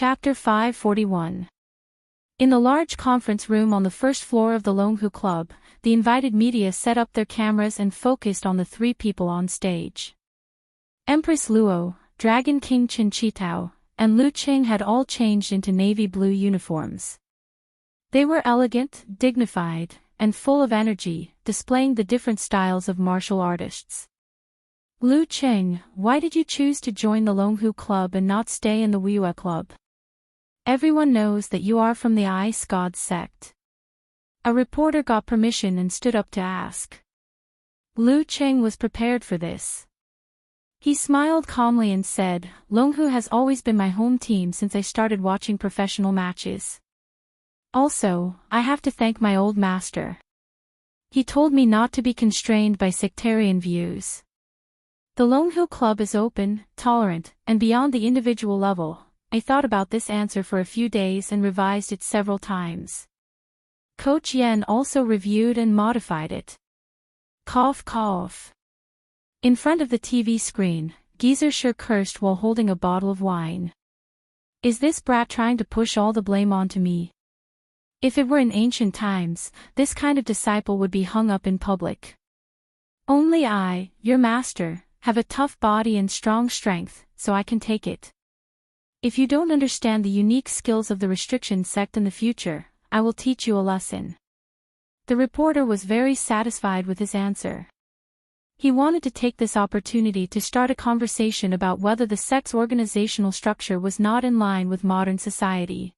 Chapter 541. In the large conference room on the first floor of the Longhu Club, the invited media set up their cameras and focused on the three people on stage. Empress Luo, Dragon King Qin Chitao, and Lu Qing had all changed into navy blue uniforms. They were elegant, dignified, and full of energy, displaying the different styles of martial artists. Lu Qing, why did you choose to join the Longhu Club and not stay in the Wiyue Club? Everyone knows that you are from the Ice God sect. A reporter got permission and stood up to ask. Lu Qing was prepared for this. He smiled calmly and said, Longhu has always been my home team since I started watching professional matches. Also, I have to thank my old master. He told me not to be constrained by sectarian views. The Longhu Club is open, tolerant, and beyond the individual level. I thought about this answer for a few days and revised it several times. Coach Yen also reviewed and modified it. Cough cough. In front of the TV screen, Geezer sure cursed while holding a bottle of wine. Is this brat trying to push all the blame onto me? If it were in ancient times, this kind of disciple would be hung up in public. Only I, your master, have a tough body and strong strength, so I can take it. If you don't understand the unique skills of the restriction sect in the future, I will teach you a lesson. The reporter was very satisfied with his answer. He wanted to take this opportunity to start a conversation about whether the sect's organizational structure was not in line with modern society.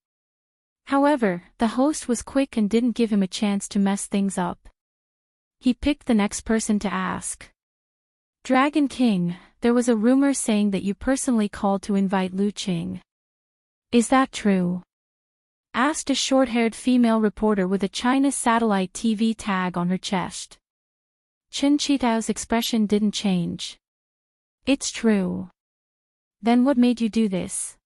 However, the host was quick and didn't give him a chance to mess things up. He picked the next person to ask. Dragon King, there was a rumor saying that you personally called to invite Lu Qing. Is that true? Asked a short-haired female reporter with a China satellite TV tag on her chest. Qin Chitao's expression didn't change. It's true. Then what made you do this?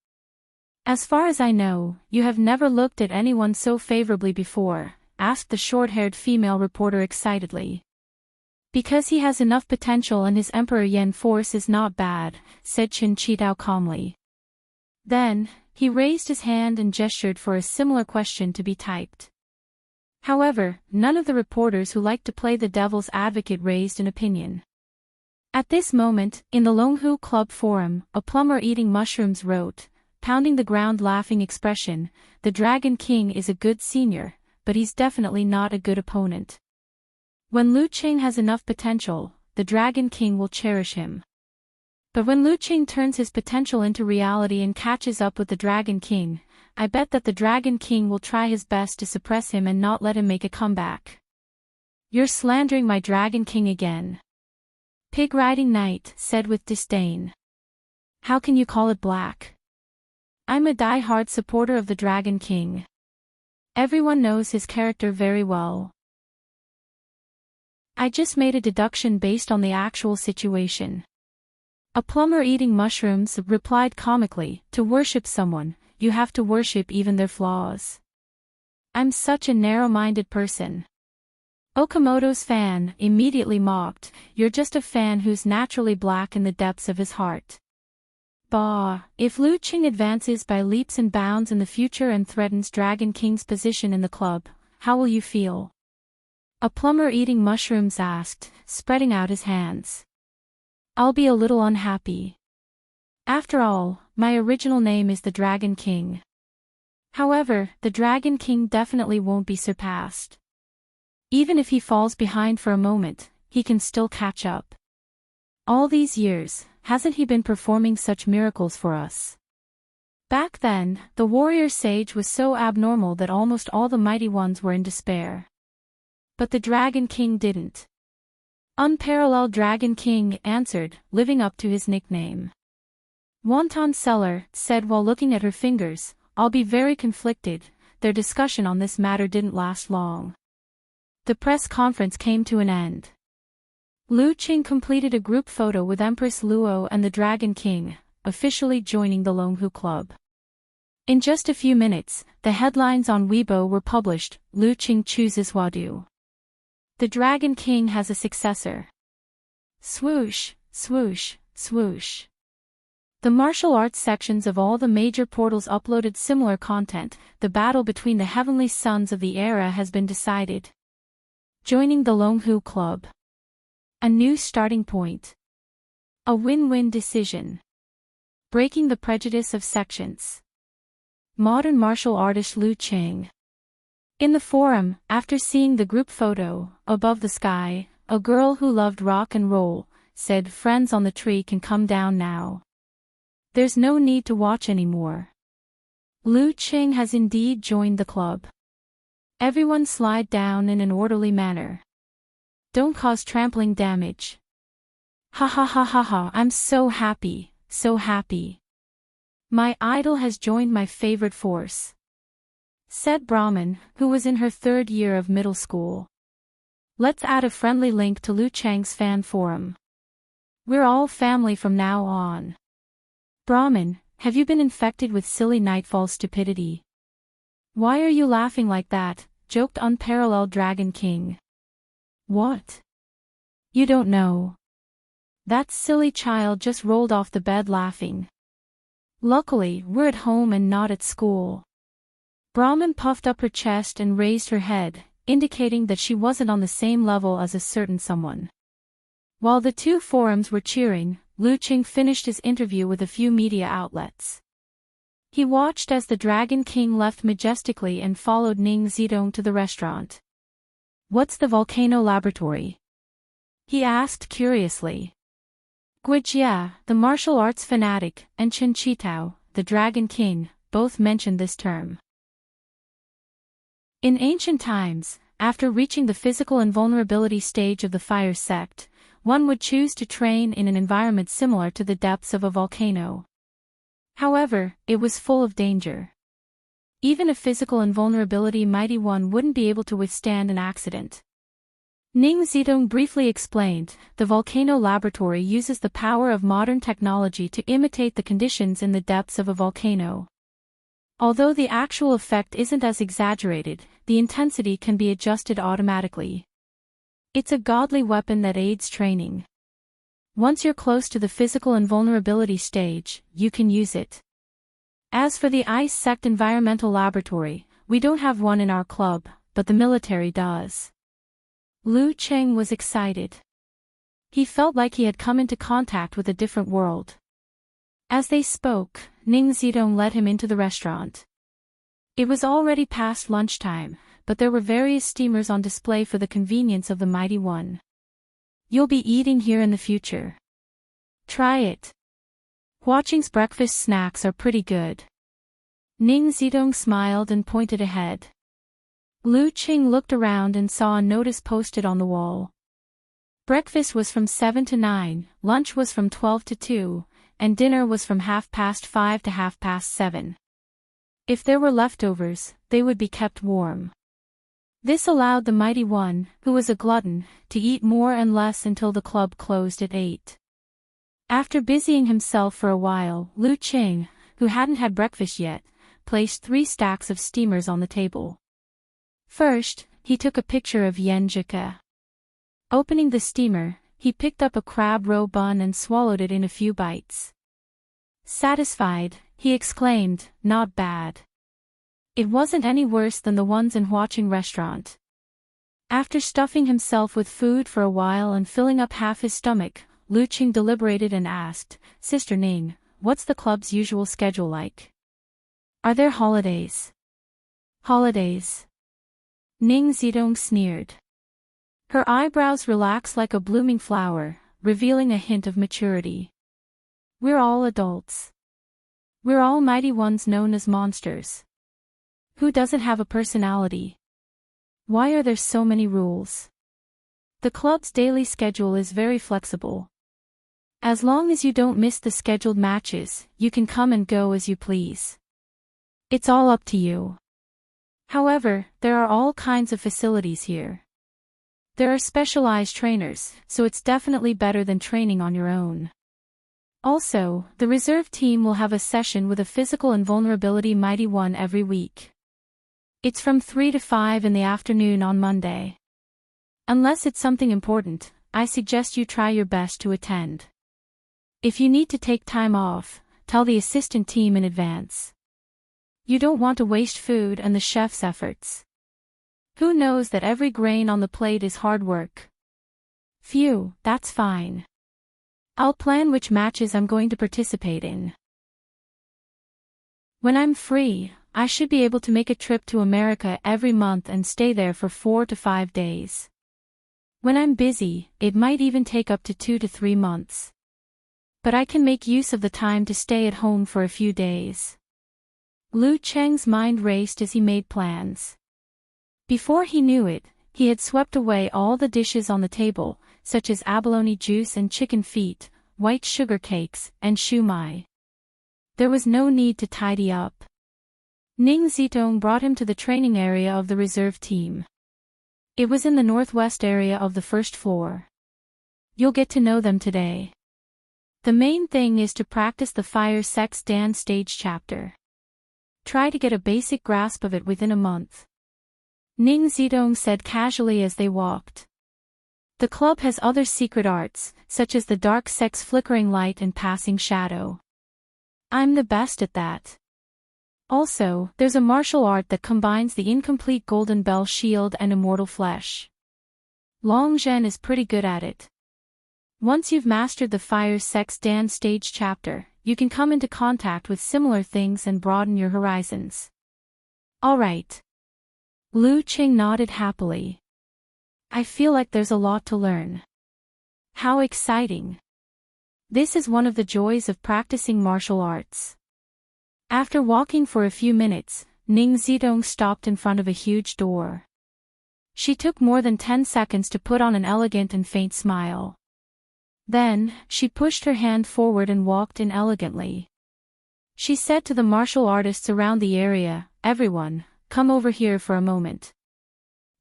As far as I know, you have never looked at anyone so favorably before, asked the short-haired female reporter excitedly. Because he has enough potential and his Emperor Yen force is not bad, said Qin Chitao calmly. Then, he raised his hand and gestured for a similar question to be typed. However, none of the reporters who liked to play the devil's advocate raised an opinion. At this moment, in the Longhu Club forum, a plumber eating mushrooms wrote, pounding the ground laughing expression, the Dragon King is a good senior, but he's definitely not a good opponent. When Lu Qing has enough potential, the Dragon King will cherish him. But when Lu Qing turns his potential into reality and catches up with the Dragon King, I bet that the Dragon King will try his best to suppress him and not let him make a comeback. You're slandering my Dragon King again. Pig Riding Knight said with disdain. How can you call it black? I'm a die-hard supporter of the Dragon King. Everyone knows his character very well. I just made a deduction based on the actual situation. A plumber eating mushrooms replied comically, to worship someone, you have to worship even their flaws. I'm such a narrow-minded person. Okamoto's fan immediately mocked, you're just a fan who's naturally black in the depths of his heart. Bah, if Lu Qing advances by leaps and bounds in the future and threatens Dragon King's position in the club, how will you feel? A plumber eating mushrooms asked, spreading out his hands. I'll be a little unhappy. After all, my original name is the Dragon King. However, the Dragon King definitely won't be surpassed. Even if he falls behind for a moment, he can still catch up. All these years, hasn't he been performing such miracles for us? Back then, the warrior sage was so abnormal that almost all the mighty ones were in despair. But the Dragon King didn't. Unparalleled Dragon King answered, living up to his nickname. Wonton Seller said while looking at her fingers, I'll be very conflicted. Their discussion on this matter didn't last long. The press conference came to an end. Lu Qing completed a group photo with Empress Luo and the Dragon King, officially joining the Longhu Club. In just a few minutes, the headlines on Weibo were published, Lu Qing chooses Wadu. The Dragon King has a successor. Swoosh, swoosh, swoosh. The martial arts sections of all the major portals uploaded similar content. The battle between the heavenly sons of the era has been decided. Joining the Longhu Club. A new starting point. A win-win decision. Breaking the prejudice of sections. Modern martial artist Lu Qing. In the forum, after seeing the group photo, above the sky, a girl who loved rock and roll, said friends on the tree can come down now. There's no need to watch anymore. Lu Qing has indeed joined the club. Everyone slide down in an orderly manner. Don't cause trampling damage. Ha ha ha ha ha, I'm so happy, so happy. My idol has joined my favorite force. Said Brahmin, who was in her 3rd year of middle school. Let's add a friendly link to Lu Chang's fan forum. We're all family from now on. Brahmin, have you been infected with silly nightfall stupidity? Why are you laughing like that? Joked unparalleled Dragon King. What? You don't know. That silly child just rolled off the bed laughing. Luckily, we're at home and not at school. Brahmin puffed up her chest and raised her head, indicating that she wasn't on the same level as a certain someone. While the two forums were cheering, Lu Qing finished his interview with a few media outlets. He watched as the Dragon King left majestically and followed Ning Zidong to the restaurant. What's the volcano laboratory? He asked curiously. Guijia, the martial arts fanatic, and Chen Qitao, the Dragon King, both mentioned this term. In ancient times, after reaching the physical invulnerability stage of the fire sect, one would choose to train in an environment similar to the depths of a volcano. However, it was full of danger. Even a physical invulnerability mighty one wouldn't be able to withstand an accident. Ning Zidong briefly explained, the volcano laboratory uses the power of modern technology to imitate the conditions in the depths of a volcano. Although the actual effect isn't as exaggerated, the intensity can be adjusted automatically. It's a godly weapon that aids training. Once you're close to the physical invulnerability stage, you can use it. As for the Ice Sect Environmental Laboratory, we don't have one in our club, but the military does. Lu Qing was excited. He felt like he had come into contact with a different world. As they spoke, Ning Zidong led him into the restaurant. It was already past lunchtime, but there were various steamers on display for the convenience of the mighty one. You'll be eating here in the future. Try it. Huaqing's breakfast snacks are pretty good. Ning Zidong smiled and pointed ahead. Lu Qing looked around and saw a notice posted on the wall. Breakfast was from 7 to 9, lunch was from 12 to 2, and dinner was from 5:30 to 7:30. If there were leftovers, they would be kept warm. This allowed the mighty one, who was a glutton, to eat more and less until the club closed at 8. After busying himself for a while, Lu Qing, who hadn't had breakfast yet, placed 3 stacks of steamers on the table. First, he took a picture of Yan Zhike. Opening the steamer, he picked up a crab roe bun and swallowed it in a few bites. Satisfied, he exclaimed, "Not bad." It wasn't any worse than the ones in Huaqing restaurant. After stuffing himself with food for a while and filling up half his stomach, Lu Qing deliberated and asked, "Sister Ning, what's the club's usual schedule like? Are there holidays?" "Holidays?" Ning Zidong sneered. Her eyebrows relaxed like a blooming flower, revealing a hint of maturity. "We're all adults. We're all mighty ones known as monsters. Who doesn't have a personality? Why are there so many rules? The club's daily schedule is very flexible. As long as you don't miss the scheduled matches, you can come and go as you please. It's all up to you. However, there are all kinds of facilities here. There are specialized trainers, so it's definitely better than training on your own. Also, the reserve team will have a session with a physical invulnerability mighty one every week. It's from 3 to 5 in the afternoon on Monday. Unless it's something important, I suggest you try your best to attend. If you need to take time off, tell the assistant team in advance. You don't want to waste food and the chef's efforts. Who knows that every grain on the plate is hard work? Phew, that's fine. I'll plan which matches I'm going to participate in. When I'm free, I should be able to make a trip to America every month and stay there for 4 to 5 days. When I'm busy, it might even take up to 2 to 3 months. But I can make use of the time to stay at home for a few days. Lu Cheng's mind raced as he made plans. Before he knew it, he had swept away all the dishes on the table, such as abalone juice and chicken feet, white sugar cakes, and shumai. There was no need to tidy up. Ning Zitong brought him to the training area of the reserve team. It was in the northwest area of the first floor. You'll get to know them today. The main thing is to practice the fire sex dance stage chapter. Try to get a basic grasp of it within a month. Ning Zitong said casually as they walked. The club has other secret arts, such as the dark sex flickering light and passing shadow. I'm the best at that. Also, there's a martial art that combines the incomplete golden bell shield and immortal flesh. Long Zhen is pretty good at it. Once you've mastered the fire sex dance stage chapter, you can come into contact with similar things and broaden your horizons. All right. Lu Qing nodded happily. I feel like there's a lot to learn. How exciting. This is one of the joys of practicing martial arts. After walking for a few minutes, Ning Zitong stopped in front of a huge door. She took more than 10 seconds to put on an elegant and faint smile. Then, she pushed her hand forward and walked in elegantly. She said to the martial artists around the area, "Everyone, come over here for a moment."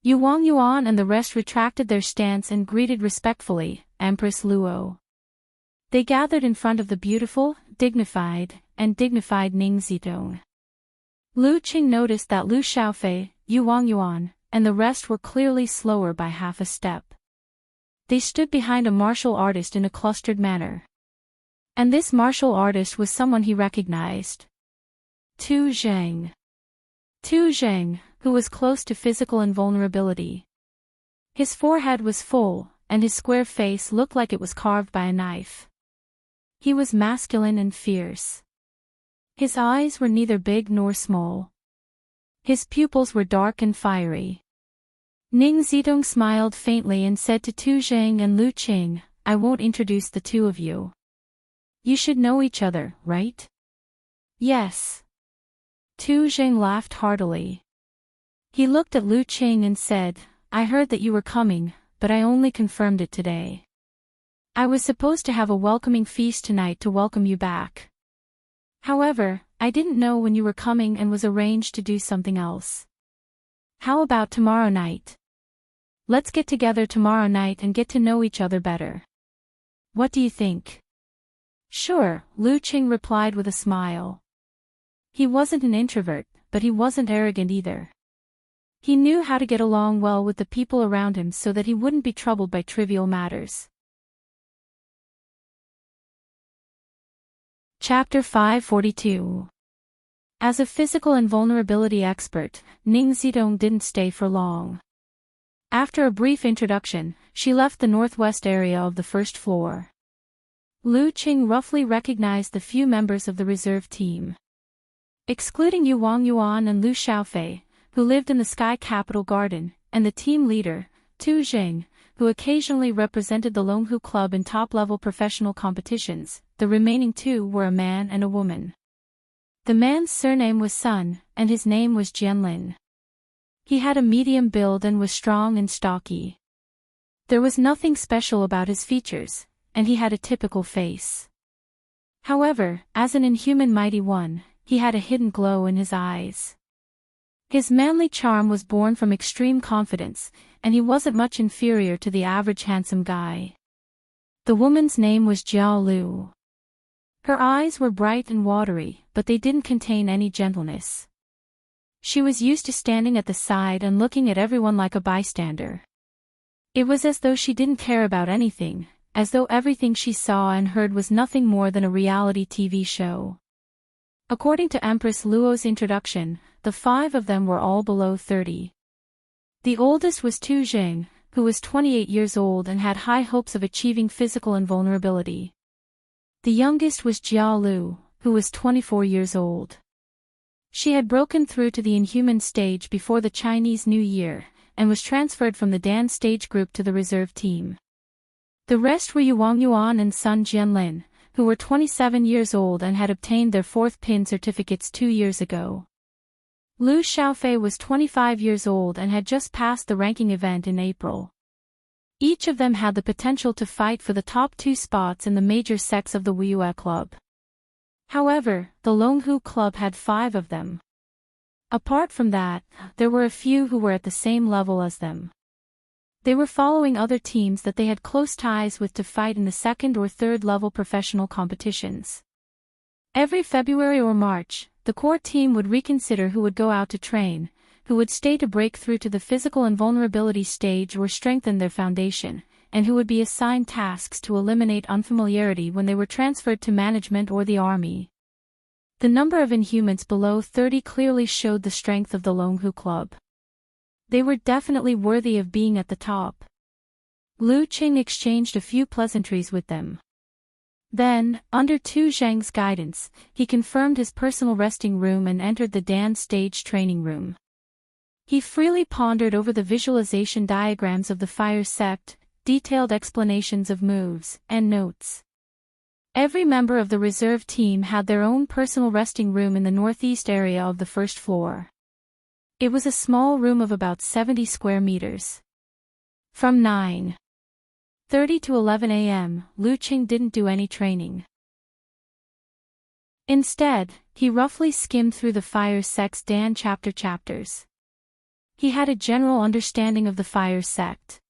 Yu Wang Yuan and the rest retracted their stance and greeted respectfully, Empress Luo. They gathered in front of the beautiful, dignified Ning Zitong. Lu Qing noticed that Lu Xiaofei, Yu Wang Yuan, and the rest were clearly slower by half a step. They stood behind a martial artist in a clustered manner. And this martial artist was someone he recognized. Tu Zheng. Tu Zheng, who was close to physical invulnerability. His forehead was full, and his square face looked like it was carved by a knife. He was masculine and fierce. His eyes were neither big nor small. His pupils were dark and fiery. Ning Zitong smiled faintly and said to Tu Zheng and Lu Qing, "I won't introduce the two of you. You should know each other, right?" "Yes." Tu Zheng laughed heartily. He looked at Lu Qing and said, "I heard that you were coming, but I only confirmed it today. I was supposed to have a welcoming feast tonight to welcome you back. However, I didn't know when you were coming and was arranged to do something else. How about tomorrow night? Let's get together tomorrow night and get to know each other better. What do you think?" "Sure," Lu Qing replied with a smile. He wasn't an introvert, but he wasn't arrogant either. He knew how to get along well with the people around him so that he wouldn't be troubled by trivial matters. Chapter 542. As a physical invulnerability expert, Ning Zitong didn't stay for long. After a brief introduction, she left the northwest area of the first floor. Lu Qing roughly recognized the few members of the reserve team. Excluding Yu Wang Yuan and Lu Xiaofei, who lived in the Sky Capital Garden, and the team leader, Tu Zheng, who occasionally represented the Longhu Club in top-level professional competitions, the remaining two were a man and a woman. The man's surname was Sun, and his name was Jianlin. He had a medium build and was strong and stocky. There was nothing special about his features, and he had a typical face. However, as an inhuman mighty one, he had a hidden glow in his eyes. His manly charm was born from extreme confidence, and he wasn't much inferior to the average handsome guy. The woman's name was Jiao Lu. Her eyes were bright and watery, but they didn't contain any gentleness. She was used to standing at the side and looking at everyone like a bystander. It was as though she didn't care about anything, as though everything she saw and heard was nothing more than a reality TV show. According to Empress Luo's introduction, the 5 of them were all below 30. The oldest was Tu Jing, who was 28 years old and had high hopes of achieving physical invulnerability. The youngest was Jia Lu, who was 24 years old. She had broken through to the inhuman stage before the Chinese New Year, and was transferred from the Dan stage group to the reserve team. The rest were Yuang Yuan and Sun Jianlin, who were 27 years old and had obtained their 4th PIN certificates 2 years ago. Lu Xiaofei was 25 years old and had just passed the ranking event in April. Each of them had the potential to fight for the top 2 spots in the major sects of the Wuyue Club. However, the Longhu Club had 5 of them. Apart from that, there were a few who were at the same level as them. They were following other teams that they had close ties with to fight in the 2nd or 3rd level professional competitions. Every February or March, the core team would reconsider who would go out to train, who would stay to break through to the physical invulnerability stage or strengthen their foundation, and who would be assigned tasks to eliminate unfamiliarity when they were transferred to management or the army. The number of Inhumans below 30 clearly showed the strength of the Longhu Club. They were definitely worthy of being at the top. Lu Qing exchanged a few pleasantries with them. Then, under Tu Zhang's guidance, he confirmed his personal resting room and entered the Dan stage training room. He freely pondered over the visualization diagrams of the fire sect, detailed explanations of moves, and notes. Every member of the reserve team had their own personal resting room in the northeast area of the 1st floor. It was a small room of about 70 square meters. From 9:30 to 11 a.m., Lu Qing didn't do any training. Instead, he roughly skimmed through the fire sect's Dan chapters. He had a general understanding of the fire sect.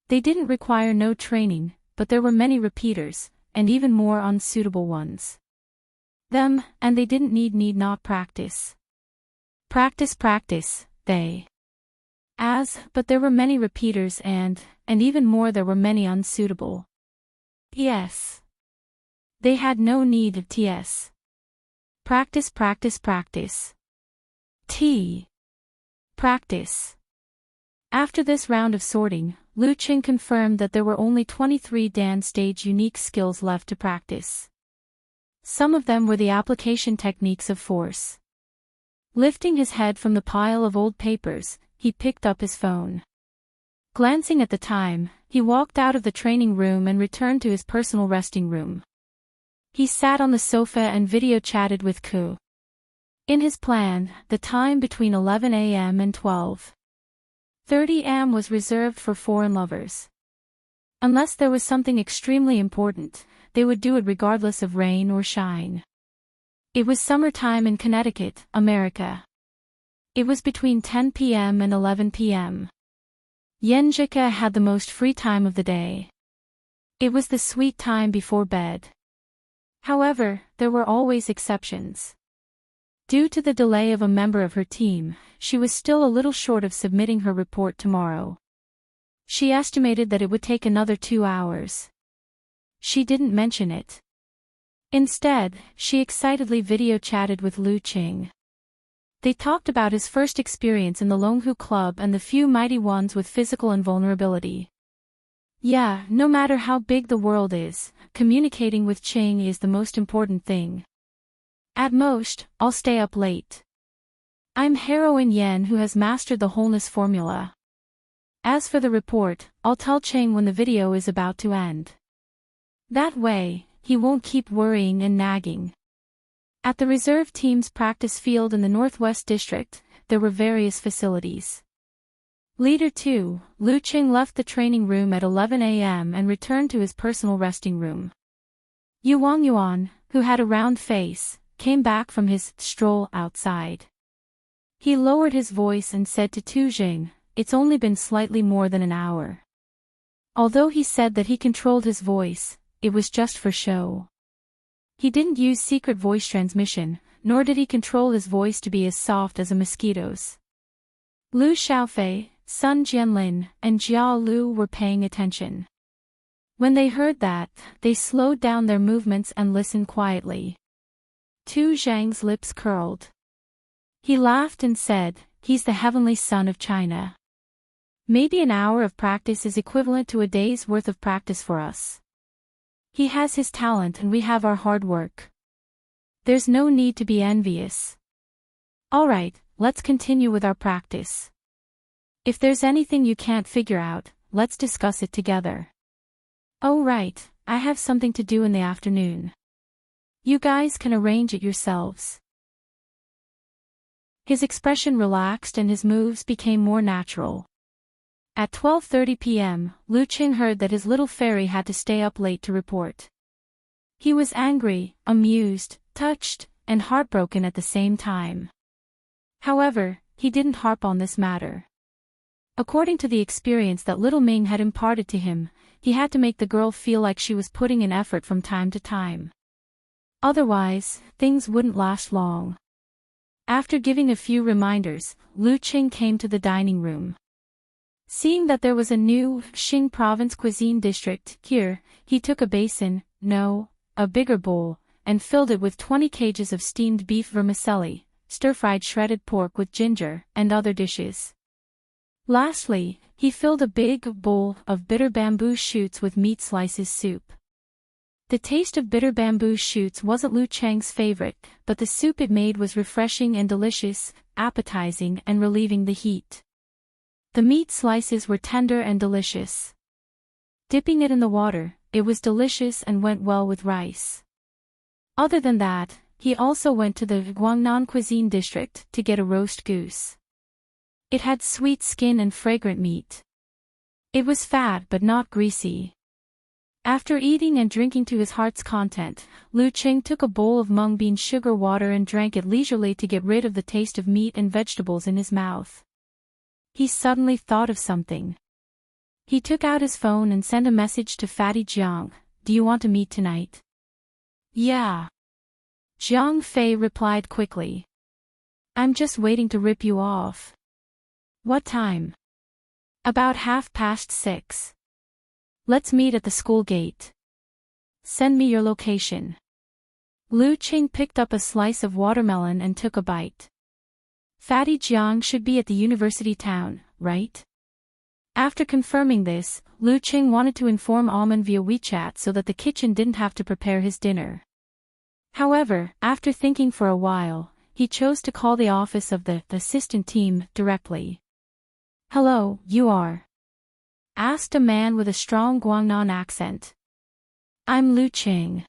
They didn't require no training, but there were many repeaters, and even more unsuitable ones. And they didn't need not practice. Practice, but there were many repeaters and even more there were many unsuitable. Yes. They had no need of TS. Practice. Practice. After this round of sorting, Lu Qing confirmed that there were only 23 Dan stage unique skills left to practice. Some of them were the application techniques of force. Lifting his head from the pile of old papers, he picked up his phone. Glancing at the time, he walked out of the training room and returned to his personal resting room. He sat on the sofa and video chatted with Ku. In his plan, the time between 11 a.m. and 12:30 a.m. was reserved for foreign lovers. Unless there was something extremely important, they would do it regardless of rain or shine. It was summertime in Connecticut, America. It was between 10 p.m. and 11 p.m. Yenjika had the most free time of the day. It was the sweet time before bed. However, there were always exceptions. Due to the delay of a member of her team, she was still a little short of submitting her report tomorrow. She estimated that it would take another 2 hours. She didn't mention it. Instead, she excitedly video chatted with Lu Qing. They talked about his first experience in the Longhu Club and the few mighty ones with physical invulnerability. Yeah, no matter how big the world is, communicating with Qing is the most important thing. At most, I'll stay up late. I'm Heroine Yen who has mastered the wholeness formula. As for the report, I'll tell Qing when the video is about to end. That way, he won't keep worrying and nagging. At the reserve team's practice field in the Northwest District, there were various facilities. Leader 2, Lu Qing left the training room at 11 a.m. and returned to his personal resting room. Yuang Yuan, who had a round face, came back from his stroll outside. He lowered his voice and said to Tu Jing, "It's only been slightly more than an hour." Although he said that he controlled his voice, it was just for show. He didn't use secret voice transmission, nor did he control his voice to be as soft as a mosquito's. Lu Xiaofei, Sun Jianlin, and Jia Lu were paying attention. When they heard that, they slowed down their movements and listened quietly. Tu Zhang's lips curled. He laughed and said, "He's the heavenly son of China. Maybe an hour of practice is equivalent to a day's worth of practice for us. He has his talent and we have our hard work. There's no need to be envious. Alright, let's continue with our practice. If there's anything you can't figure out, let's discuss it together. Oh right, I have something to do in the afternoon. You guys can arrange it yourselves." His expression relaxed and his moves became more natural. At 12:30 p.m., Lu Qing heard that his little fairy had to stay up late to report. He was angry, amused, touched, and heartbroken at the same time. However, he didn't harp on this matter. According to the experience that little Ming had imparted to him, he had to make the girl feel like she was putting in effort from time to time. Otherwise, things wouldn't last long. After giving a few reminders, Lu Qing came to the dining room. Seeing that there was a new Xing province cuisine district here, he took a basin, a bigger bowl, and filled it with 20 kgs of steamed beef vermicelli, stir-fried shredded pork with ginger, and other dishes. Lastly, he filled a big bowl of bitter bamboo shoots with meat slices soup. The taste of bitter bamboo shoots wasn't Lu Cheng's favorite, but the soup it made was refreshing and delicious, appetizing and relieving the heat. The meat slices were tender and delicious. Dipping it in the water, it was delicious and went well with rice. Other than that, he also went to the Guangnan cuisine district to get a roast goose. It had sweet skin and fragrant meat. It was fat but not greasy. After eating and drinking to his heart's content, Lu Qing took a bowl of mung bean sugar water and drank it leisurely to get rid of the taste of meat and vegetables in his mouth. He suddenly thought of something. He took out his phone and sent a message to Fatty Jiang, "Do you want to meet tonight?" "Yeah." Jiang Fei replied quickly. "I'm just waiting to rip you off." "What time?" "About 6:30. Let's meet at the school gate. Send me your location." Lu Qing picked up a slice of watermelon and took a bite. Fatty Jiang should be at the university town, right? After confirming this, Lu Qing wanted to inform Alman via WeChat so that the kitchen didn't have to prepare his dinner. However, after thinking for a while, he chose to call the office of the assistant team directly. "Hello, you are?" asked a man with a strong Guangnan accent. "I'm Lu Qing."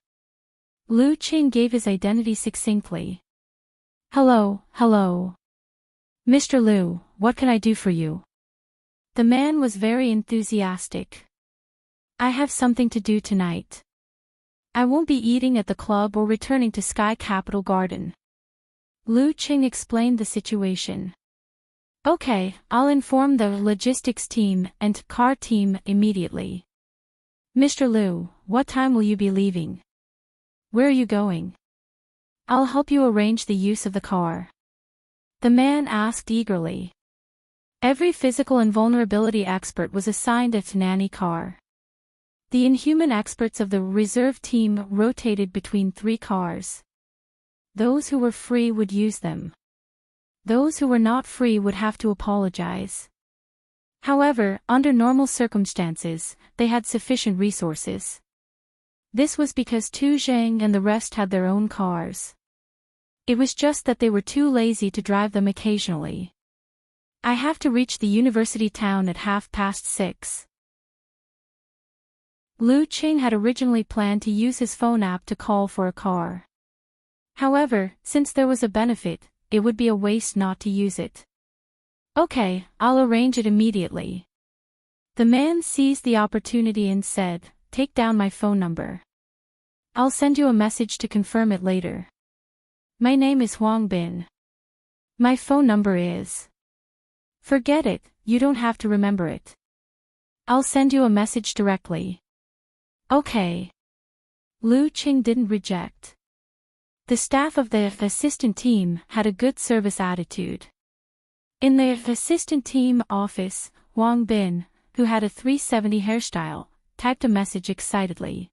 Lu Qing gave his identity succinctly. Hello. Mr. Lu, what can I do for you?" The man was very enthusiastic. "I have something to do tonight. I won't be eating at the club or returning to Sky Capital Garden." Lu Qing explained the situation. "Okay, I'll inform the logistics team and car team immediately." "Mr. Lu, what time will you be leaving? Where are you going?" "I'll help you arrange the use of the car." The man asked eagerly. Every physical and vulnerability expert was assigned a nanny car. The inhuman experts of the reserve team rotated between 3 cars. Those who were free would use them. Those who were not free would have to apologize. However, under normal circumstances, they had sufficient resources. This was because Tu Zhang and the rest had their own cars. It was just that they were too lazy to drive them occasionally. "I have to reach the university town at 6:30. Lu Qing had originally planned to use his phone app to call for a car. However, since there was a benefit, it would be a waste not to use it. "Okay, I'll arrange it immediately." The man seized the opportunity and said, "Take down my phone number. I'll send you a message to confirm it later. My name is Huang Bin. My phone number is..." "Forget it, you don't have to remember it. I'll send you a message directly." "Okay." Lu Qing didn't reject. The staff of the assistant team had a good service attitude. In the assistant team office, Huang Bin, who had a 370 hairstyle, typed a message excitedly.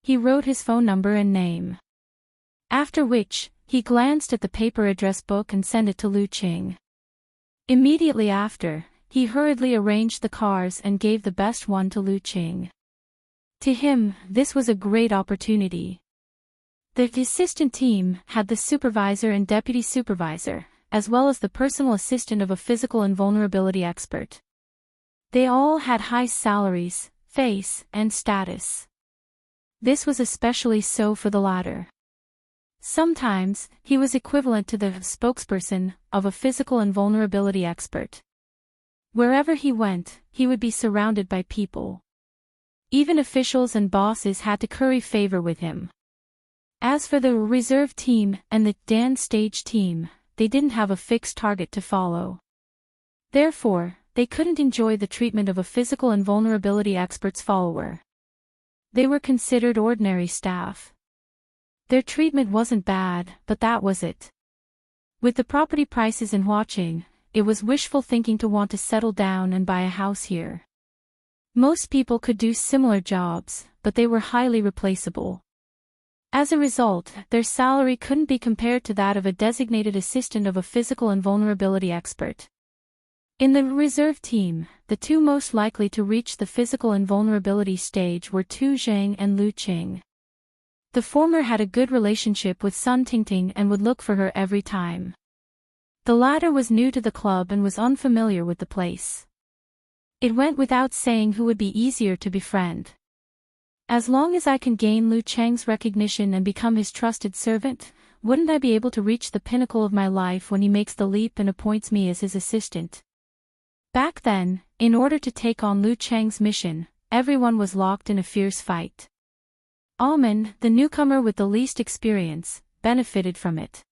He wrote his phone number and name. After which, he glanced at the paper address book and sent it to Lu Qing. Immediately after, he hurriedly arranged the cars and gave the best one to Lu Qing. To him, this was a great opportunity. The assistant team had the supervisor and deputy supervisor, as well as the personal assistant of a physical invulnerability expert. They all had high salaries, face, and status. This was especially so for the latter. Sometimes, he was equivalent to the spokesperson of a physical invulnerability expert. Wherever he went, he would be surrounded by people. Even officials and bosses had to curry favor with him. As for the reserve team and the dance stage team, they didn't have a fixed target to follow. Therefore, they couldn't enjoy the treatment of a physical invulnerability expert's follower. They were considered ordinary staff. Their treatment wasn't bad, but that was it. With the property prices in Huaqing, it was wishful thinking to want to settle down and buy a house here. Most people could do similar jobs, but they were highly replaceable. As a result, their salary couldn't be compared to that of a designated assistant of a physical invulnerability expert. In the reserve team, the two most likely to reach the physical invulnerability stage were Tu Zhang and Lu Qing. The former had a good relationship with Sun Tingting and would look for her every time. The latter was new to the club and was unfamiliar with the place. It went without saying who would be easier to befriend. As long as I can gain Lu Cheng's recognition and become his trusted servant, wouldn't I be able to reach the pinnacle of my life when he makes the leap and appoints me as his assistant? Back then, in order to take on Lu Cheng's mission, everyone was locked in a fierce fight. Alman, the newcomer with the least experience, benefited from it.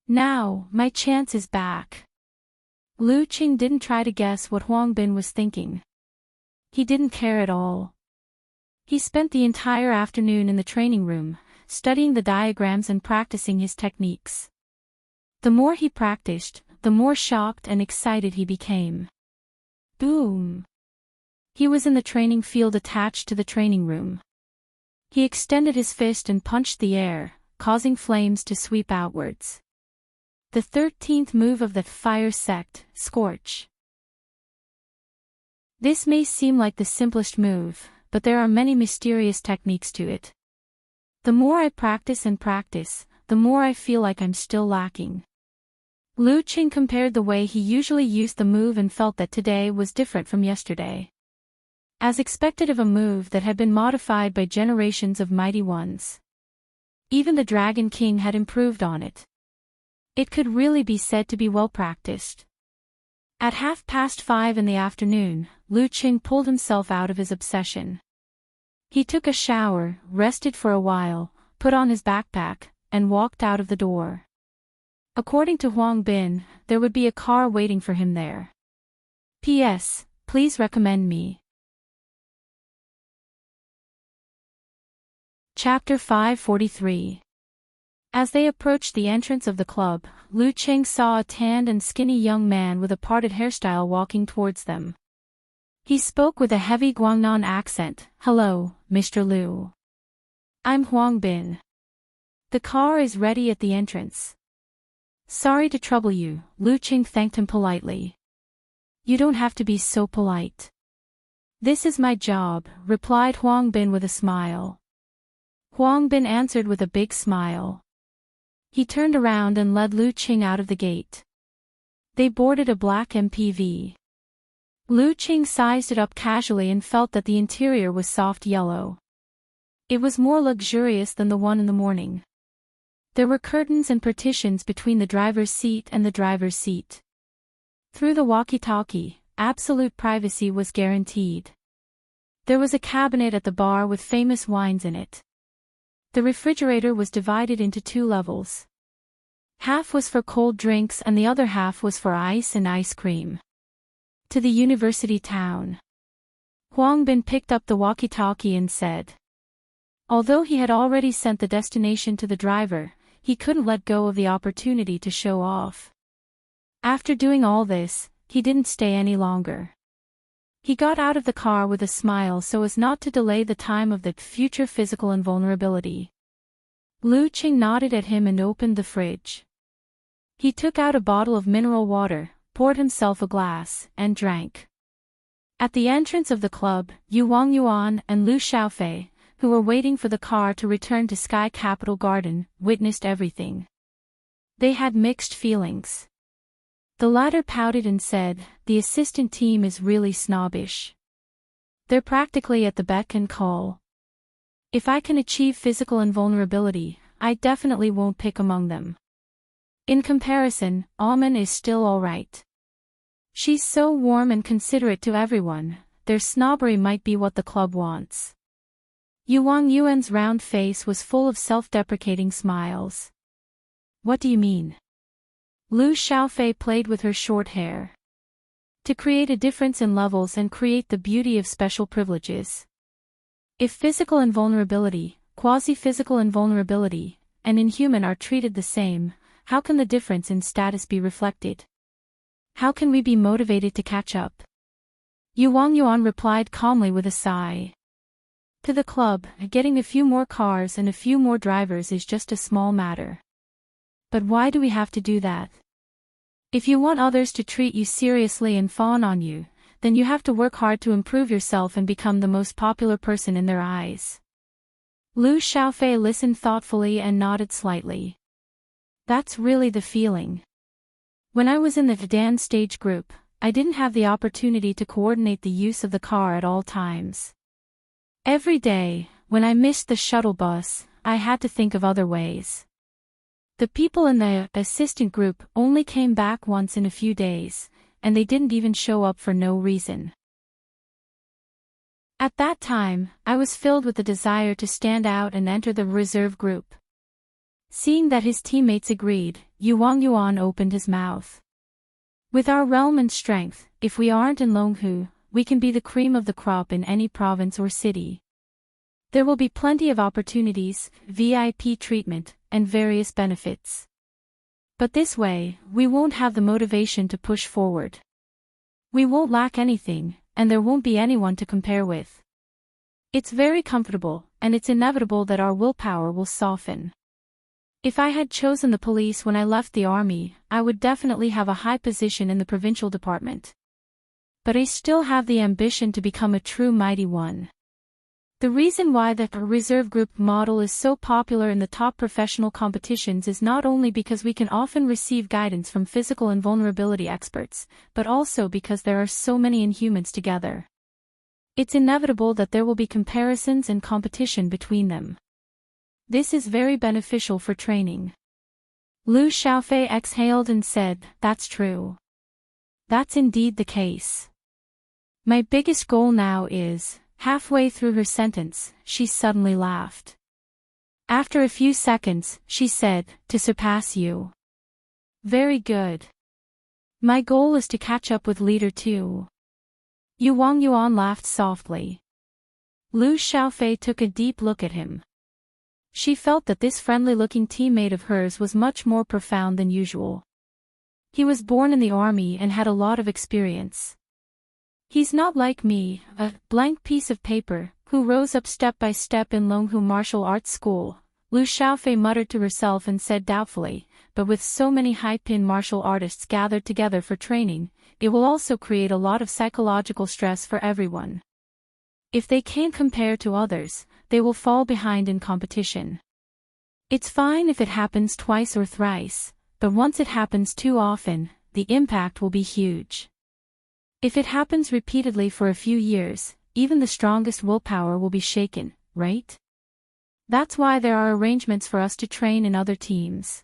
Now, my chance is back. Lu Qing didn't try to guess what Huang Bin was thinking. He didn't care at all. He spent the entire afternoon in the training room, studying the diagrams and practicing his techniques. The more he practiced, the more shocked and excited he became. Boom! He was in the training field attached to the training room. He extended his fist and punched the air, causing flames to sweep outwards. The 13th move of the fire sect, Scorch. This may seem like the simplest move, but there are many mysterious techniques to it. The more I practice and practice, the more I feel like I'm still lacking. Lu Qing compared the way he usually used the move and felt that today was different from yesterday. As expected of a move that had been modified by generations of mighty ones. Even the Dragon King had improved on it. It could really be said to be well practiced. At 5:30 in the afternoon, Lu Qing pulled himself out of his obsession. He took a shower, rested for a while, put on his backpack, and walked out of the door. According to Huang Bin, there would be a car waiting for him there. P.S. Please recommend me. Chapter 543. As they approached the entrance of the club, Lu Qing saw a tanned and skinny young man with a parted hairstyle walking towards them. He spoke with a heavy Guangnan accent. "Hello, Mr. Lu. I'm Huang Bin. The car is ready at the entrance." "Sorry to trouble you," Lu Qing thanked him politely. "You don't have to be so polite. This is my job," replied Huang Bin with a smile. Huang Bin answered with a big smile. He turned around and led Lu Qing out of the gate. They boarded a black MPV. Lu Qing sized it up casually and felt that the interior was soft yellow. It was more luxurious than the one in the morning. There were curtains and partitions between the driver's seat and the driver's seat. Through the walkie-talkie, absolute privacy was guaranteed. There was a cabinet at the bar with famous wines in it. The refrigerator was divided into 2 levels. Half was for cold drinks and the other half was for ice and ice cream. To the university town. Huang Bin picked up the walkie-talkie and said. Although he had already sent the destination to the driver, he couldn't let go of the opportunity to show off. After doing all this, he didn't stay any longer. He got out of the car with a smile so as not to delay the time of the future physical invulnerability. Lu Qing nodded at him and opened the fridge. He took out a bottle of mineral water, poured himself a glass, and drank. At the entrance of the club, Yu Wangyuan and Lu Xiaofei, who were waiting for the car to return to Sky Capital Garden, witnessed everything. They had mixed feelings. The latter pouted and said, "The assistant team is really snobbish. They're practically at the beck and call. If I can achieve physical invulnerability, I definitely won't pick among them. In comparison, Amen is still alright. She's so warm and considerate to everyone, their snobbery might be what the club wants." Yu Wangyuan's round face was full of self-deprecating smiles. "What do you mean?" Lu Xiaofei played with her short hair. "To create a difference in levels and create the beauty of special privileges. If physical invulnerability, quasi-physical invulnerability, and inhuman are treated the same, how can the difference in status be reflected? How can we be motivated to catch up?" Yu Wangyuan replied calmly with a sigh. "To the club, getting a few more cars and a few more drivers is just a small matter. But why do we have to do that? If you want others to treat you seriously and fawn on you, then you have to work hard to improve yourself and become the most popular person in their eyes." Lu Xiaofei listened thoughtfully and nodded slightly. "That's really the feeling. When I was in the Dan stage group, I didn't have the opportunity to coordinate the use of the car at all times. Every day, when I missed the shuttle bus, I had to think of other ways. The people in the assistant group only came back once in a few days, and they didn't even show up for no reason. At that time, I was filled with the desire to stand out and enter the reserve group." Seeing that his teammates agreed, Yu Wangyuan opened his mouth. "With our realm and strength, if we aren't in Longhu, we can be the cream of the crop in any province or city. There will be plenty of opportunities, VIP treatment, and various benefits. But this way, we won't have the motivation to push forward. We won't lack anything, and there won't be anyone to compare with. It's very comfortable, and it's inevitable that our willpower will soften. If I had chosen the police when I left the army, I would definitely have a high position in the provincial department. But I still have the ambition to become a true mighty one." The reason why the reserve group model is so popular in the top professional competitions is not only because we can often receive guidance from physical invulnerability experts, but also because there are so many inhumans together. It's inevitable that there will be comparisons and competition between them. This is very beneficial for training. Lu Xiaofei exhaled and said, "That's true. That's indeed the case. My biggest goal now is..." Halfway through her sentence, she suddenly laughed. After a few seconds, she said, "To surpass you." "Very good. My goal is to catch up with Leader 2. Yu Wangyuan laughed softly. Lu Xiaofei took a deep look at him. She felt that this friendly-looking teammate of hers was much more profound than usual. He was born in the army and had a lot of experience. He's not like me, a blank piece of paper, who rose up step by step in Longhu Martial Arts School, Lu Xiaofei muttered to herself and said doubtfully, but with so many high-pin martial artists gathered together for training, it will also create a lot of psychological stress for everyone. If they can't compare to others, they will fall behind in competition. It's fine if it happens twice or thrice, but once it happens too often, the impact will be huge. If it happens repeatedly for a few years, even the strongest willpower will be shaken, right? That's why there are arrangements for us to train in other teams.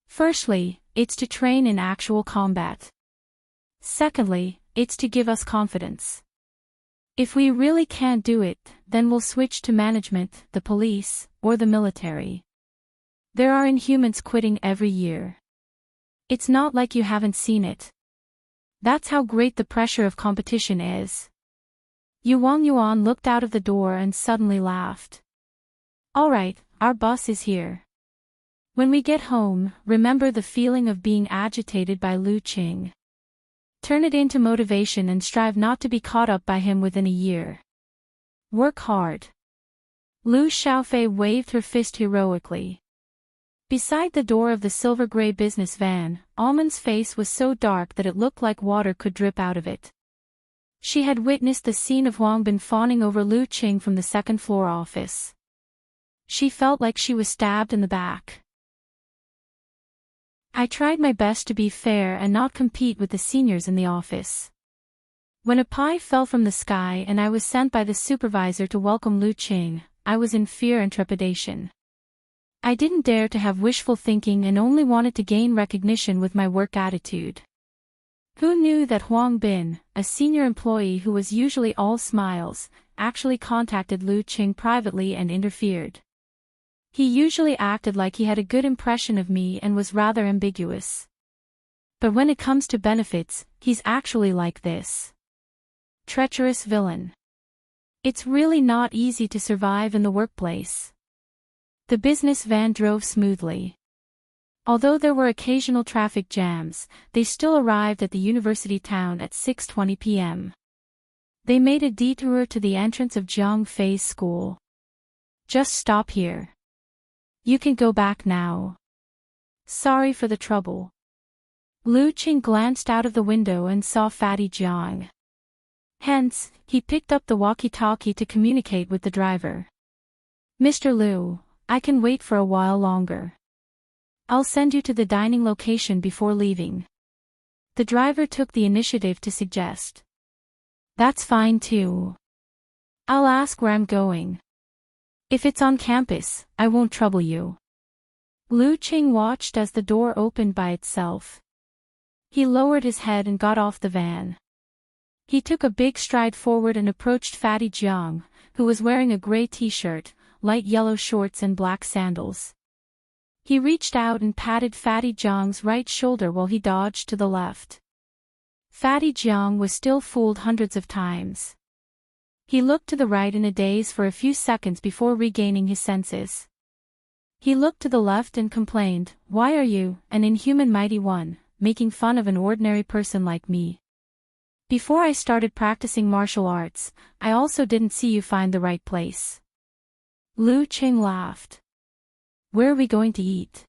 Firstly, it's to train in actual combat. Secondly, it's to give us confidence. If we really can't do it, then we'll switch to management, the police, or the military. There are inhumans quitting every year. It's not like you haven't seen it. That's how great the pressure of competition is. Yu Wangyuan looked out of the door and suddenly laughed. Alright, our bus is here. When we get home, remember the feeling of being agitated by Lu Qing. Turn it into motivation and strive not to be caught up by him within a year. Work hard. Lu Xiaofei waved her fist heroically. Beside the door of the silver-gray business van, Almond's face was so dark that it looked like water could drip out of it. She had witnessed the scene of Huang Bin fawning over Lu Qing from the second-floor office. She felt like she was stabbed in the back. I tried my best to be fair and not compete with the seniors in the office. When a pie fell from the sky and I was sent by the supervisor to welcome Lu Qing, I was in fear and trepidation. I didn't dare to have wishful thinking and only wanted to gain recognition with my work attitude. Who knew that Huang Bin, a senior employee who was usually all smiles, actually contacted Lu Qing privately and interfered? He usually acted like he had a good impression of me and was rather ambiguous. But when it comes to benefits, he's actually like this. Treacherous villain. It's really not easy to survive in the workplace. The business van drove smoothly. Although there were occasional traffic jams, they still arrived at the university town at 6:20 p.m. They made a detour to the entrance of Jiang Fei's school. Just stop here. You can go back now. Sorry for the trouble. Lu Qing glanced out of the window and saw Fatty Jiang. Hence, he picked up the walkie-talkie to communicate with the driver. Mr. Lu, I can wait for a while longer. I'll send you to the dining location before leaving. The driver took the initiative to suggest. That's fine too. I'll ask where I'm going. If it's on campus, I won't trouble you. Lu Qing watched as the door opened by itself. He lowered his head and got off the van. He took a big stride forward and approached Fatty Jiang, who was wearing a gray t-shirt, light yellow shorts and black sandals. He reached out and patted Fatty Jiang's right shoulder while he dodged to the left. Fatty Jiang was still fooled hundreds of times. He looked to the right in a daze for a few seconds before regaining his senses. He looked to the left and complained, "Why are you, an inhuman mighty one, making fun of an ordinary person like me? Before I started practicing martial arts, I also didn't see you find the right place." Lu Qing laughed. "Where are we going to eat?"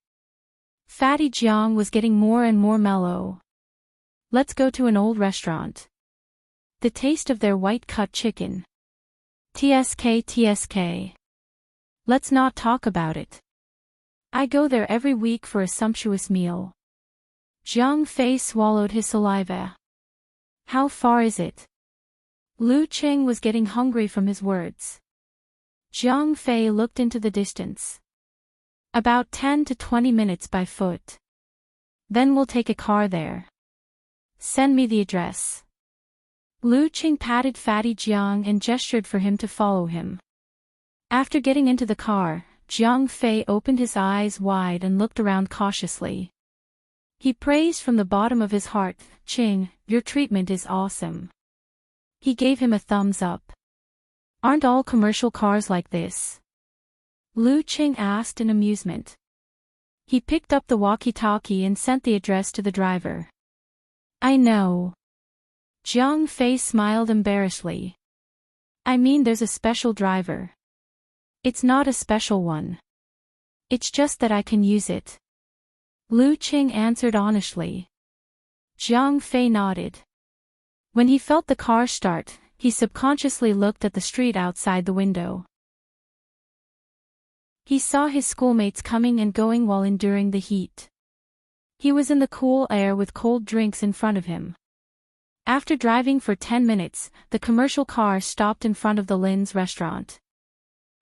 Fatty Jiang was getting more and more mellow. "Let's go to an old restaurant. The taste of their white-cut chicken. TSK. Let's not talk about it. I go there every week for a sumptuous meal." Jiang Fei swallowed his saliva. "How far is it?" Lu Qing was getting hungry from his words. Jiang Fei looked into the distance. "About 10 to 20 minutes by foot. Then we'll take a car there. Send me the address." Lu Qing patted Fatty Jiang and gestured for him to follow him. After getting into the car, Jiang Fei opened his eyes wide and looked around cautiously. He praised from the bottom of his heart, "Qing, your treatment is awesome." He gave him a thumbs up. "Aren't all commercial cars like this?" Lu Qing asked in amusement. He picked up the walkie-talkie and sent the address to the driver. "I know." Jiang Fei smiled embarrassedly. "I mean, there's a special driver." "It's not a special one. It's just that I can use it." Lu Qing answered honestly. Jiang Fei nodded. When he felt the car start, he subconsciously looked at the street outside the window. He saw his schoolmates coming and going while enduring the heat. He was in the cool air with cold drinks in front of him. After driving for 10 minutes, the commercial car stopped in front of the Lin's restaurant.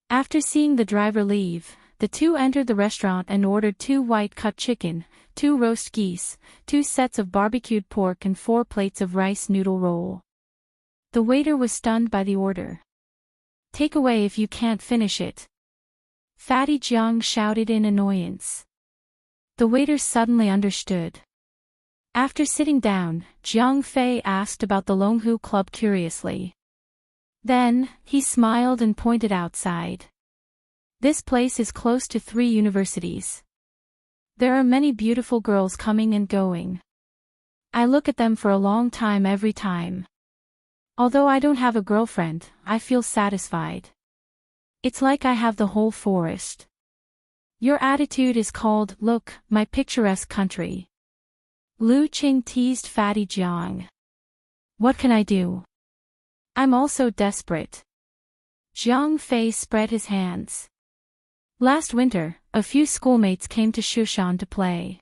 After seeing the driver leave, the two entered the restaurant and ordered 2 white-cut chicken, 2 roast geese, 2 sets of barbecued pork and 4 plates of rice noodle roll. The waiter was stunned by the order. "Take away if you can't finish it." Fatty Jiang shouted in annoyance. The waiter suddenly understood. After sitting down, Jiang Fei asked about the Longhu Club curiously. Then, he smiled and pointed outside. "This place is close to 3 universities. There are many beautiful girls coming and going. I look at them for a long time every time. Although I don't have a girlfriend, I feel satisfied. It's like I have the whole forest. Your attitude is called, look, my picturesque country. Lu Qing teased Fatty Jiang. What can I do? I'm also desperate. Jiang Fei spread his hands. Last winter, a few schoolmates came to Shushan to play.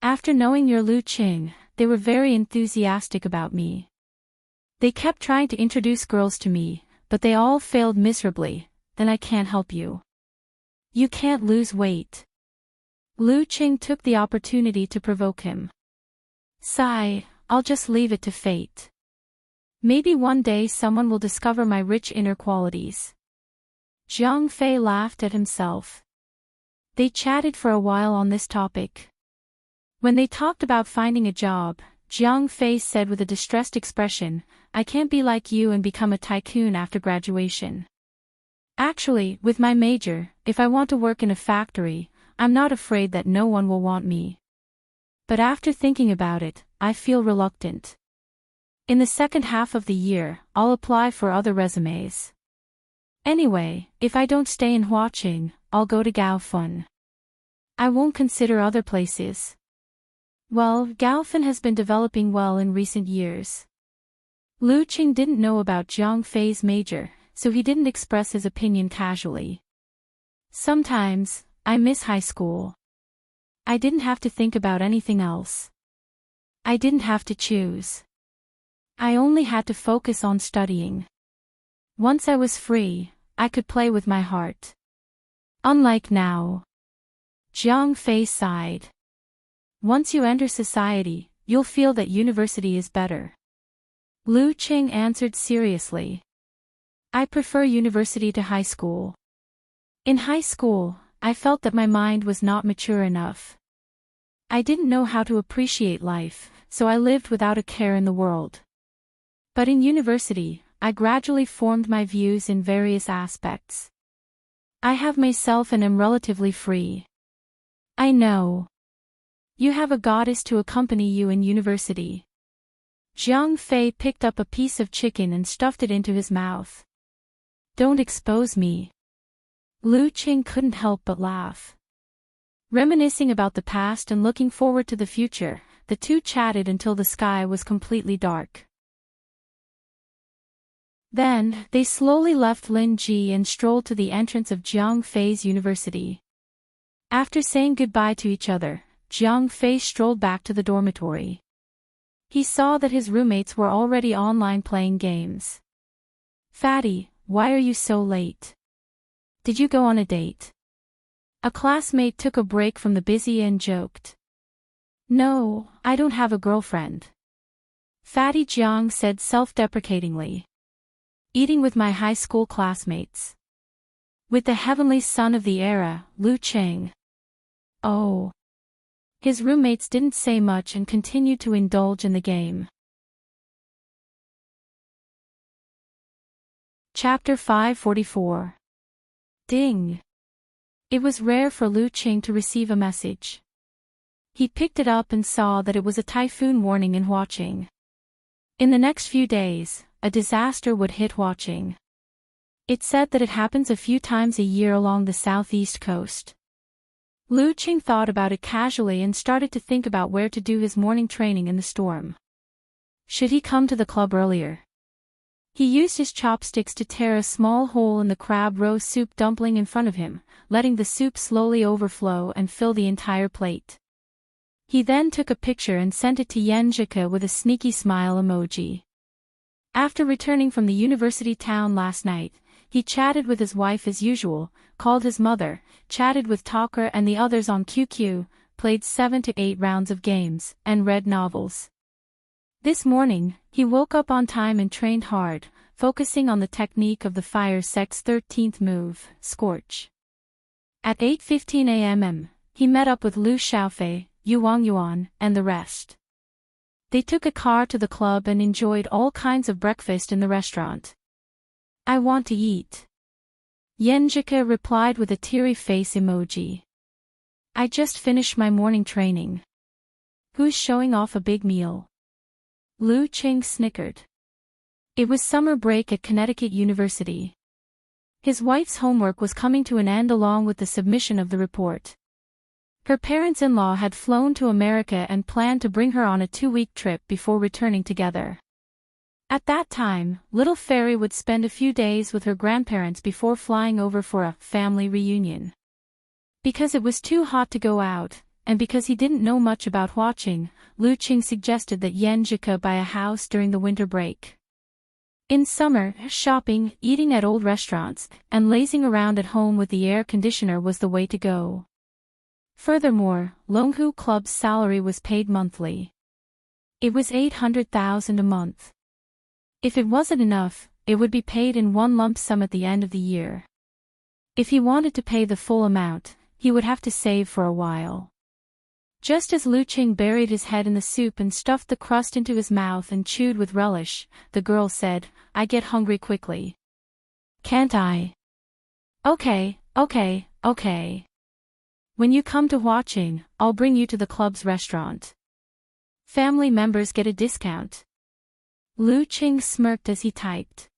After knowing your Lu Qing, they were very enthusiastic about me. They kept trying to introduce girls to me, but they all failed miserably. Then I can't help you. You can't lose weight. Lu Qing took the opportunity to provoke him. Sigh, I'll just leave it to fate. Maybe one day someone will discover my rich inner qualities. Jiang Fei laughed at himself. They chatted for a while on this topic. When they talked about finding a job, Jiang Fei said with a distressed expression, I can't be like you and become a tycoon after graduation. Actually, with my major, if I want to work in a factory, I'm not afraid that no one will want me. But after thinking about it, I feel reluctant. In the second half of the year, I'll apply for other resumes. Anyway, if I don't stay in Huaqing, I'll go to Gaofun. I won't consider other places. Well, Gaofun has been developing well in recent years. Lu Qing didn't know about Jiang Fei's major, so he didn't express his opinion casually. Sometimes, I miss high school. I didn't have to think about anything else. I didn't have to choose. I only had to focus on studying. Once I was free, I could play with my heart. Unlike now. Jiang Fei sighed. Once you enter society, you'll feel that university is better. Lu Qing answered seriously. I prefer university to high school. In high school, I felt that my mind was not mature enough. I didn't know how to appreciate life, so I lived without a care in the world. But in university, I gradually formed my views in various aspects. I have myself and am relatively free. I know. You have a goddess to accompany you in university. Jiang Fei picked up a piece of chicken and stuffed it into his mouth. Don't expose me. Lu Qing couldn't help but laugh. Reminiscing about the past and looking forward to the future, the two chatted until the sky was completely dark. Then, they slowly left Linji and strolled to the entrance of Jiang Fei's university. After saying goodbye to each other, Jiang Fei strolled back to the dormitory. He saw that his roommates were already online playing games. Fatty, why are you so late? Did you go on a date? A classmate took a break from the busy and joked. No, I don't have a girlfriend. Fatty Jiang said self-deprecatingly. Eating with my high school classmates. With the heavenly son of the era, Lu Qing. Oh. His roommates didn't say much and continued to indulge in the game. Chapter 544. Ding. It was rare for Lu Qing to receive a message. He picked it up and saw that it was a typhoon warning in Huaqing. In the next few days, a disaster would hit Huaqing. It said that it happens a few times a year along the southeast coast. Lu Qing thought about it casually and started to think about where to do his morning training in the storm. Should he come to the club earlier? He used his chopsticks to tear a small hole in the crab roe soup dumpling in front of him, letting the soup slowly overflow and fill the entire plate. He then took a picture and sent it to Yenjika with a sneaky smile emoji. After returning from the university town last night, he chatted with his wife as usual, called his mother, chatted with Talker and the others on QQ, played 7 to 8 rounds of games, and read novels. This morning, he woke up on time and trained hard, focusing on the technique of the fire sect's 13th move, Scorch. At 8:15 a.m., he met up with Lu Xiaofei, Yuang Yuan, and the rest. They took a car to the club and enjoyed all kinds of breakfast in the restaurant. I want to eat. Yenjika replied with a teary face emoji. I just finished my morning training. Who's showing off a big meal? Lu Qing snickered. It was summer break at Connecticut University. His wife's homework was coming to an end along with the submission of the report. Her parents-in-law had flown to America and planned to bring her on a 2-week trip before returning together. At that time, little Fairy would spend a few days with her grandparents before flying over for a family reunion. Because it was too hot to go out, and because he didn't know much about watching, Lu Qing suggested that Yan Zhika buy a house during the winter break. In summer, shopping, eating at old restaurants, and lazing around at home with the air conditioner was the way to go. Furthermore, Longhu Club's salary was paid monthly. It was 800,000 a month. If it wasn't enough, it would be paid in one lump sum at the end of the year. If he wanted to pay the full amount, he would have to save for a while. Just as Lu Qing buried his head in the soup and stuffed the crust into his mouth and chewed with relish, the girl said, "I get hungry quickly. Can't I?" Okay. When you come to watching, I'll bring you to the club's restaurant. Family members get a discount." Lu Qing smirked as he typed.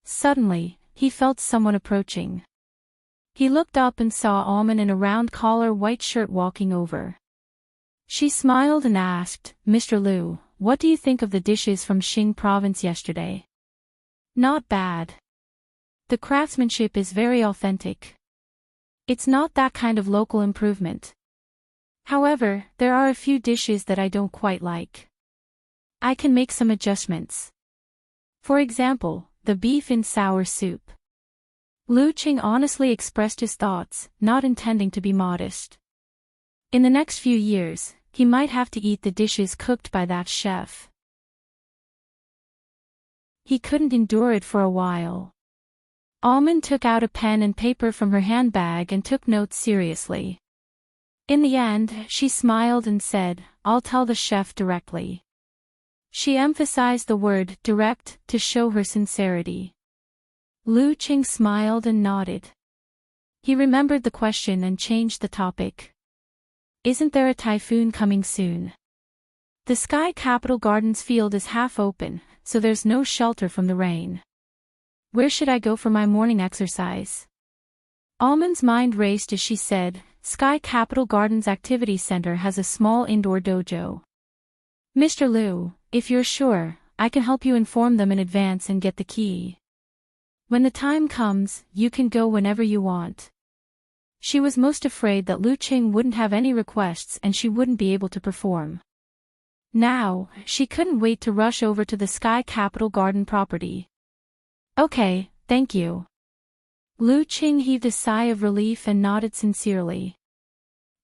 Suddenly, he felt someone approaching. He looked up and saw Almond in a round collar white shirt walking over. She smiled and asked, "Mr. Lu, what do you think of the dishes from Xing province yesterday?" "Not bad. The craftsmanship is very authentic. It's not that kind of local improvement. However, there are a few dishes that I don't quite like. I can make some adjustments. For example, the beef in sour soup." Lu Qing honestly expressed his thoughts, not intending to be modest. In the next few years, he might have to eat the dishes cooked by that chef. He couldn't endure it for a while. Almond took out a pen and paper from her handbag and took notes seriously. In the end, she smiled and said, "I'll tell the chef directly." She emphasized the word direct to show her sincerity. Lu Qing smiled and nodded. He remembered the question and changed the topic. "Isn't there a typhoon coming soon? The Sky Capital Gardens field is half open, so there's no shelter from the rain. Where should I go for my morning exercise?" Almond's mind raced as she said, "Sky Capital Gardens Activity Center has a small indoor dojo. Mr. Lu, if you're sure, I can help you inform them in advance and get the key. When the time comes, you can go whenever you want." She was most afraid that Lu Qing wouldn't have any requests and she wouldn't be able to perform. Now, she couldn't wait to rush over to the Sky Capital Garden property. "Okay, thank you." Lu Qing heaved a sigh of relief and nodded sincerely.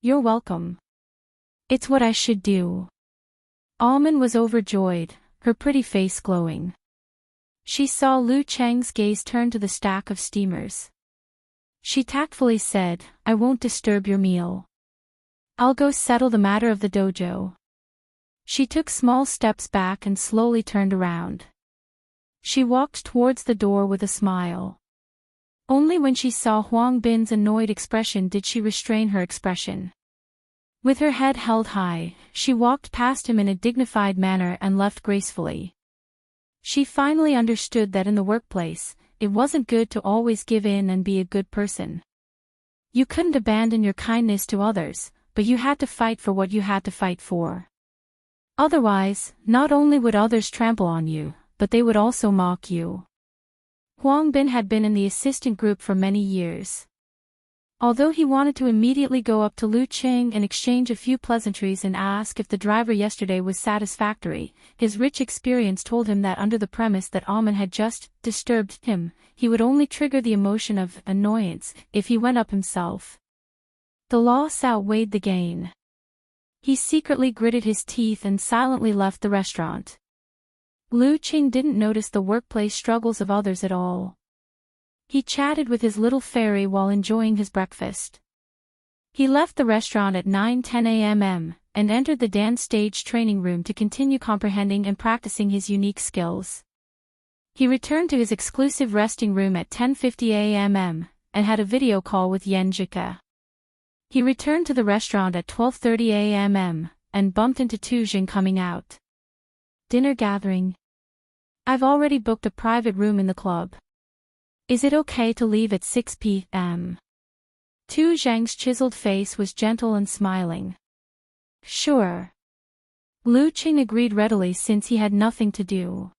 "You're welcome. It's what I should do." Almond was overjoyed, her pretty face glowing. She saw Lu Qing's gaze turn to the stack of steamers. She tactfully said, "I won't disturb your meal. I'll go settle the matter of the dojo." She took small steps back and slowly turned around. She walked towards the door with a smile. Only when she saw Huang Bin's annoyed expression did she restrain her expression. With her head held high, she walked past him in a dignified manner and left gracefully. She finally understood that in the workplace, it wasn't good to always give in and be a good person. You couldn't abandon your kindness to others, but you had to fight for what you had to fight for. Otherwise, not only would others trample on you, but they would also mock you. Huang Bin had been in the assistant group for many years. Although he wanted to immediately go up to Lu Qing and exchange a few pleasantries and ask if the driver yesterday was satisfactory, his rich experience told him that under the premise that Almond had just disturbed him, he would only trigger the emotion of annoyance if he went up himself. The loss outweighed the gain. He secretly gritted his teeth and silently left the restaurant. Lu Qing didn't notice the workplace struggles of others at all. He chatted with his little fairy while enjoying his breakfast. He left the restaurant at 9:10 a.m. and entered the dance stage training room to continue comprehending and practicing his unique skills. He returned to his exclusive resting room at 10:50 a.m. and had a video call with Yan Zhika. He returned to the restaurant at 12:30 a.m. and bumped into Tu Jing coming out. Dinner gathering. I've already booked a private room in the club. Is it okay to leave at 6 p.m.? Tu Zhang's chiseled face was gentle and smiling. Sure. Lu Qing agreed readily since he had nothing to do.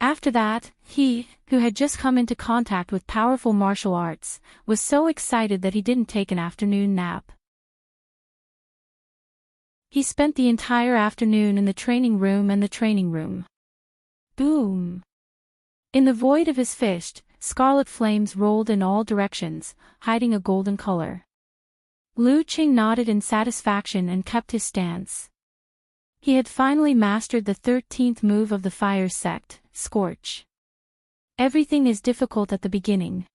After that, he, who had just come into contact with powerful martial arts, was so excited that he didn't take an afternoon nap. He spent the entire afternoon in the training room and the training room. Boom! In the void of his fist, scarlet flames rolled in all directions, hiding a golden color. Lu Qing nodded in satisfaction and kept his stance. He had finally mastered the 13th move of the fire sect, Scorch. Everything is difficult at the beginning.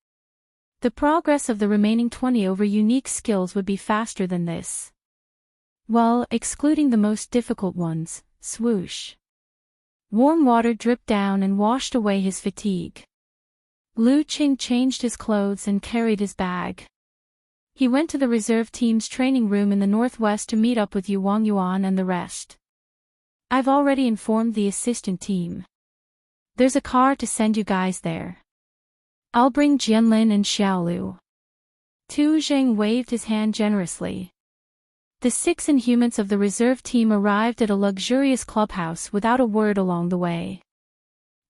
The progress of the remaining 20 over unique skills would be faster than this. Well, excluding the most difficult ones, swoosh. Warm water dripped down and washed away his fatigue. Lu Qing changed his clothes and carried his bag. He went to the reserve team's training room in the northwest to meet up with Yuan Yuan and the rest. I've already informed the assistant team. There's a car to send you guys there. I'll bring Jianlin and Xiaolu. Tu Zheng waved his hand generously. The 6 Inhumans of the reserve team arrived at a luxurious clubhouse without a word along the way.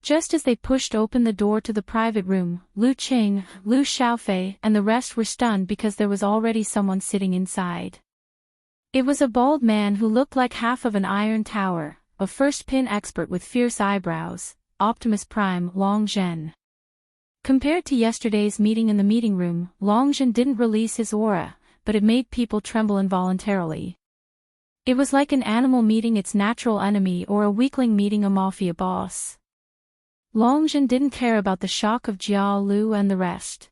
Just as they pushed open the door to the private room, Lu Qing, Lu Xiaofei, and the rest were stunned because there was already someone sitting inside. It was a bald man who looked like half of an iron tower, a first-pin expert with fierce eyebrows, Optimus Prime Long Zhen. Compared to yesterday's meeting in the meeting room, Long Zhen didn't release his aura, but it made people tremble involuntarily. It was like an animal meeting its natural enemy or a weakling meeting a mafia boss. Long Zhen didn't care about the shock of Jia Lu and the rest.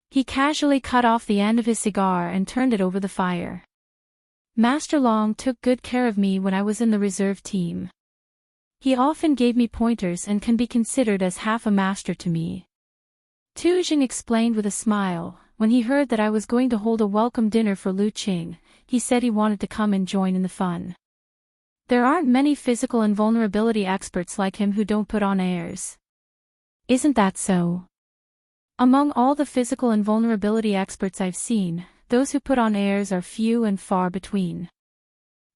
He casually cut off the end of his cigar and turned it over the fire. Master Long took good care of me when I was in the reserve team. He often gave me pointers and can be considered as half a master to me. Tu Jing explained with a smile. When he heard that I was going to hold a welcome dinner for Lu Qing, he said he wanted to come and join in the fun. There aren't many physical invulnerability experts like him who don't put on airs. Isn't that so? Among all the physical invulnerability experts I've seen, those who put on airs are few and far between.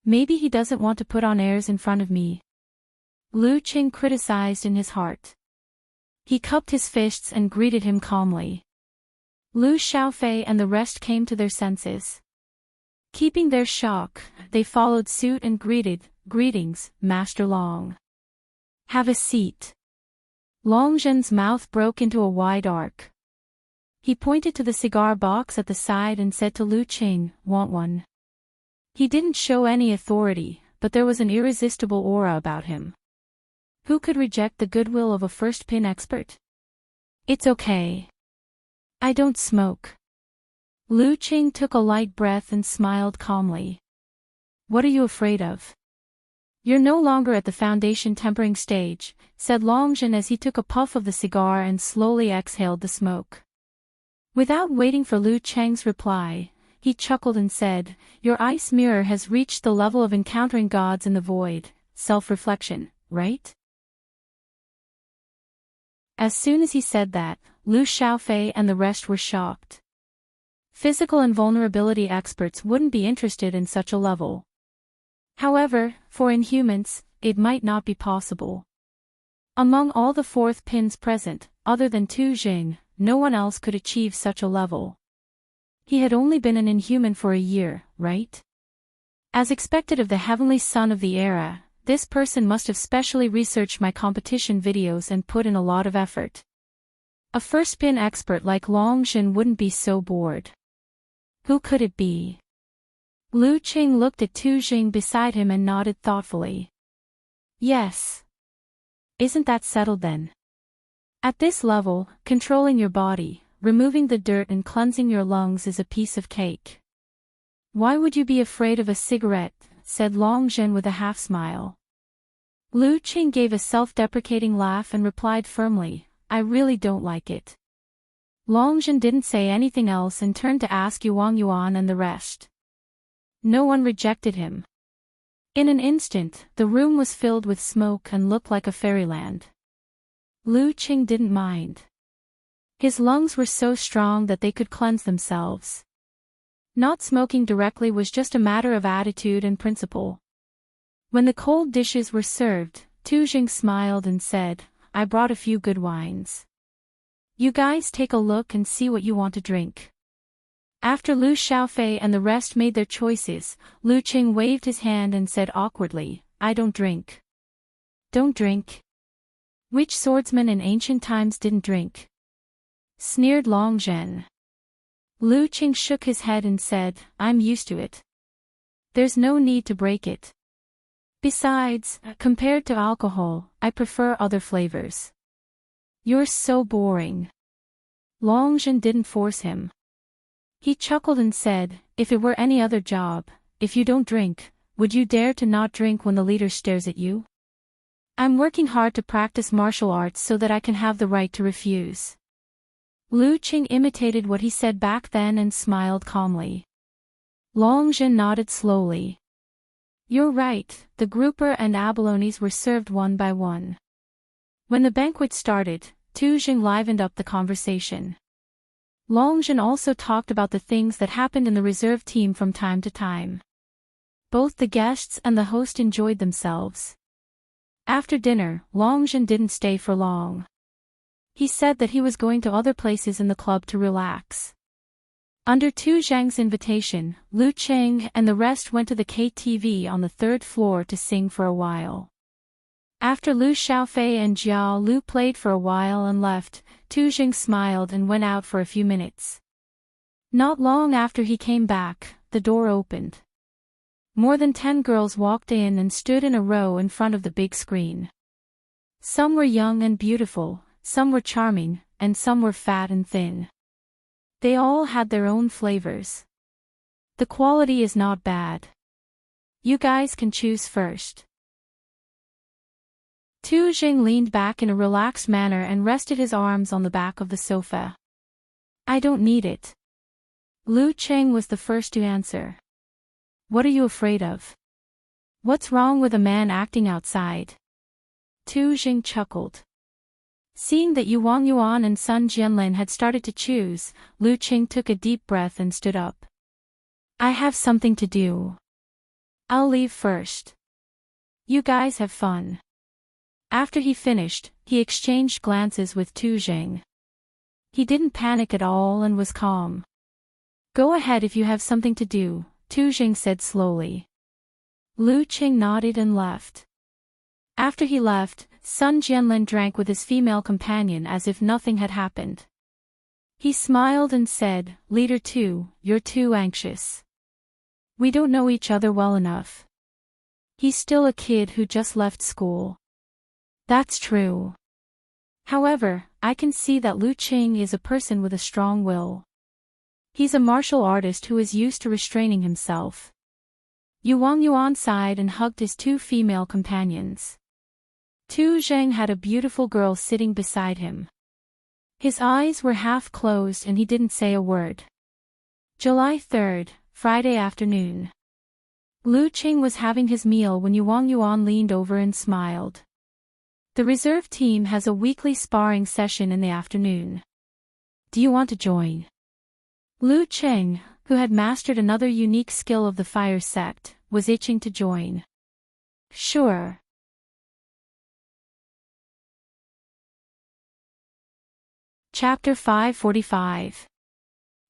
Maybe he doesn't want to put on airs in front of me. Lu Qing criticized in his heart. He cupped his fists and greeted him calmly. Lu Xiaofei and the rest came to their senses. Keeping their shock, they followed suit and greeted, "Greetings, Master Long. Have a seat." Long Zhen's mouth broke into a wide arc. He pointed to the cigar box at the side and said to Lu Qing, "Want one?" He didn't show any authority, but there was an irresistible aura about him. Who could reject the goodwill of a first-pin expert? It's okay. I don't smoke. Lu Qing took a light breath and smiled calmly. What are you afraid of? You're no longer at the foundation tempering stage, said Long Zhen as he took a puff of the cigar and slowly exhaled the smoke. Without waiting for Lu Cheng's reply, he chuckled and said, "Your ice mirror has reached the level of encountering gods in the void, self-reflection, right?" As soon as he said that, Lu Xiaofei and the rest were shocked. Physical invulnerability experts wouldn't be interested in such a level. However, for Inhumans, it might not be possible. Among all the fourth pins present, other than Tu Jing, no one else could achieve such a level. He had only been an Inhuman for a year, right? As expected of the heavenly son of the era, this person must have specially researched my competition videos and put in a lot of effort. A first-pin expert like Long Zhen wouldn't be so bored. Who could it be? Lu Qing looked at Tu Jing beside him and nodded thoughtfully. Yes. Isn't that settled then? At this level, controlling your body, removing the dirt and cleansing your lungs is a piece of cake. Why would you be afraid of a cigarette? Said Long Zhen with a half-smile. Lu Qing gave a self-deprecating laugh and replied firmly, "I really don't like it." Long Zhen didn't say anything else and turned to ask Yuan Yuan and the rest. No one rejected him. In an instant, the room was filled with smoke and looked like a fairyland. Lu Qing didn't mind. His lungs were so strong that they could cleanse themselves. Not smoking directly was just a matter of attitude and principle. When the cold dishes were served, Tu Jing smiled and said, "I brought a few good wines. You guys take a look and see what you want to drink." After Lu Xiaofei and the rest made their choices, Lu Qing waved his hand and said awkwardly, "I don't drink." "Don't drink? Which swordsman in ancient times didn't drink?" sneered Long Zhen. Lu Qing shook his head and said, "I'm used to it. There's no need to break it. Besides, compared to alcohol, I prefer other flavors." "You're so boring." Long Zhen didn't force him. He chuckled and said, "If it were any other job, if you don't drink, would you dare to not drink when the leader stares at you? I'm working hard to practice martial arts so that I can have the right to refuse." Lu Qing imitated what he said back then and smiled calmly. Long Zhen nodded slowly. "You're right," the grouper and abalones were served one by one. When the banquet started, Tu Jing livened up the conversation. Long Zhen also talked about the things that happened in the reserve team from time to time. Both the guests and the host enjoyed themselves. After dinner, Long Zhen didn't stay for long. He said that he was going to other places in the club to relax. Under Tu Zhang's invitation, Lu Qing and the rest went to the KTV on the third floor to sing for a while. After Lu Xiaofei and Jiao Lu played for a while and left, Tu Jing smiled and went out for a few minutes. Not long after he came back, the door opened. More than 10 girls walked in and stood in a row in front of the big screen. Some were young and beautiful, some were charming, and some were fat and thin. They all had their own flavors. The quality is not bad. You guys can choose first. Tu Jing leaned back in a relaxed manner and rested his arms on the back of the sofa. "I don't need it." Lu Qing was the first to answer. "What are you afraid of? What's wrong with a man acting outside?" Tu Jing chuckled. Seeing that Wang Yuan and Sun Jianlin had started to choose, Lu Qing took a deep breath and stood up. "I have something to do. I'll leave first. You guys have fun." After he finished, he exchanged glances with Tu Jing. He didn't panic at all and was calm. "Go ahead if you have something to do," Tu Jing said slowly. Lu Qing nodded and left. After he left, Sun Jianlin drank with his female companion as if nothing had happened. He smiled and said, "Leader 2, you're too anxious. We don't know each other well enough. He's still a kid who just left school." "That's true. However, I can see that Lu Qing is a person with a strong will. He's a martial artist who is used to restraining himself." Wang Yuan sighed and hugged his 2 female companions. Tu Zheng had a beautiful girl sitting beside him. His eyes were half closed and he didn't say a word. July 3rd, Friday afternoon. Lu Qing was having his meal when Wang Yuan leaned over and smiled. "The reserve team has a weekly sparring session in the afternoon. Do you want to join?" Lu Qing, who had mastered another unique skill of the fire sect, was itching to join. "Sure." Chapter 545.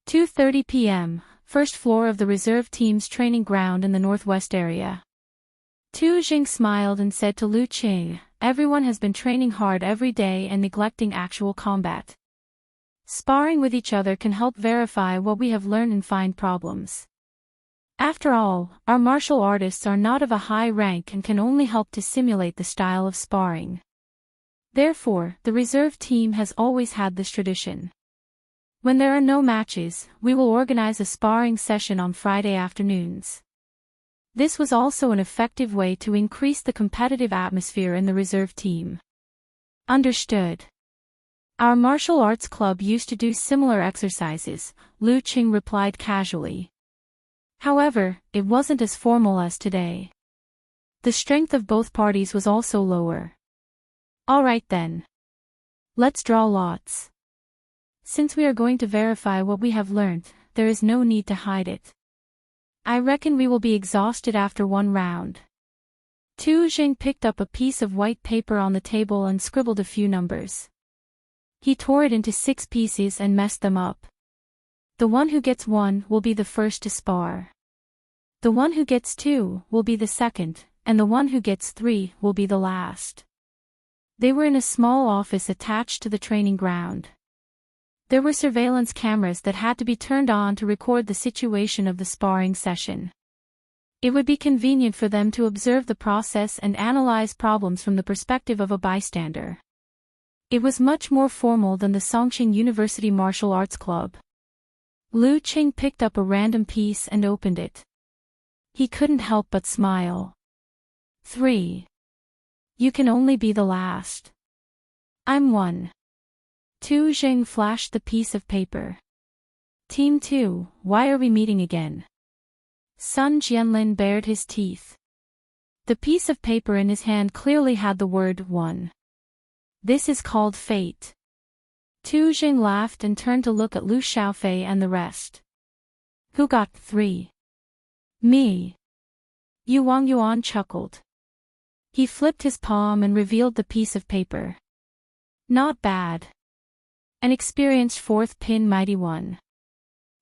2:30 p.m., first floor of the reserve team's training ground in the northwest area. Tu Jing smiled and said to Lu Qing, "Everyone has been training hard every day and neglecting actual combat. Sparring with each other can help verify what we have learned and find problems. After all, our martial artists are not of a high rank and can only help to simulate the style of sparring. Therefore, the reserve team has always had this tradition. When there are no matches, we will organize a sparring session on Friday afternoons." This was also an effective way to increase the competitive atmosphere in the reserve team. "Understood. Our martial arts club used to do similar exercises," Lu Qing replied casually. "However, it wasn't as formal as today. The strength of both parties was also lower. Alright then. Let's draw lots. Since we are going to verify what we have learned, there is no need to hide it. I reckon we will be exhausted after one round. Tu Jing picked up a piece of white paper on the table and scribbled a few numbers. He tore it into 6 pieces and messed them up. The one who gets 1 will be the first to spar. The one who gets 2 will be the second, and the one who gets 3 will be the last. They were in a small office attached to the training ground. There were surveillance cameras that had to be turned on to record the situation of the sparring session. It would be convenient for them to observe the process and analyze problems from the perspective of a bystander. It was much more formal than the Songqing University Martial Arts Club. Lu Qing picked up a random piece and opened it. He couldn't help but smile. 3. You can only be the last. I'm 1. Tu Jing flashed the piece of paper. Team 2, why are we meeting again? Sun Jianlin bared his teeth. The piece of paper in his hand clearly had the word 1. This is called fate. Tu Jing laughed and turned to look at Lu Xiaofei and the rest. Who got 3? Me. Yu Wang Yuan chuckled. He flipped his palm and revealed the piece of paper. Not bad. An experienced 4th pin mighty one.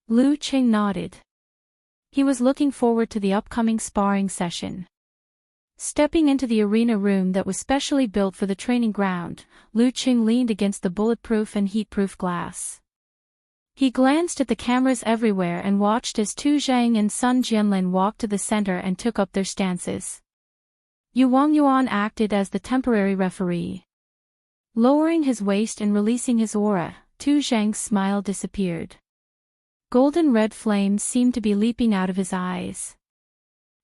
Lu Qing nodded. He was looking forward to the upcoming sparring session. Stepping into the arena room that was specially built for the training ground, Lu Qing leaned against the bulletproof and heatproof glass. He glanced at the cameras everywhere and watched as Tu Zhang and Sun Jianlin walked to the center and took up their stances. Yu Wang Yuan acted as the temporary referee. Lowering his waist and releasing his aura, Tu Zhang's smile disappeared. Golden red flames seemed to be leaping out of his eyes.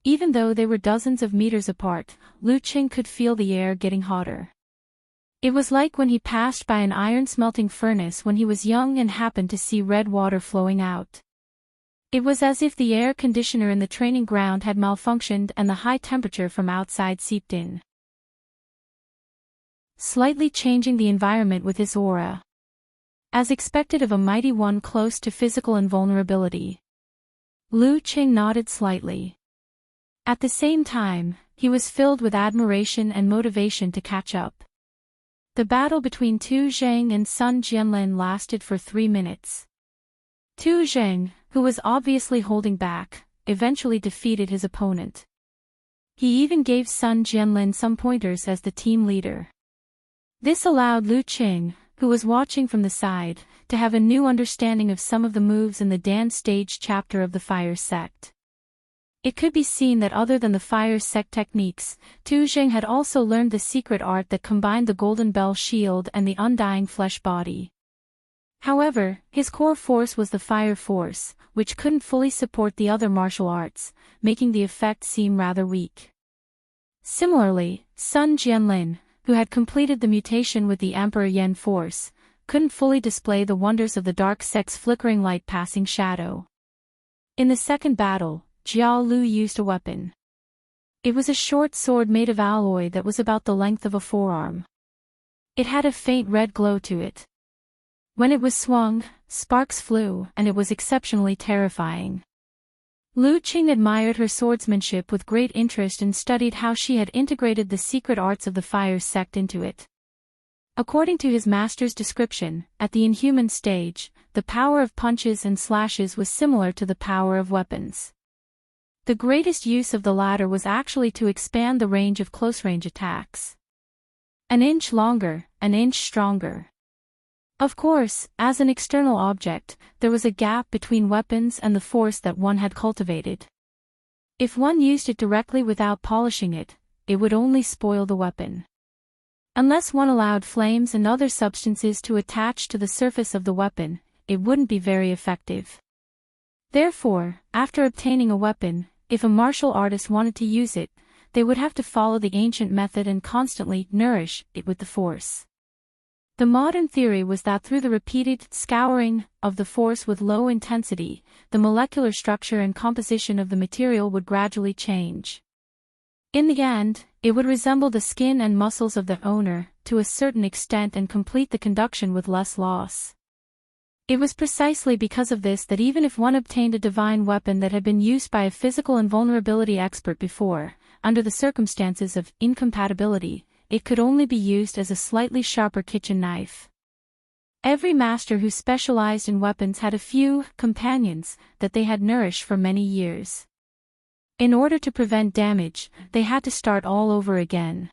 Even though they were dozens of meters apart, Lu Qing could feel the air getting hotter. It was like when he passed by an iron-smelting furnace when he was young and happened to see red water flowing out. It was as if the air conditioner in the training ground had malfunctioned and the high temperature from outside seeped in, slightly changing the environment with his aura. As expected of a mighty one close to physical invulnerability. Lu Qing nodded slightly. At the same time, he was filled with admiration and motivation to catch up. The battle between Tu Zhang and Sun Jianlin lasted for 3 minutes. Tu Zhang, who was obviously holding back, eventually defeated his opponent. He even gave Sun Jianlin some pointers as the team leader. This allowed Lu Qing, who was watching from the side, to have a new understanding of some of the moves in the dance stage chapter of the Fire Sect. It could be seen that other than the Fire Sect techniques, Tu Zhang had also learned the secret art that combined the Golden Bell Shield and the Undying Flesh Body. However, his core force was the Fire Force, which couldn't fully support the other martial arts, making the effect seem rather weak. Similarly, Sun Jianlin, who had completed the mutation with the Emperor Yen Force, couldn't fully display the wonders of the Dark Sect's flickering light passing shadow. In the second battle, Jiao Lu used a weapon. It was a short sword made of alloy that was about the length of a forearm. It had a faint red glow to it. When it was swung, sparks flew, and it was exceptionally terrifying. Lu Qing admired her swordsmanship with great interest and studied how she had integrated the secret arts of the Fire Sect into it. According to his master's description, at the inhuman stage, the power of punches and slashes was similar to the power of weapons. The greatest use of the latter was actually to expand the range of close-range attacks. An inch longer, an inch stronger. Of course, as an external object, there was a gap between weapons and the force that one had cultivated. If one used it directly without polishing it, it would only spoil the weapon. Unless one allowed flames and other substances to attach to the surface of the weapon, it wouldn't be very effective. Therefore, after obtaining a weapon, if a martial artist wanted to use it, they would have to follow the ancient method and constantly nourish it with the force. The modern theory was that through the repeated scouring of the force with low intensity, the molecular structure and composition of the material would gradually change. In the end, it would resemble the skin and muscles of the owner, to a certain extent, and complete the conduction with less loss. It was precisely because of this that even if one obtained a divine weapon that had been used by a physical invulnerability expert before, under the circumstances of incompatibility, it could only be used as a slightly sharper kitchen knife. Every master who specialized in weapons had a few companions that they had nourished for many years. In order to prevent damage, they had to start all over again.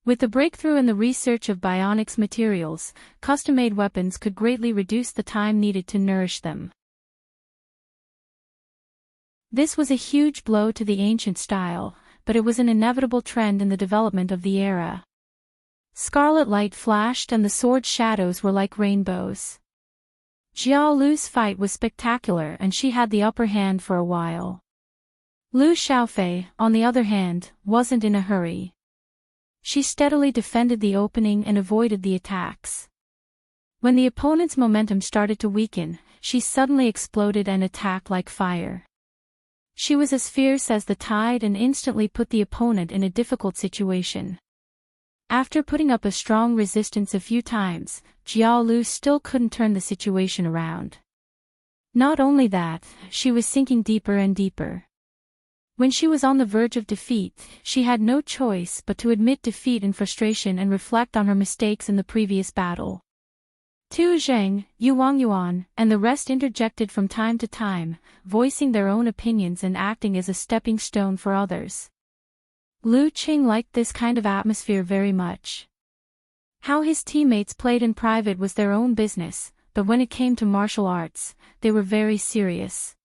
With the breakthrough in the research of bionics materials, custom-made weapons could greatly reduce the time needed to nourish them. This was a huge blow to the ancient style, but it was an inevitable trend in the development of the era. Scarlet light flashed and the sword's shadows were like rainbows. Jiao Lu's fight was spectacular and she had the upper hand for a while. Lu Xiaofei, on the other hand, wasn't in a hurry. She steadily defended the opening and avoided the attacks. When the opponent's momentum started to weaken, she suddenly exploded and attacked like fire. She was as fierce as the tide and instantly put the opponent in a difficult situation. After putting up a strong resistance a few times, Jiao Lu still couldn't turn the situation around. Not only that, she was sinking deeper and deeper. When she was on the verge of defeat, she had no choice but to admit defeat in frustration and reflect on her mistakes in the previous battle. Tu Zheng, Yuang Yuan, and the rest interjected from time to time, voicing their own opinions and acting as a stepping stone for others. Lu Qing liked this kind of atmosphere very much. How his teammates played in private was their own business, but when it came to martial arts, they were very serious.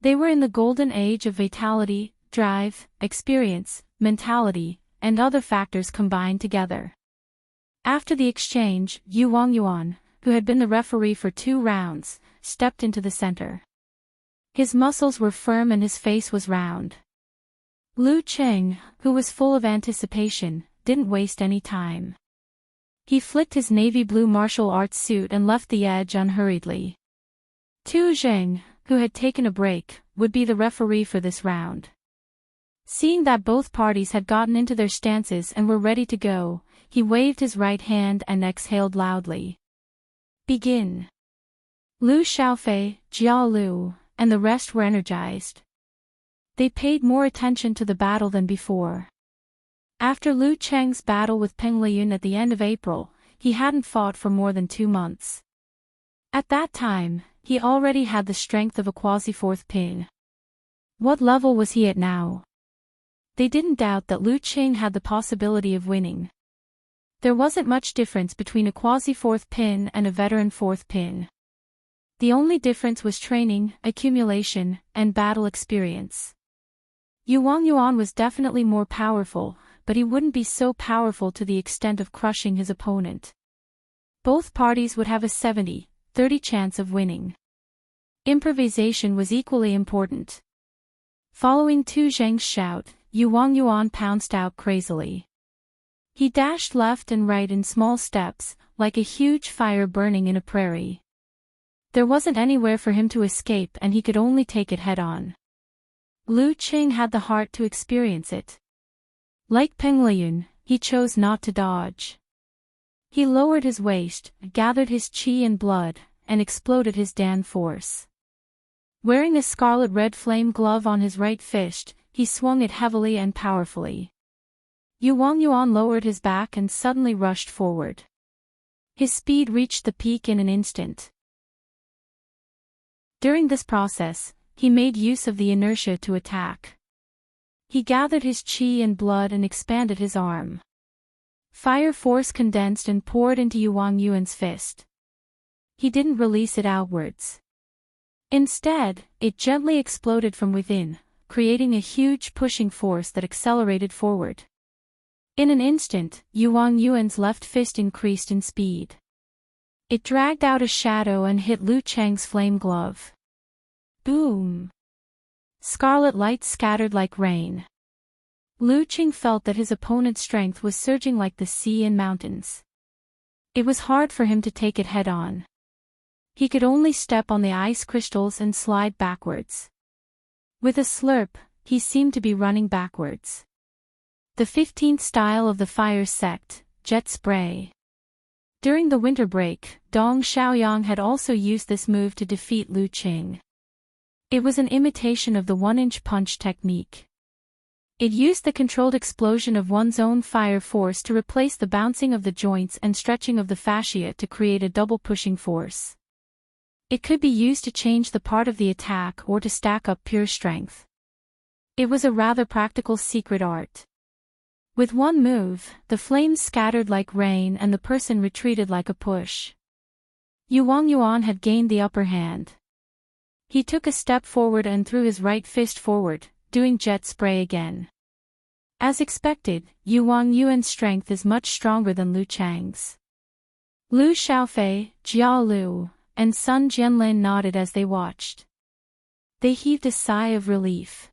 They were in the golden age of vitality, drive, experience, mentality, and other factors combined together. After the exchange, Yuang Yuan, who had been the referee for 2 rounds, stepped into the center. His muscles were firm and his face was round. Lu Qing, who was full of anticipation, didn't waste any time. He flicked his navy blue martial arts suit and left the edge unhurriedly. Tu Zheng, who had taken a break, would be the referee for this round. Seeing that both parties had gotten into their stances and were ready to go, he waved his right hand and exhaled loudly. Begin. Lu Xiaofei, Jiao Lu, and the rest were energized. They paid more attention to the battle than before. After Lu Cheng's battle with Peng Liyun at the end of April, he hadn't fought for more than 2 months. At that time, he already had the strength of a quasi-4th ping. What level was he at now? They didn't doubt that Lu Qing had the possibility of winning. There wasn't much difference between a quasi-4th pin and a veteran 4th pin. The only difference was training, accumulation, and battle experience. Yuang Yuan was definitely more powerful, but he wouldn't be so powerful to the extent of crushing his opponent. Both parties would have a 70-30 chance of winning. Improvisation was equally important. Following Tu Zheng's shout, Yuang Yuan pounced out crazily. He dashed left and right in small steps, like a huge fire burning in a prairie. There wasn't anywhere for him to escape and he could only take it head-on. Lu Qing had the heart to experience it. Like Peng Liyun, he chose not to dodge. He lowered his waist, gathered his qi and blood, and exploded his Dan force. Wearing a scarlet-red flame glove on his right fist, he swung it heavily and powerfully. Yuang Yuan lowered his back and suddenly rushed forward. His speed reached the peak in an instant. During this process, he made use of the inertia to attack. He gathered his qi and blood and expanded his arm. Fire force condensed and poured into Yuang Yuan's fist. He didn't release it outwards. Instead, it gently exploded from within, creating a huge pushing force that accelerated forward. In an instant, Yuang Yuan's left fist increased in speed. It dragged out a shadow and hit Lu Cheng's flame glove. Boom! Scarlet light scattered like rain. Lu Qing felt that his opponent's strength was surging like the sea and mountains. It was hard for him to take it head-on. He could only step on the ice crystals and slide backwards. With a slurp, he seemed to be running backwards. The 15th style of the fire sect, jet spray. During the winter break, Dong Xiaoyang had also used this move to defeat Lu Qing. It was an imitation of the one-inch punch technique. It used the controlled explosion of one's own fire force to replace the bouncing of the joints and stretching of the fascia to create a double pushing force. It could be used to change the part of the attack or to stack up pure strength. It was a rather practical secret art. With one move, the flames scattered like rain and the person retreated like a push. Yuan Yuan had gained the upper hand. He took a step forward and threw his right fist forward, doing jet spray again. As expected, Yuan Yuan's strength is much stronger than Lu Chang's. Lu Xiaofei, Jiao Lu, and Sun Jianlin nodded as they watched. They heaved a sigh of relief.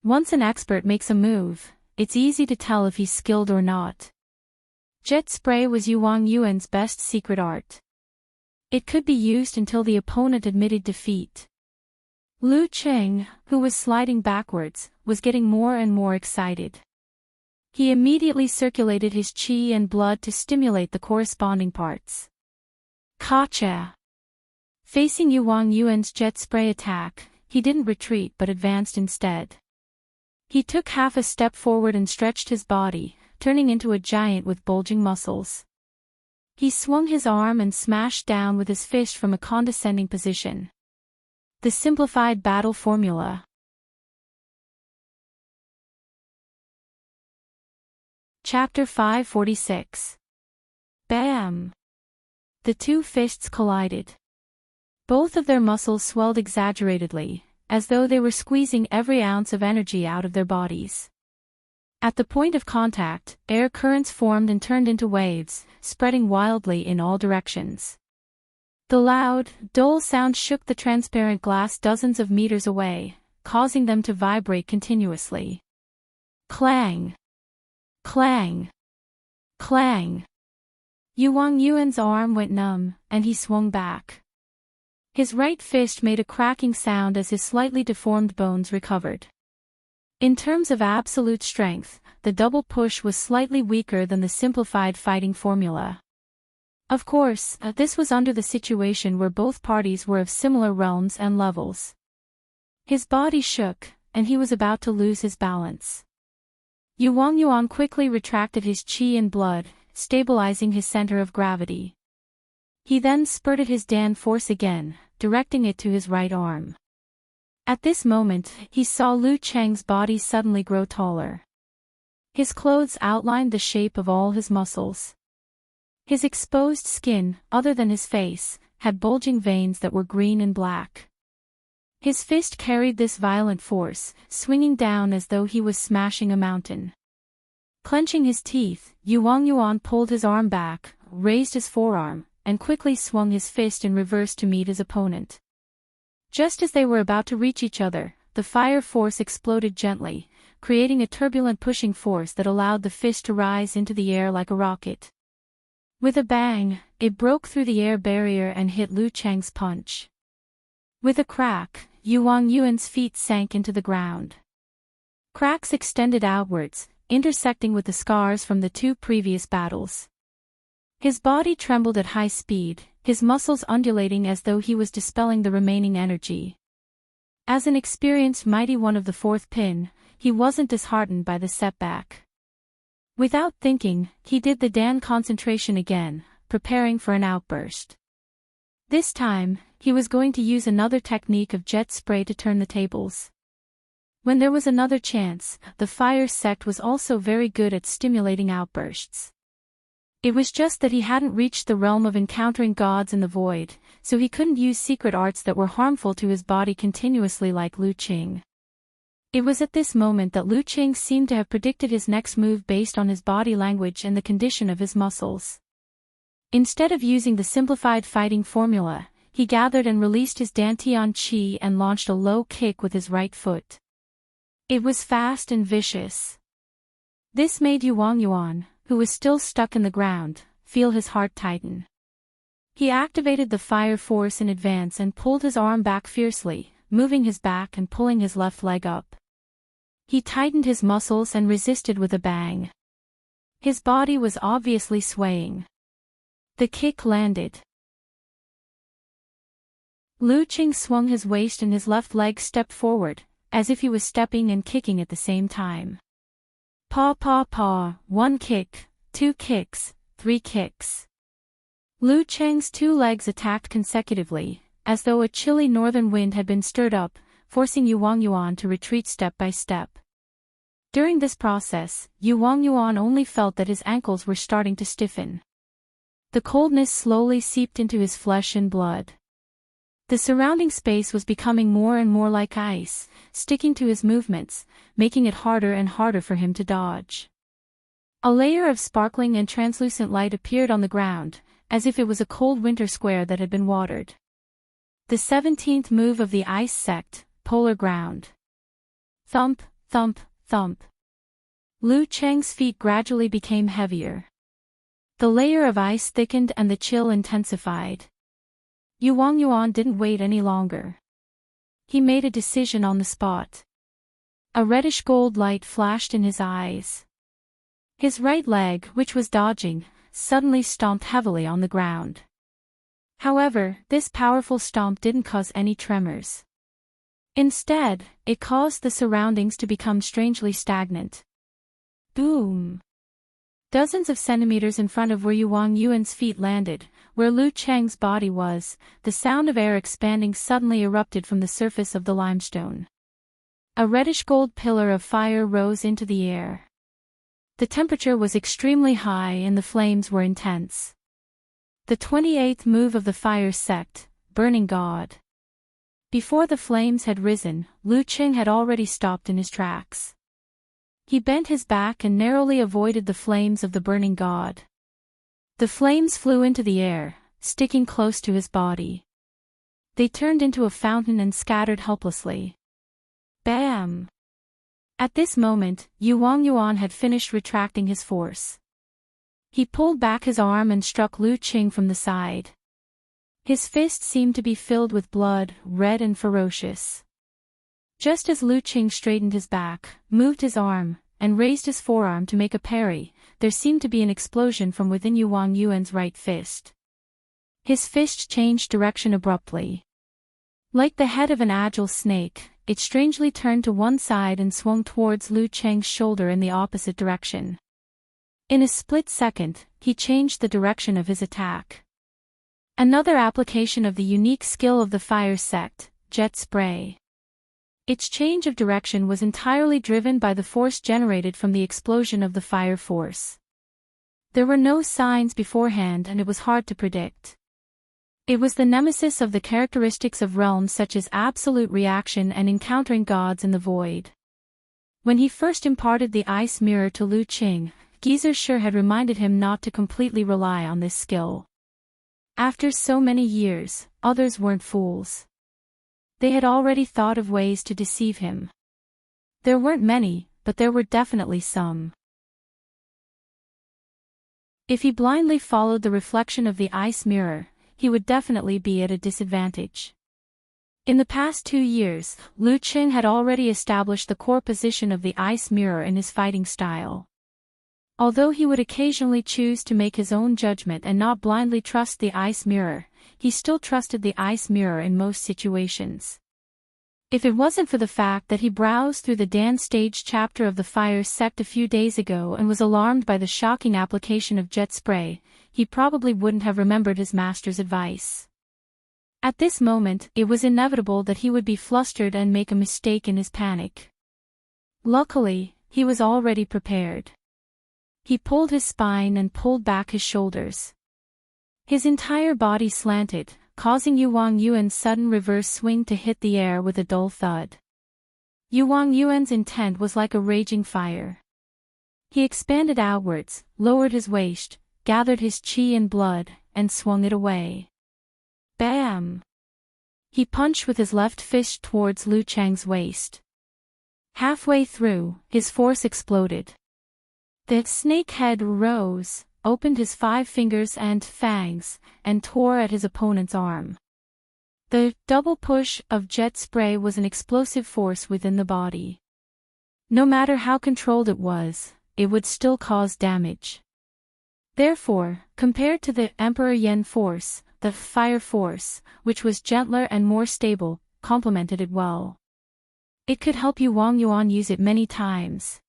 Once an expert makes a move, it's easy to tell if he's skilled or not. Jet spray was Yuan Yuan's best secret art. It could be used until the opponent admitted defeat. Lu Qing, who was sliding backwards, was getting more and more excited. He immediately circulated his qi and blood to stimulate the corresponding parts. Gotcha! Facing Yuan Yuan's jet spray attack, he didn't retreat but advanced instead. He took half a step forward and stretched his body, turning into a giant with bulging muscles. He swung his arm and smashed down with his fist from a condescending position. The simplified battle formula. Chapter 546. Bam! The two fists collided. Both of their muscles swelled exaggeratedly, as though they were squeezing every ounce of energy out of their bodies. At the point of contact, air currents formed and turned into waves, spreading wildly in all directions. The loud, dull sound shook the transparent glass dozens of meters away, causing them to vibrate continuously. Clang! Clang! Clang! Yuan Yuan's arm went numb, and he swung back. His right fist made a cracking sound as his slightly deformed bones recovered. In terms of absolute strength, the double push was slightly weaker than the simplified fighting formula. Of course, this was under the situation where both parties were of similar realms and levels. His body shook, and he was about to lose his balance. Yuan Yuan quickly retracted his qi and blood, stabilizing his center of gravity. He then spurted his Dan force again, directing it to his right arm. At this moment, he saw Lu Cheng's body suddenly grow taller. His clothes outlined the shape of all his muscles. His exposed skin, other than his face, had bulging veins that were green and black. His fist carried this violent force, swinging down as though he was smashing a mountain. Clenching his teeth, Yuan Yuan pulled his arm back, raised his forearm, and quickly swung his fist in reverse to meet his opponent. Just as they were about to reach each other, the fire force exploded gently, creating a turbulent pushing force that allowed the fist to rise into the air like a rocket. With a bang, it broke through the air barrier and hit Lu Cheng's punch. With a crack, Yuan Yuan's feet sank into the ground. Cracks extended outwards, intersecting with the scars from the two previous battles. His body trembled at high speed, his muscles undulating as though he was dispelling the remaining energy. As an experienced mighty one of the fourth pin, he wasn't disheartened by the setback. Without thinking, he did the Dan concentration again, preparing for an outburst. This time, he was going to use another technique of jet spray to turn the tables. When there was another chance, the fire sect was also very good at stimulating outbursts. It was just that he hadn't reached the realm of encountering gods in the void, so he couldn't use secret arts that were harmful to his body continuously like Lu Qing. It was at this moment that Lu Qing seemed to have predicted his next move based on his body language and the condition of his muscles. Instead of using the simplified fighting formula, he gathered and released his Dantian Qi and launched a low kick with his right foot. It was fast and vicious. This made Yuan Yuan, who was still stuck in the ground, feel his heart tighten. He activated the fire force in advance and pulled his arm back fiercely, moving his back and pulling his left leg up. He tightened his muscles and resisted with a bang. His body was obviously swaying. The kick landed. Lu Qing swung his waist and his left leg stepped forward, as if he was stepping and kicking at the same time. Paw paw paw, 1 kick, 2 kicks, 3 kicks. Lu Cheng's 2 legs attacked consecutively, as though a chilly northern wind had been stirred up, forcing Yuan to retreat step by step. During this process, Yuan only felt that his ankles were starting to stiffen. The coldness slowly seeped into his flesh and blood. The surrounding space was becoming more and more like ice, sticking to his movements, making it harder and harder for him to dodge. A layer of sparkling and translucent light appeared on the ground, as if it was a cold winter square that had been watered. The 17th move of the ice sect, polar ground. Thump, thump, thump. Lu Cheng's feet gradually became heavier. The layer of ice thickened and the chill intensified. Yuan didn't wait any longer. He made a decision on the spot. A reddish-gold light flashed in his eyes. His right leg, which was dodging, suddenly stomped heavily on the ground. However, this powerful stomp didn't cause any tremors. Instead, it caused the surroundings to become strangely stagnant. Boom! Dozens of centimeters in front of where Yuan's feet landed, where Lu Cheng's body was, the sound of air expanding suddenly erupted from the surface of the limestone. A reddish-gold pillar of fire rose into the air. The temperature was extremely high and the flames were intense. The 28th move of the fire sect, Burning God. Before the flames had risen, Lu Cheng had already stopped in his tracks. He bent his back and narrowly avoided the flames of the burning god. The flames flew into the air, sticking close to his body. They turned into a fountain and scattered helplessly. Bam! At this moment, Yuan had finished retracting his force. He pulled back his arm and struck Lu Qing from the side. His fist seemed to be filled with blood, red and ferocious. Just as Lu Qing straightened his back, moved his arm, and raised his forearm to make a parry, there seemed to be an explosion from within Yuan's right fist. His fist changed direction abruptly. Like the head of an agile snake, it strangely turned to one side and swung towards Lu Cheng's shoulder in the opposite direction. In a split second, he changed the direction of his attack. Another application of the unique skill of the fire sect, jet spray. Its change of direction was entirely driven by the force generated from the explosion of the fire force. There were no signs beforehand and it was hard to predict. It was the nemesis of the characteristics of realms such as absolute reaction and encountering gods in the void. When he first imparted the ice mirror to Lu Qing, Geezer sure had reminded him not to completely rely on this skill. After so many years, others weren't fools. They had already thought of ways to deceive him. There weren't many, but there were definitely some. If he blindly followed the reflection of the ice mirror, he would definitely be at a disadvantage. In the past 2 years, Lu Qing had already established the core position of the ice mirror in his fighting style. Although he would occasionally choose to make his own judgment and not blindly trust the ice mirror, he still trusted the ice mirror in most situations. If it wasn't for the fact that he browsed through the Dan stage chapter of the fire sect a few days ago and was alarmed by the shocking application of jet spray, he probably wouldn't have remembered his master's advice. At this moment, it was inevitable that he would be flustered and make a mistake in his panic. Luckily, he was already prepared. He pulled his spine and pulled back his shoulders. His entire body slanted, causing Yuan's sudden reverse swing to hit the air with a dull thud. Yuan's intent was like a raging fire. He expanded outwards, lowered his waist, gathered his qi and blood, and swung it away. Bam! He punched with his left fist towards Lu Cheng's waist. Halfway through, his force exploded. The snake head rose, opened his 5 fingers and fangs, and tore at his opponent's arm. The double push of jet spray was an explosive force within the body. No matter how controlled it was, it would still cause damage. Therefore, compared to the Emperor Yen force, the fire force, which was gentler and more stable, complemented it well. It could help Wang Yuan use it many times.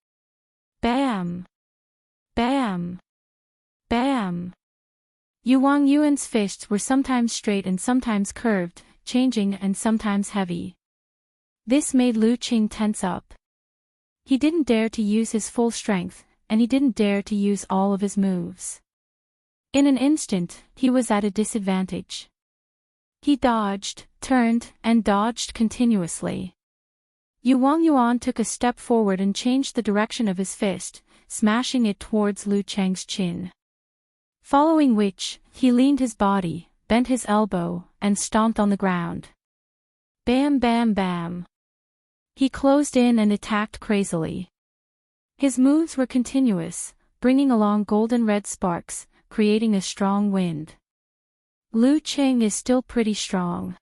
Bam! Bam! Bam! Wang Yuan's fists were sometimes straight and sometimes curved, changing and sometimes heavy. This made Lu Qing tense up. He didn't dare to use his full strength, and he didn't dare to use all of his moves. In an instant, he was at a disadvantage. He dodged, turned, and dodged continuously. Wang Yuan took a step forward and changed the direction of his fist, smashing it towards Lu Cheng's chin. Following which, he leaned his body, bent his elbow, and stomped on the ground. Bam bam bam. He closed in and attacked crazily. His moves were continuous, bringing along golden red sparks, creating a strong wind. Lu Qing is still pretty strong.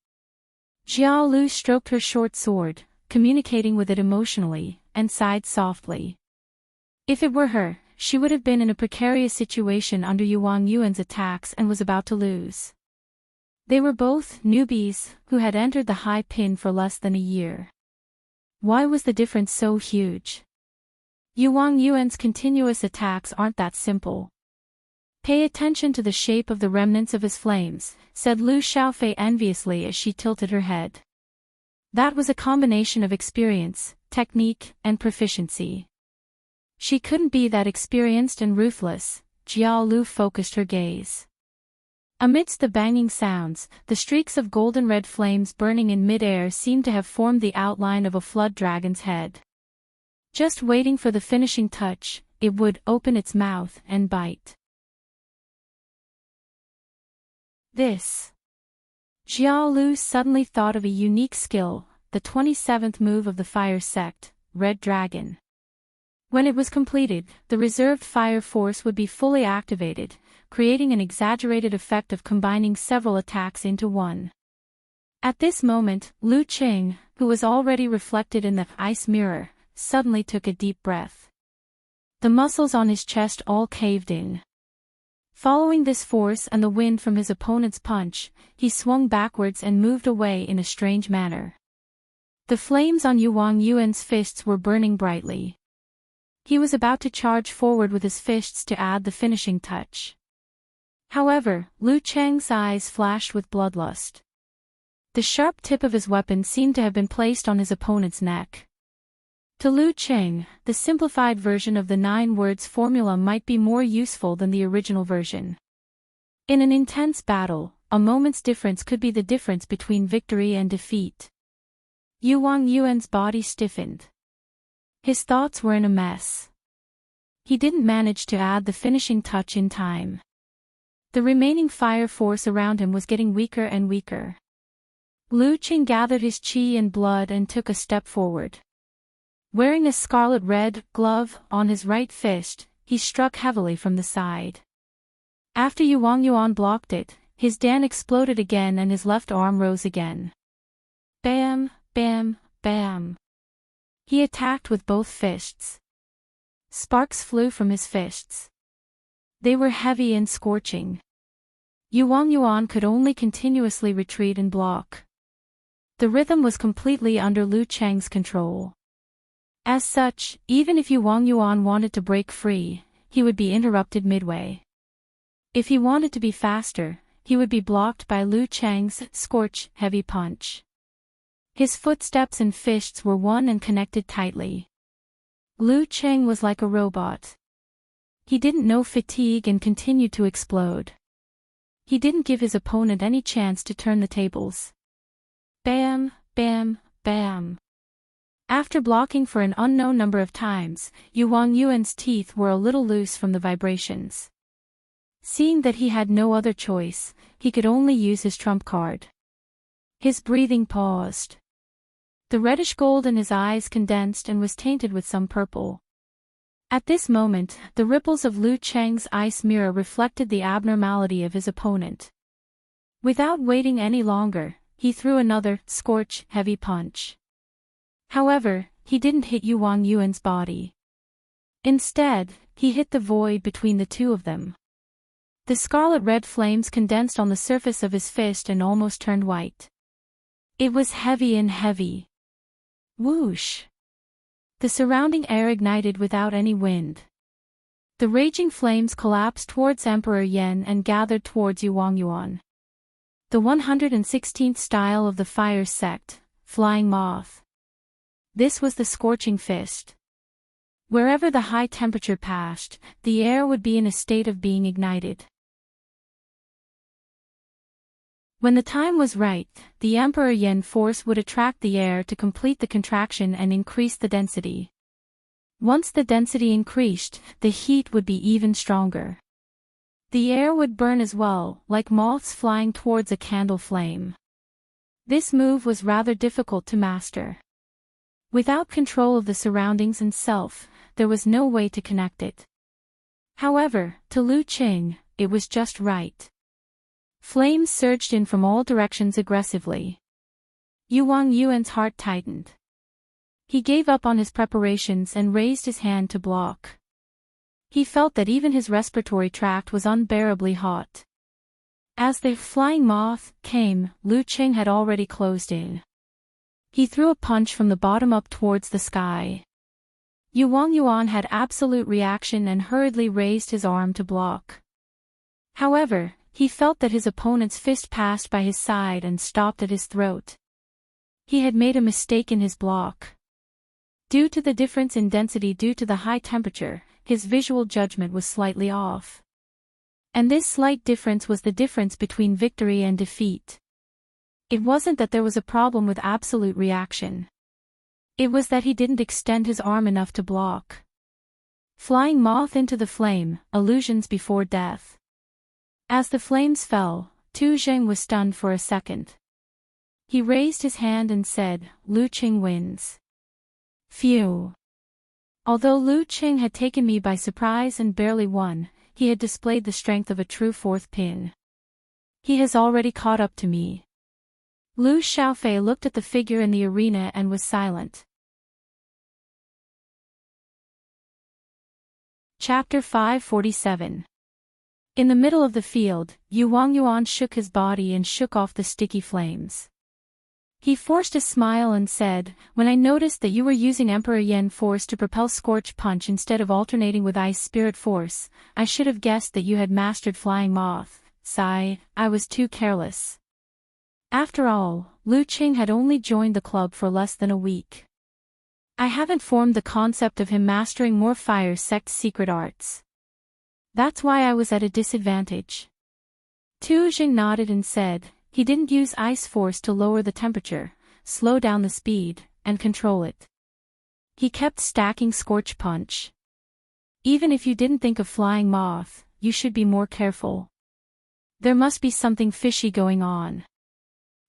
Xiao Lu stroked her short sword, communicating with it emotionally, and sighed softly. If it were her, she would have been in a precarious situation under Wang Yuan's attacks and was about to lose. They were both newbies who had entered the high pin for less than a year. Why was the difference so huge? Wang Yuan's continuous attacks aren't that simple. Pay attention to the shape of the remnants of his flames, said Lu Xiaofei enviously as she tilted her head. That was a combination of experience, technique, and proficiency. She couldn't be that experienced and ruthless. Jiao Lu focused her gaze. Amidst the banging sounds, the streaks of golden red flames burning in mid-air seemed to have formed the outline of a flood dragon's head. Just waiting for the finishing touch, it would open its mouth and bite. This. Xiao Lu suddenly thought of a unique skill, the 27th move of the fire sect, Red Dragon. When it was completed, the reserved fire force would be fully activated, creating an exaggerated effect of combining several attacks into one. At this moment, Lu Qing, who was already reflected in the ice mirror, suddenly took a deep breath. The muscles on his chest all caved in. Following this force and the wind from his opponent's punch, he swung backwards and moved away in a strange manner. The flames on Wang Yuan's fists were burning brightly. He was about to charge forward with his fists to add the finishing touch. However, Lu Cheng's eyes flashed with bloodlust. The sharp tip of his weapon seemed to have been placed on his opponent's neck. To Lu Cheng, the simplified version of the 9 words formula might be more useful than the original version. In an intense battle, a moment's difference could be the difference between victory and defeat. Wang Yuan's body stiffened. His thoughts were in a mess. He didn't manage to add the finishing touch in time. The remaining fire force around him was getting weaker and weaker. Lu Qing gathered his qi and blood and took a step forward. Wearing a scarlet-red glove on his right fist, he struck heavily from the side. After Wang Yuan blocked it, his dan exploded again and his left arm rose again. Bam, bam, bam. He attacked with both fists. Sparks flew from his fists. They were heavy and scorching. Wang Yuan could only continuously retreat and block. The rhythm was completely under Lu Cheng's control. As such, even if Wang Yuan wanted to break free, he would be interrupted midway. If he wanted to be faster, he would be blocked by Lu Cheng's scorch-heavy punch. His footsteps and fists were one and connected tightly. Lu Cheng was like a robot. He didn't know fatigue and continued to explode. He didn't give his opponent any chance to turn the tables. Bam, bam, bam. After blocking for an unknown number of times, Wang Yuan's teeth were a little loose from the vibrations. Seeing that he had no other choice, he could only use his trump card. His breathing paused. The reddish gold in his eyes condensed and was tainted with some purple. At this moment, the ripples of Lu Cheng's ice mirror reflected the abnormality of his opponent. Without waiting any longer, he threw another, scorch-heavy punch. However, he didn't hit Yu Wang Yuan's body. Instead, he hit the void between the two of them. The scarlet-red flames condensed on the surface of his fist and almost turned white. It was heavy and heavy. Whoosh! The surrounding air ignited without any wind. The raging flames collapsed towards Emperor Yen and gathered towards Yu Wang Yuan. The 116th style of the fire sect, Flying Moth. This was the scorching fist. Wherever the high temperature passed, the air would be in a state of being ignited. When the time was right, the Emperor Yen force would attract the air to complete the contraction and increase the density. Once the density increased, the heat would be even stronger. The air would burn as well, like moths flying towards a candle flame. This move was rather difficult to master. Without control of the surroundings and self, there was no way to connect it. However, to Lu Qing, it was just right. Flames surged in from all directions aggressively. Yu Wang Yuan's heart tightened. He gave up on his preparations and raised his hand to block. He felt that even his respiratory tract was unbearably hot. As the flying moth came, Lu Qing had already closed in. He threw a punch from the bottom up towards the sky. Yu Wang Yuan had absolute reaction and hurriedly raised his arm to block. However, he felt that his opponent's fist passed by his side and stopped at his throat. He had made a mistake in his block. Due to the difference in density due to the high temperature, his visual judgment was slightly off. And this slight difference was the difference between victory and defeat. It wasn't that there was a problem with absolute reaction. It was that he didn't extend his arm enough to block. Flying moth into the flame, illusions before death. As the flames fell, Tu Zheng was stunned for a second. He raised his hand and said, "Lu Qing wins." Phew. Although Lu Qing had taken me by surprise and barely won, he had displayed the strength of a true fourth pin. He has already caught up to me. Lu Xiaofei looked at the figure in the arena and was silent. Chapter 547. In the middle of the field, Yu Wang Yuan shook his body and shook off the sticky flames. He forced a smile and said, "When I noticed that you were using Emperor Yen force to propel Scorch Punch instead of alternating with Ice Spirit force, I should have guessed that you had mastered Flying Moth. Sigh, I was too careless." After all, Lu Qing had only joined the club for less than a week. I haven't formed the concept of him mastering more fire sect secret arts. That's why I was at a disadvantage. Tu Jing nodded and said, "He didn't use ice force to lower the temperature, slow down the speed, and control it. He kept stacking Scorch Punch. Even if you didn't think of Flying Moth, you should be more careful. There must be something fishy going on."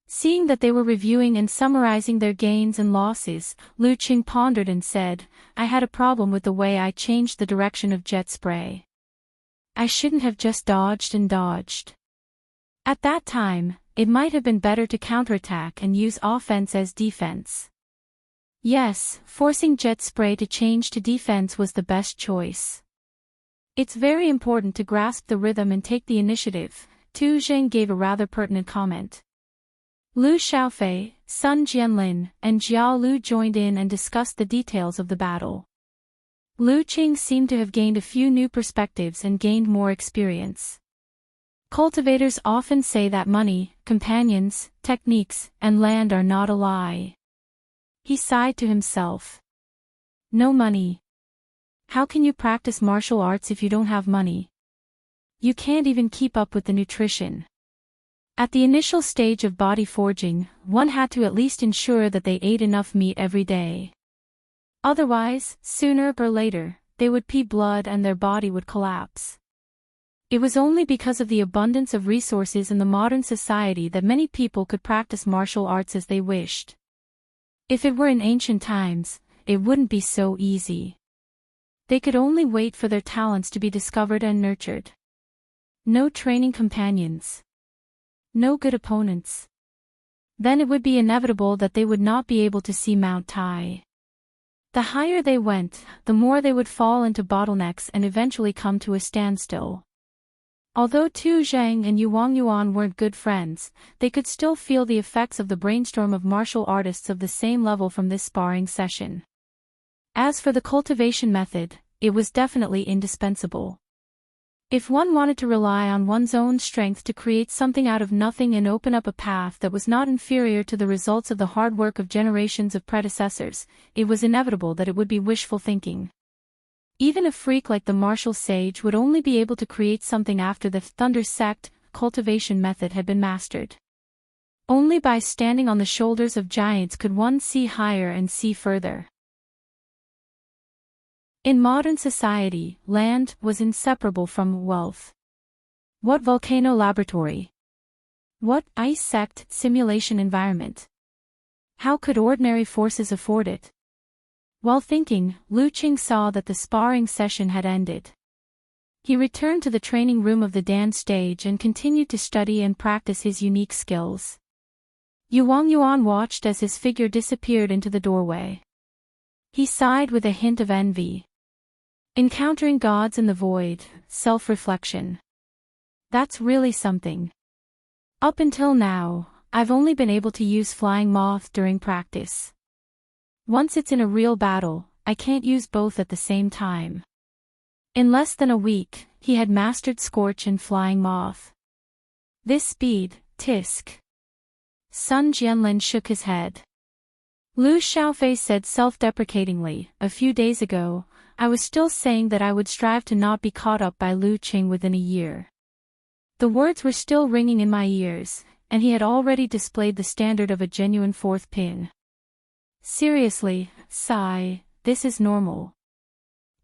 Seeing that they were reviewing and summarizing their gains and losses, Lu Qing pondered and said, "I had a problem with the way I changed the direction of jet spray. I shouldn't have just dodged and dodged. At that time, it might have been better to counterattack and use offense as defense." Yes, forcing jet spray to change to defense was the best choice. "It's very important to grasp the rhythm and take the initiative," Tu Zheng gave a rather pertinent comment. Lu Xiaofei, Sun Jianlin, and Jiao Lu joined in and discussed the details of the battle. Lu Qing seemed to have gained a few new perspectives and gained more experience. Cultivators often say that money, companions, techniques, and land are not a lie. He sighed to himself. No money. How can you practice martial arts if you don't have money? You can't even keep up with the nutrition. At the initial stage of body forging, one had to at least ensure that they ate enough meat every day. Otherwise, sooner or later, they would pee blood and their body would collapse. It was only because of the abundance of resources in the modern society that many people could practice martial arts as they wished. If it were in ancient times, it wouldn't be so easy. They could only wait for their talents to be discovered and nurtured. No training companions. No good opponents. Then it would be inevitable that they would not be able to see Mount Tai. The higher they went, the more they would fall into bottlenecks and eventually come to a standstill. Although Tu Zheng and Yuan Yuan weren't good friends, they could still feel the effects of the brainstorm of martial artists of the same level from this sparring session. As for the cultivation method, it was definitely indispensable. If one wanted to rely on one's own strength to create something out of nothing and open up a path that was not inferior to the results of the hard work of generations of predecessors, it was inevitable that it would be wishful thinking. Even a freak like the martial sage would only be able to create something after the Thunder Sect cultivation method had been mastered. Only by standing on the shoulders of giants could one see higher and see further. In modern society, land was inseparable from wealth. What volcano laboratory? What ice sect simulation environment? How could ordinary forces afford it? While thinking, Lu Qing saw that the sparring session had ended. He returned to the training room of the dance stage and continued to study and practice his unique skills. Yuan Yuan watched as his figure disappeared into the doorway. He sighed with a hint of envy. Encountering gods in the void, self-reflection. That's really something. Up until now, I've only been able to use flying moth during practice. Once it's in a real battle, I can't use both at the same time. In less than a week, he had mastered Scorch and Flying Moth. This speed, tisk. Sun Jianlin shook his head. Lu Xiaofei said self-deprecatingly, a few days ago, I was still saying that I would strive to not be caught up by Lu Qing within a year. The words were still ringing in my ears, and he had already displayed the standard of a genuine fourth pin. Seriously, Sai, this is normal.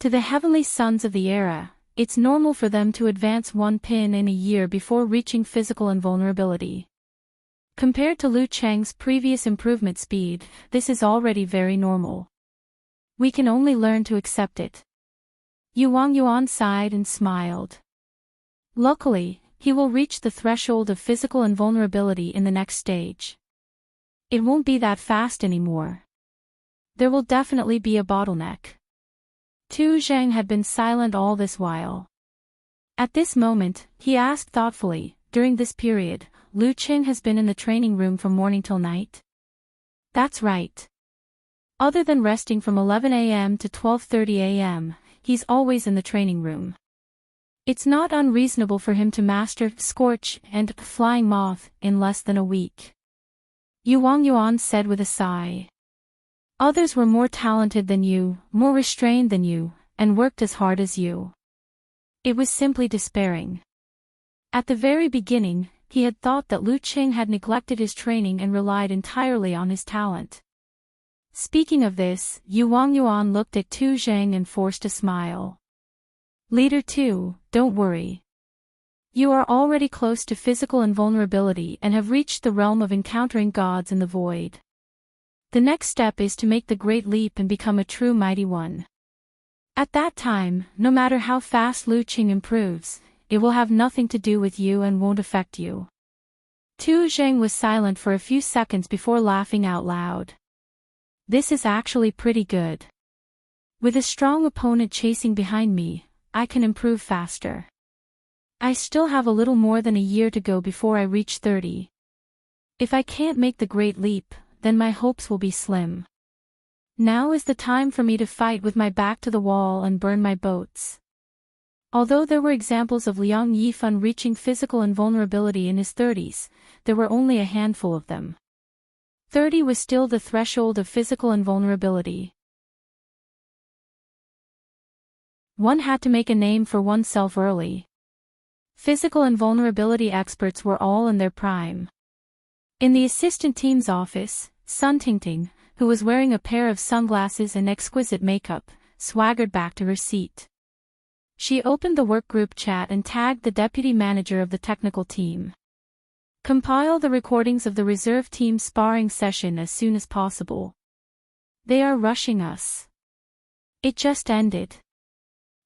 To the heavenly sons of the era, it's normal for them to advance one pin in a year before reaching physical invulnerability. Compared to Lu Cheng's previous improvement speed, this is already very normal. We can only learn to accept it. Yuan Yuan sighed and smiled. Luckily, he will reach the threshold of physical invulnerability in the next stage. It won't be that fast anymore. There will definitely be a bottleneck. Tu Zheng had been silent all this while. At this moment, he asked thoughtfully, during this period, Lu Qing has been in the training room from morning till night? That's right. Other than resting from 11 a.m. to 12:30 a.m., he's always in the training room. It's not unreasonable for him to master Scorch and Flying Moth in less than a week. Yuan Yuan said with a sigh. Others were more talented than you, more restrained than you, and worked as hard as you. It was simply despairing. At the very beginning, he had thought that Lu Qing had neglected his training and relied entirely on his talent. Speaking of this, Yuan Yuan looked at Tu Zheng and forced a smile. Leader 2, don't worry. You are already close to physical invulnerability and have reached the realm of encountering gods in the void. The next step is to make the great leap and become a true mighty one. At that time, no matter how fast Lu Qing improves, it will have nothing to do with you and won't affect you. Tu Zheng was silent for a few seconds before laughing out loud. This is actually pretty good. With a strong opponent chasing behind me, I can improve faster. I still have a little more than a year to go before I reach 30. If I can't make the great leap, then my hopes will be slim. Now is the time for me to fight with my back to the wall and burn my boats. Although there were examples of Liang Yifan reaching physical invulnerability in his 30s, there were only a handful of them. 30 was still the threshold of physical invulnerability. One had to make a name for oneself early. Physical invulnerability experts were all in their prime. In the assistant team's office, Sun Tingting, who was wearing a pair of sunglasses and exquisite makeup, swaggered back to her seat. She opened the workgroup chat and tagged the deputy manager of the technical team. Compile the recordings of the reserve team sparring session as soon as possible. They are rushing us. It just ended.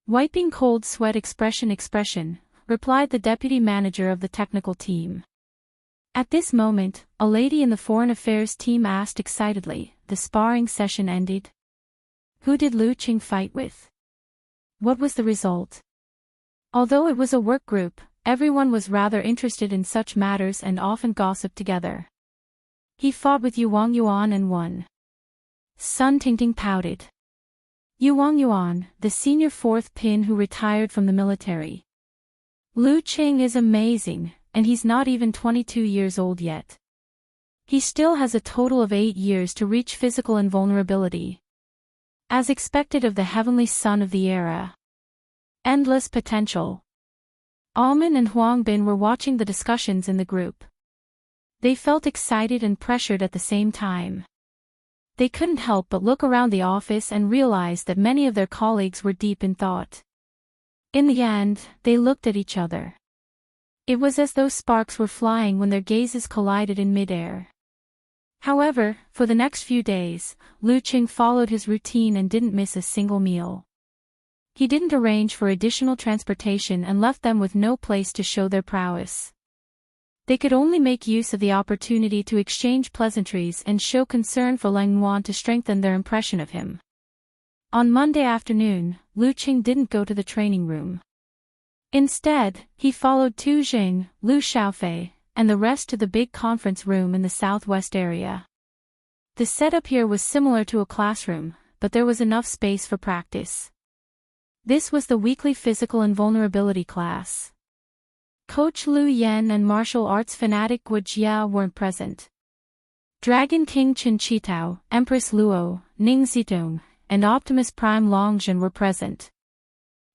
Wiping cold sweat expression, replied the deputy manager of the technical team. At this moment, a lady in the foreign affairs team asked excitedly, the sparring session ended? Who did Lu Qing fight with? What was the result? Although it was a work group, everyone was rather interested in such matters and often gossiped together. He fought with Yuan Yuan and won. Sun Tingting pouted. Yuan Yuan, the senior fourth pin who retired from the military. Lu Qing is amazing, and he's not even 22 years old yet. He still has a total of 8 years to reach physical invulnerability. As expected of the heavenly son of the era. Endless potential. Almin and Huang Bin were watching the discussions in the group. They felt excited and pressured at the same time. They couldn't help but look around the office and realize that many of their colleagues were deep in thought. In the end, they looked at each other. It was as though sparks were flying when their gazes collided in midair. However, for the next few days, Lu Qing followed his routine and didn't miss a single meal. He didn't arrange for additional transportation and left them with no place to show their prowess. They could only make use of the opportunity to exchange pleasantries and show concern for Lang Yuan to strengthen their impression of him. On Monday afternoon, Lu Qing didn't go to the training room. Instead, he followed Tu Jing, Lu Xiaofei, and the rest to the big conference room in the southwest area. The setup here was similar to a classroom, but there was enough space for practice. This was the weekly physical invulnerability class. Coach Lu Yan and martial arts fanatic Gu Jia weren't present. Dragon King Qin Chitao, Empress Luo, Ning Zitong, and Optimus Prime Longjun were present.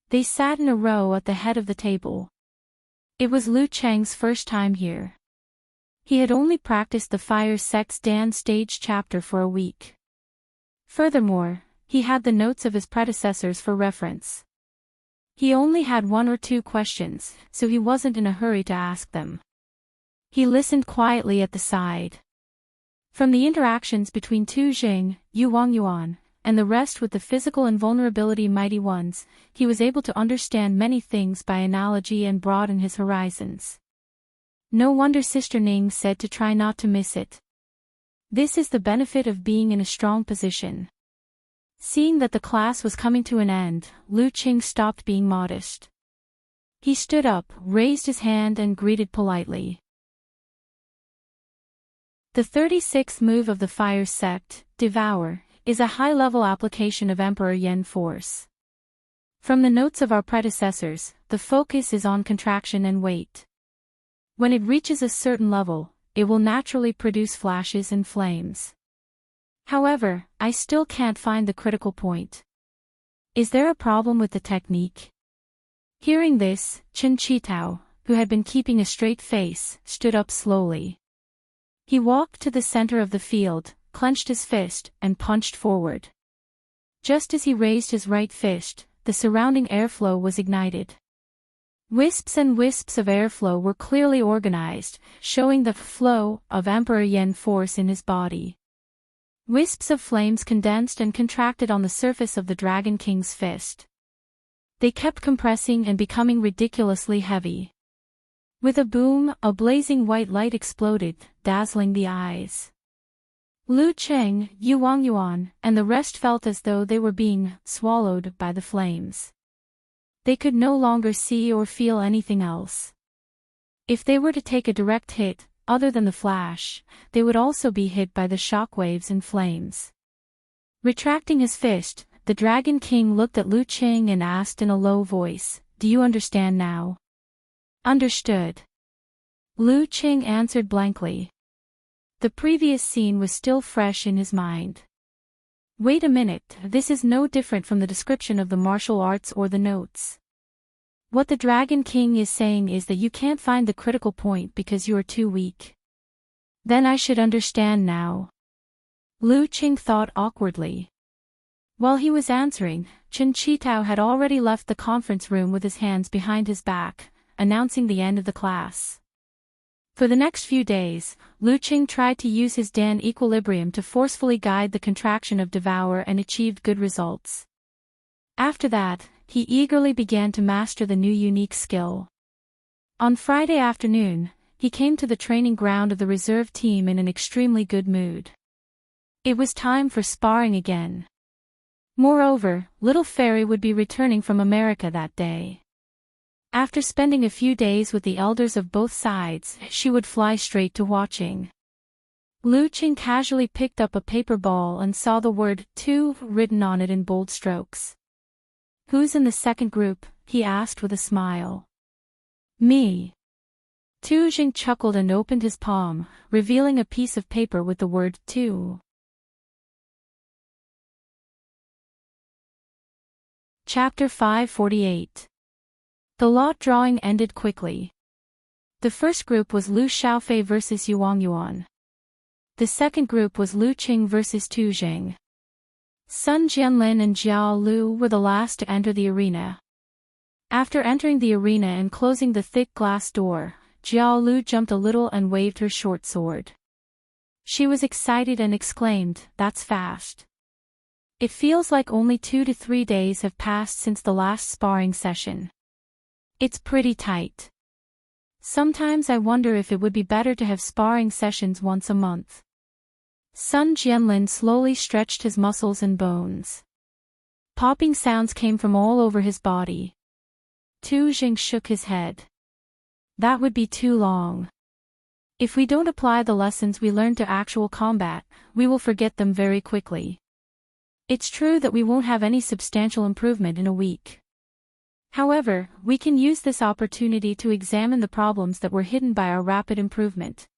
They sat in a row at the head of the table. It was Lu Cheng's first time here. He had only practiced the Fire Sect's Dan stage chapter for a week. Furthermore, he had the notes of his predecessors for reference. He only had 1 or 2 questions, so he wasn't in a hurry to ask them. He listened quietly at the side. From the interactions between Tu Jing, Yuan Yuan, and the rest with the physical invulnerability mighty ones, he was able to understand many things by analogy and broaden his horizons. No wonder Sister Ning said to try not to miss it. This is the benefit of being in a strong position. Seeing that the class was coming to an end, Lu Qing stopped being modest. He stood up, raised his hand and greeted politely. The 36th move of the Fire Sect, Devour, is a high-level application of Emperor Yen force. From the notes of our predecessors, the focus is on contraction and weight. When it reaches a certain level, it will naturally produce flashes and flames. However, I still can't find the critical point. Is there a problem with the technique? Hearing this, Qin Chitao, who had been keeping a straight face, stood up slowly. He walked to the center of the field, clenched his fist, and punched forward. Just as he raised his right fist, the surrounding airflow was ignited. Wisps and wisps of airflow were clearly organized, showing the flow of Emperor Yen force in his body. Wisps of flames condensed and contracted on the surface of the Dragon King's fist. They kept compressing and becoming ridiculously heavy. With a boom, a blazing white light exploded, dazzling the eyes. Lu Qing, Yuan Yuan, and the rest felt as though they were being swallowed by the flames. They could no longer see or feel anything else. If they were to take a direct hit, other than the flash, they would also be hit by the shockwaves and flames. Retracting his fist, the Dragon King looked at Lu Qing and asked in a low voice, "Do you understand now?" "Understood." Lu Qing answered blankly. The previous scene was still fresh in his mind. Wait a minute, this is no different from the description of the martial arts or the notes. What the Dragon King is saying is that you can't find the critical point because you are too weak. Then I should understand now. Lu Qing thought awkwardly. While he was answering, Qin Chitao had already left the conference room with his hands behind his back, announcing the end of the class. For the next few days, Lu Qing tried to use his Dan equilibrium to forcefully guide the contraction of Devour and achieved good results. After that, he eagerly began to master the new unique skill. On Friday afternoon, he came to the training ground of the reserve team in an extremely good mood. It was time for sparring again. Moreover, little fairy would be returning from America that day. After spending a few days with the elders of both sides, she would fly straight to watching. Lu Qing casually picked up a paper ball and saw the word 2 written on it in bold strokes. "Who's in the second group?" he asked with a smile. "Me." Tu Jing chuckled and opened his palm, revealing a piece of paper with the word 2. Chapter 548. The lot drawing ended quickly. The first group was Lu Xiaofei versus Yuan Yuan. The second group was Lu Qing versus Tu Jing. Sun Jianlin and Jiao Lu were the last to enter the arena. After entering the arena and closing the thick glass door, Jiao Lu jumped a little and waved her short sword. She was excited and exclaimed, "That's fast. It feels like only 2 to 3 days have passed since the last sparring session. It's pretty tight. Sometimes I wonder if it would be better to have sparring sessions once a month." Sun Jianlin slowly stretched his muscles and bones. Popping sounds came from all over his body. Tu Jing shook his head. "That would be too long. If we don't apply the lessons we learned to actual combat, we will forget them very quickly. It's true that we won't have any substantial improvement in a week. However, we can use this opportunity to examine the problems that were hidden by our rapid improvement."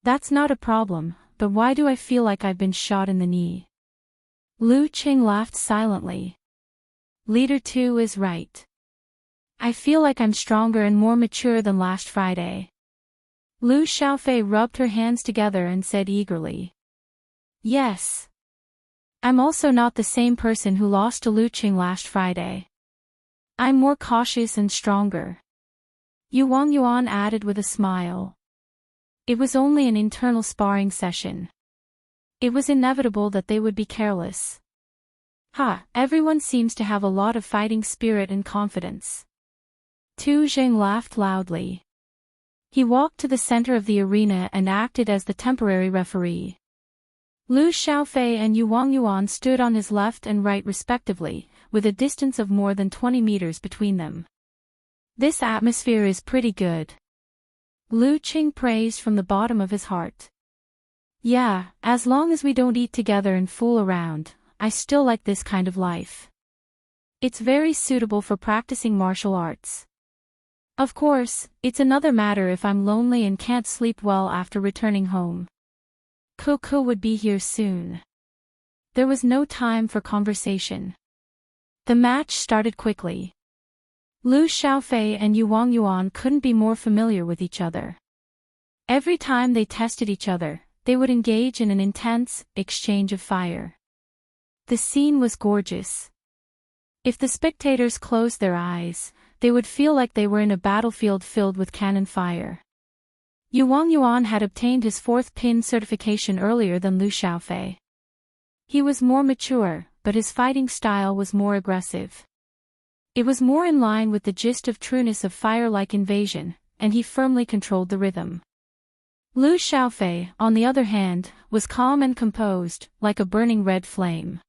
"That's not a problem, but why do I feel like I've been shot in the knee?" Lu Qing laughed silently. "Leader 2 is right. I feel like I'm stronger and more mature than last Friday." Lu Xiaofei rubbed her hands together and said eagerly. "Yes. I'm also not the same person who lost to Lu Qing last Friday. I'm more cautious and stronger." Yuan Yuan added with a smile. It was only an internal sparring session. It was inevitable that they would be careless. Everyone seems to have a lot of fighting spirit and confidence. Tu Jing laughed loudly. He walked to the center of the arena and acted as the temporary referee. Lu Xiaofei and Yuan Yuan stood on his left and right respectively, with a distance of more than 20 meters between them. "This atmosphere is pretty good," Lu Qing praised from the bottom of his heart. "Yeah, as long as we don't eat together and fool around, I still like this kind of life. It's very suitable for practicing martial arts. Of course, it's another matter if I'm lonely and can't sleep well after returning home. Coco would be here soon." There was no time for conversation. The match started quickly. Lu Xiaofei and Yuan Yuan couldn't be more familiar with each other. Every time they tested each other, they would engage in an intense exchange of fire. The scene was gorgeous. If the spectators closed their eyes, they would feel like they were in a battlefield filled with cannon fire. Yuan Yuan had obtained his 4th pin certification earlier than Lu Xiaofei. He was more mature, but his fighting style was more aggressive. It was more in line with the gist of trueness of fire-like invasion, and he firmly controlled the rhythm. Lu Xiaofei, on the other hand, was calm and composed, like a burning red flame.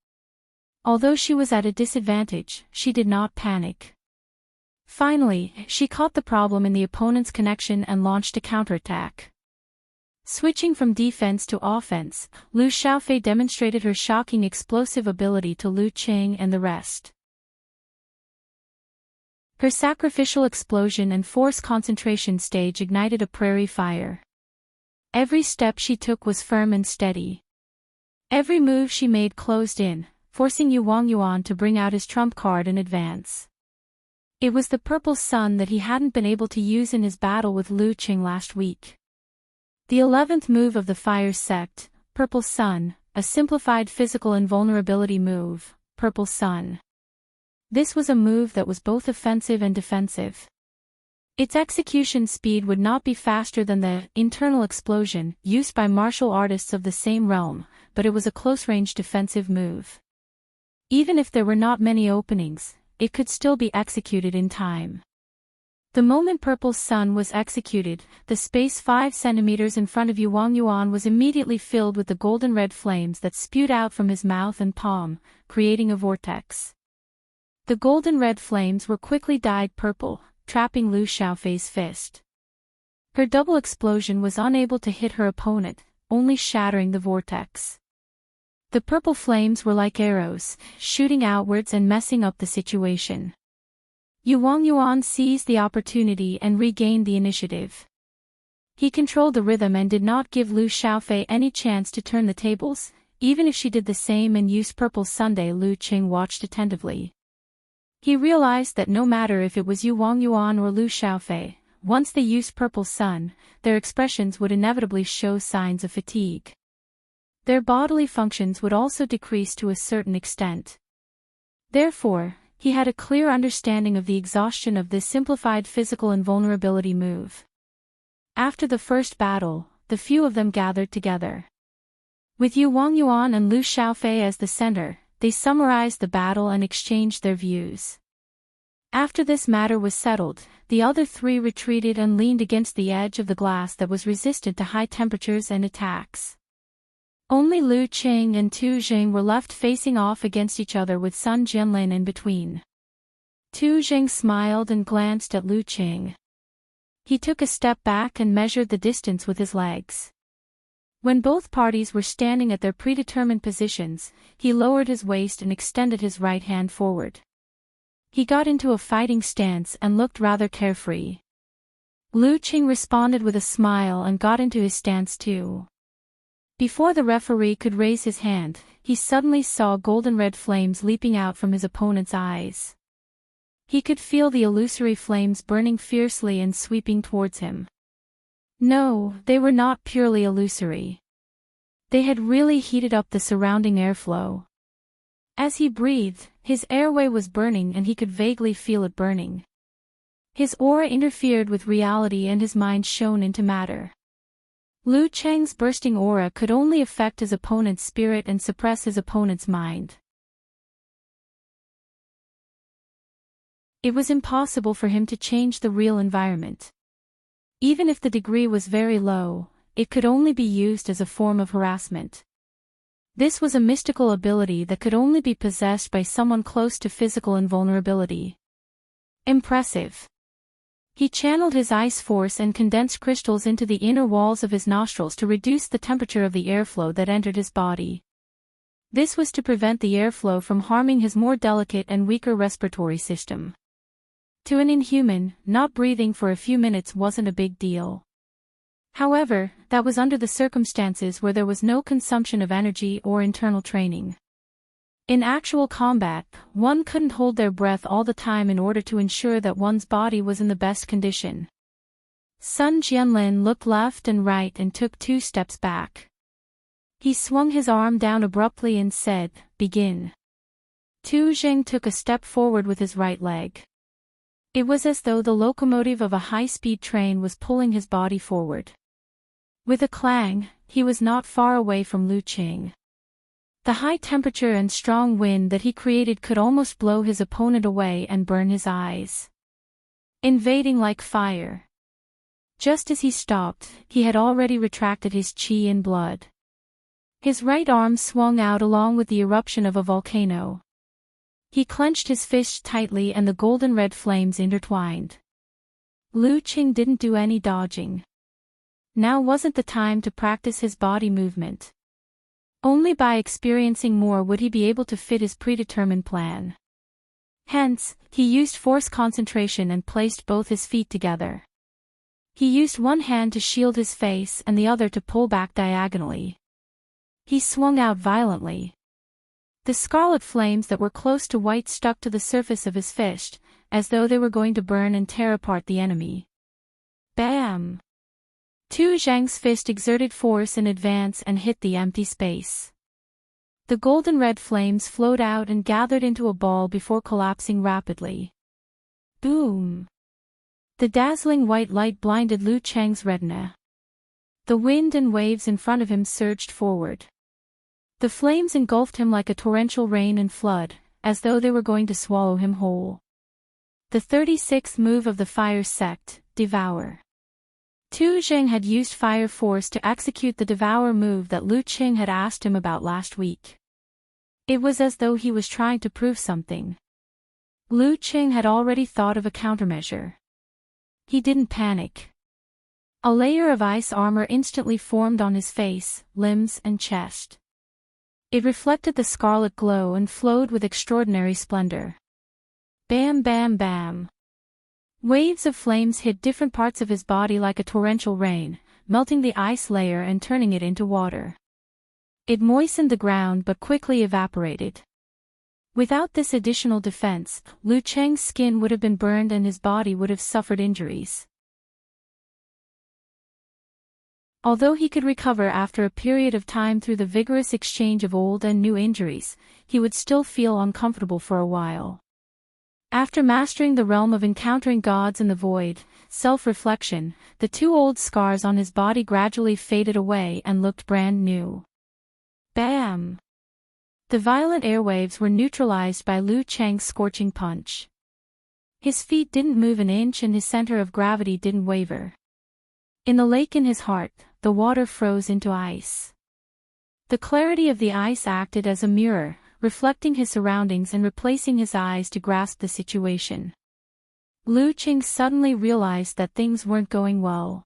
Although she was at a disadvantage, she did not panic. Finally, she caught the problem in the opponent's connection and launched a counterattack. Switching from defense to offense, Lu Xiaofei demonstrated her shocking explosive ability to Lu Qing and the rest. Her sacrificial explosion and force concentration stage ignited a prairie fire. Every step she took was firm and steady. Every move she made closed in, forcing Yuan Yuan to bring out his trump card in advance. It was the purple sun that he hadn't been able to use in his battle with Lu Qing last week. The 11th move of the fire sect, Purple Sun, a simplified physical invulnerability move, Purple Sun. This was a move that was both offensive and defensive. Its execution speed would not be faster than the internal explosion used by martial artists of the same realm, but it was a close-range defensive move. Even if there were not many openings, it could still be executed in time. The moment Purple's sun was executed, the space 5 centimeters in front of Yuan was immediately filled with the golden-red flames that spewed out from his mouth and palm, creating a vortex. The golden-red flames were quickly dyed purple, trapping Lu Xiaofei's fist. Her double explosion was unable to hit her opponent, only shattering the vortex. The purple flames were like arrows, shooting outwards and messing up the situation. Yuan seized the opportunity and regained the initiative. He controlled the rhythm and did not give Lu Xiaofei any chance to turn the tables, even if she did the same and used Purple's Sunday. Lu Qing watched attentively. He realized that no matter if it was Yuan or Lu Xiaofei, once they used Purple's Sun, their expressions would inevitably show signs of fatigue. Their bodily functions would also decrease to a certain extent. Therefore, he had a clear understanding of the exhaustion of this simplified physical invulnerability move. After the first battle, the few of them gathered together. With Yuan and Lu Xiaofei as the center, they summarized the battle and exchanged their views. After this matter was settled, the other three retreated and leaned against the edge of the glass that was resistant to high temperatures and attacks. Only Lu Qing and Tu Jing were left facing off against each other with Sun Jianlin in between. Tu Jing smiled and glanced at Lu Qing. He took a step back and measured the distance with his legs. When both parties were standing at their predetermined positions, he lowered his waist and extended his right hand forward. He got into a fighting stance and looked rather carefree. Lu Qing responded with a smile and got into his stance too. Before the referee could raise his hand, he suddenly saw golden-red flames leaping out from his opponent's eyes. He could feel the illusory flames burning fiercely and sweeping towards him. No, they were not purely illusory. They had really heated up the surrounding airflow. As he breathed, his airway was burning and he could vaguely feel it burning. His aura interfered with reality and his mind shone into matter. Lu Cheng's bursting aura could only affect his opponent's spirit and suppress his opponent's mind. It was impossible for him to change the real environment. Even if the degree was very low, it could only be used as a form of harassment. This was a mystical ability that could only be possessed by someone close to physical invulnerability. Impressive. He channeled his ice force and condensed crystals into the inner walls of his nostrils to reduce the temperature of the airflow that entered his body. This was to prevent the airflow from harming his more delicate and weaker respiratory system. To an inhuman, not breathing for a few minutes wasn't a big deal. However, that was under the circumstances where there was no consumption of energy or internal training. In actual combat, one couldn't hold their breath all the time in order to ensure that one's body was in the best condition. Sun Jianlin looked left and right and took 2 steps back. He swung his arm down abruptly and said, "Begin." Tu Jing took a step forward with his right leg. It was as though the locomotive of a high-speed train was pulling his body forward. With a clang, he was not far away from Lu Qing. The high temperature and strong wind that he created could almost blow his opponent away and burn his eyes. Invading like fire. Just as he stopped, he had already retracted his qi in blood. His right arm swung out along with the eruption of a volcano. He clenched his fist tightly and the golden-red flames intertwined. Lu Qing didn't do any dodging. Now wasn't the time to practice his body movement. Only by experiencing more would he be able to fit his predetermined plan. Hence, he used force concentration and placed both his feet together. He used one hand to shield his face and the other to pull back diagonally. He swung out violently. The scarlet flames that were close to white stuck to the surface of his fist, as though they were going to burn and tear apart the enemy. Bam! Tu Zhang's fist exerted force in advance and hit the empty space. The golden-red flames flowed out and gathered into a ball before collapsing rapidly. Boom! The dazzling white light blinded Lu Cheng's retina. The wind and waves in front of him surged forward. The flames engulfed him like a torrential rain and flood, as though they were going to swallow him whole. The 36th move of the fire sect, devour. Tu Zheng had used fire force to execute the devour move that Lu Qing had asked him about last week. It was as though he was trying to prove something. Lu Qing had already thought of a countermeasure. He didn't panic. A layer of ice armor instantly formed on his face, limbs, and chest. It reflected the scarlet glow and flowed with extraordinary splendor. Bam, bam, bam. Waves of flames hit different parts of his body like a torrential rain, melting the ice layer and turning it into water. It moistened the ground but quickly evaporated. Without this additional defense, Lu Cheng's skin would have been burned and his body would have suffered injuries. Although he could recover after a period of time through the vigorous exchange of old and new injuries, he would still feel uncomfortable for a while. After mastering the realm of encountering gods in the void, self-reflection, the 2 old scars on his body gradually faded away and looked brand new. Bam! The violent airwaves were neutralized by Lu Cheng's scorching punch. His feet didn't move an inch and his center of gravity didn't waver. In the lake in his heart, the water froze into ice. The clarity of the ice acted as a mirror, reflecting his surroundings and replacing his eyes to grasp the situation. Lu Qing suddenly realized that things weren't going well.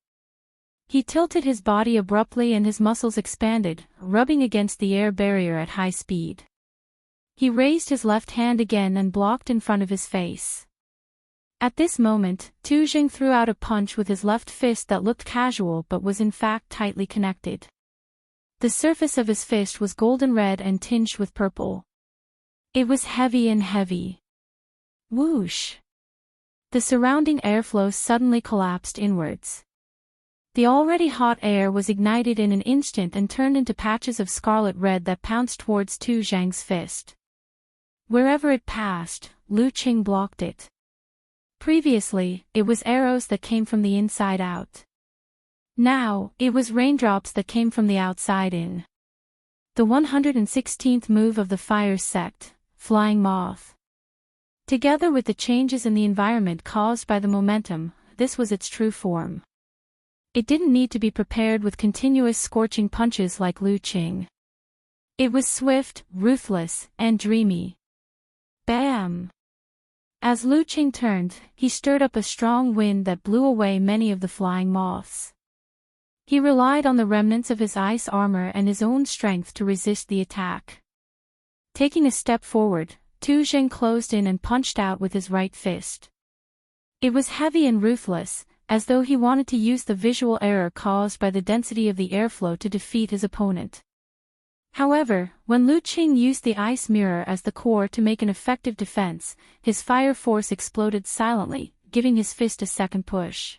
He tilted his body abruptly and his muscles expanded, rubbing against the air barrier at high speed. He raised his left hand again and blocked in front of his face. At this moment, Tu Jing threw out a punch with his left fist that looked casual but was in fact tightly connected. The surface of his fist was golden red and tinged with purple. It was heavy and heavy. Whoosh! The surrounding airflow suddenly collapsed inwards. The already hot air was ignited in an instant and turned into patches of scarlet red that pounced towards Tu Zhang's fist. Wherever it passed, Lu Qing blocked it. Previously, it was arrows that came from the inside out. Now, it was raindrops that came from the outside in. The 116th move of the fire sect, flying moth. Together with the changes in the environment caused by the momentum, this was its true form. It didn't need to be prepared with continuous scorching punches like Lu Qing. It was swift, ruthless, and dreamy. Bam! As Lu Qing turned, he stirred up a strong wind that blew away many of the flying moths. He relied on the remnants of his ice armor and his own strength to resist the attack. Taking a step forward, Tu Zheng closed in and punched out with his right fist. It was heavy and ruthless, as though he wanted to use the visual error caused by the density of the airflow to defeat his opponent. However, when Lu Qing used the ice mirror as the core to make an effective defense, his fire force exploded silently, giving his fist a second push.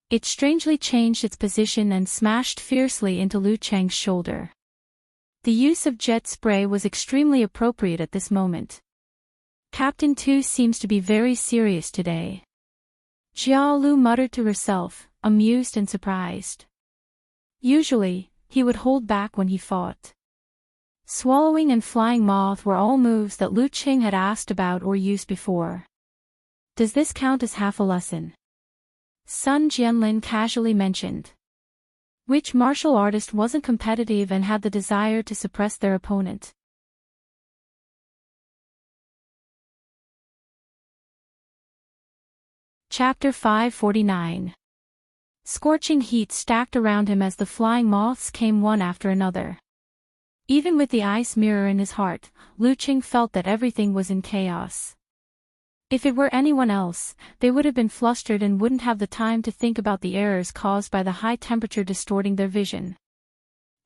It strangely changed its position and smashed fiercely into Lu Cheng's shoulder. The use of jet spray was extremely appropriate at this moment. Captain Tu seems to be very serious today. Jia Lu muttered to herself, amused and surprised. Usually, he would hold back when he fought. Swallowing and flying moth were all moves that Lu Qing had asked about or used before. Does this count as half a lesson? Sun Jianlin casually mentioned. Which martial artist wasn't competitive and had the desire to suppress their opponent? Chapter 549. Scorching heat stacked around him as the flying moths came one after another. Even with the ice mirror in his heart, Lu Qing felt that everything was in chaos. If it were anyone else, they would have been flustered and wouldn't have the time to think about the errors caused by the high temperature distorting their vision.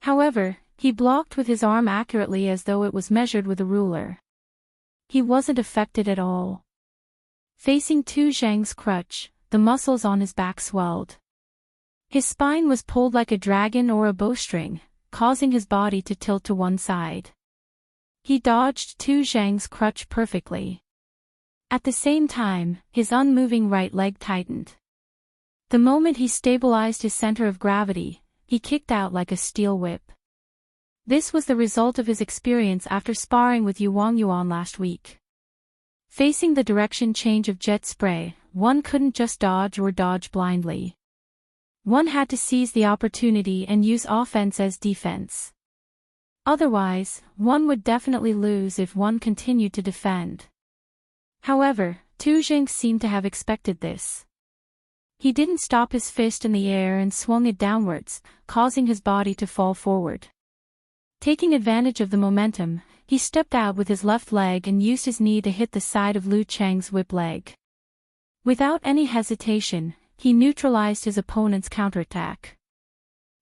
However, he blocked with his arm accurately as though it was measured with a ruler. He wasn't affected at all. Facing Tu Zhang's crutch, the muscles on his back swelled. His spine was pulled like a dragon or a bowstring, causing his body to tilt to one side. He dodged Tu Zhang's crutch perfectly. At the same time, his unmoving right leg tightened. The moment he stabilized his center of gravity, he kicked out like a steel whip. This was the result of his experience after sparring with Yuan last week. Facing the direction change of jet spray, one couldn't just dodge or dodge blindly. One had to seize the opportunity and use offense as defense. Otherwise, one would definitely lose if one continued to defend. However, Tu Jing seemed to have expected this. He didn't stop his fist in the air and swung it downwards, causing his body to fall forward. Taking advantage of the momentum, he stepped out with his left leg and used his knee to hit the side of Lu Cheng's whip leg. Without any hesitation, he neutralized his opponent's counterattack.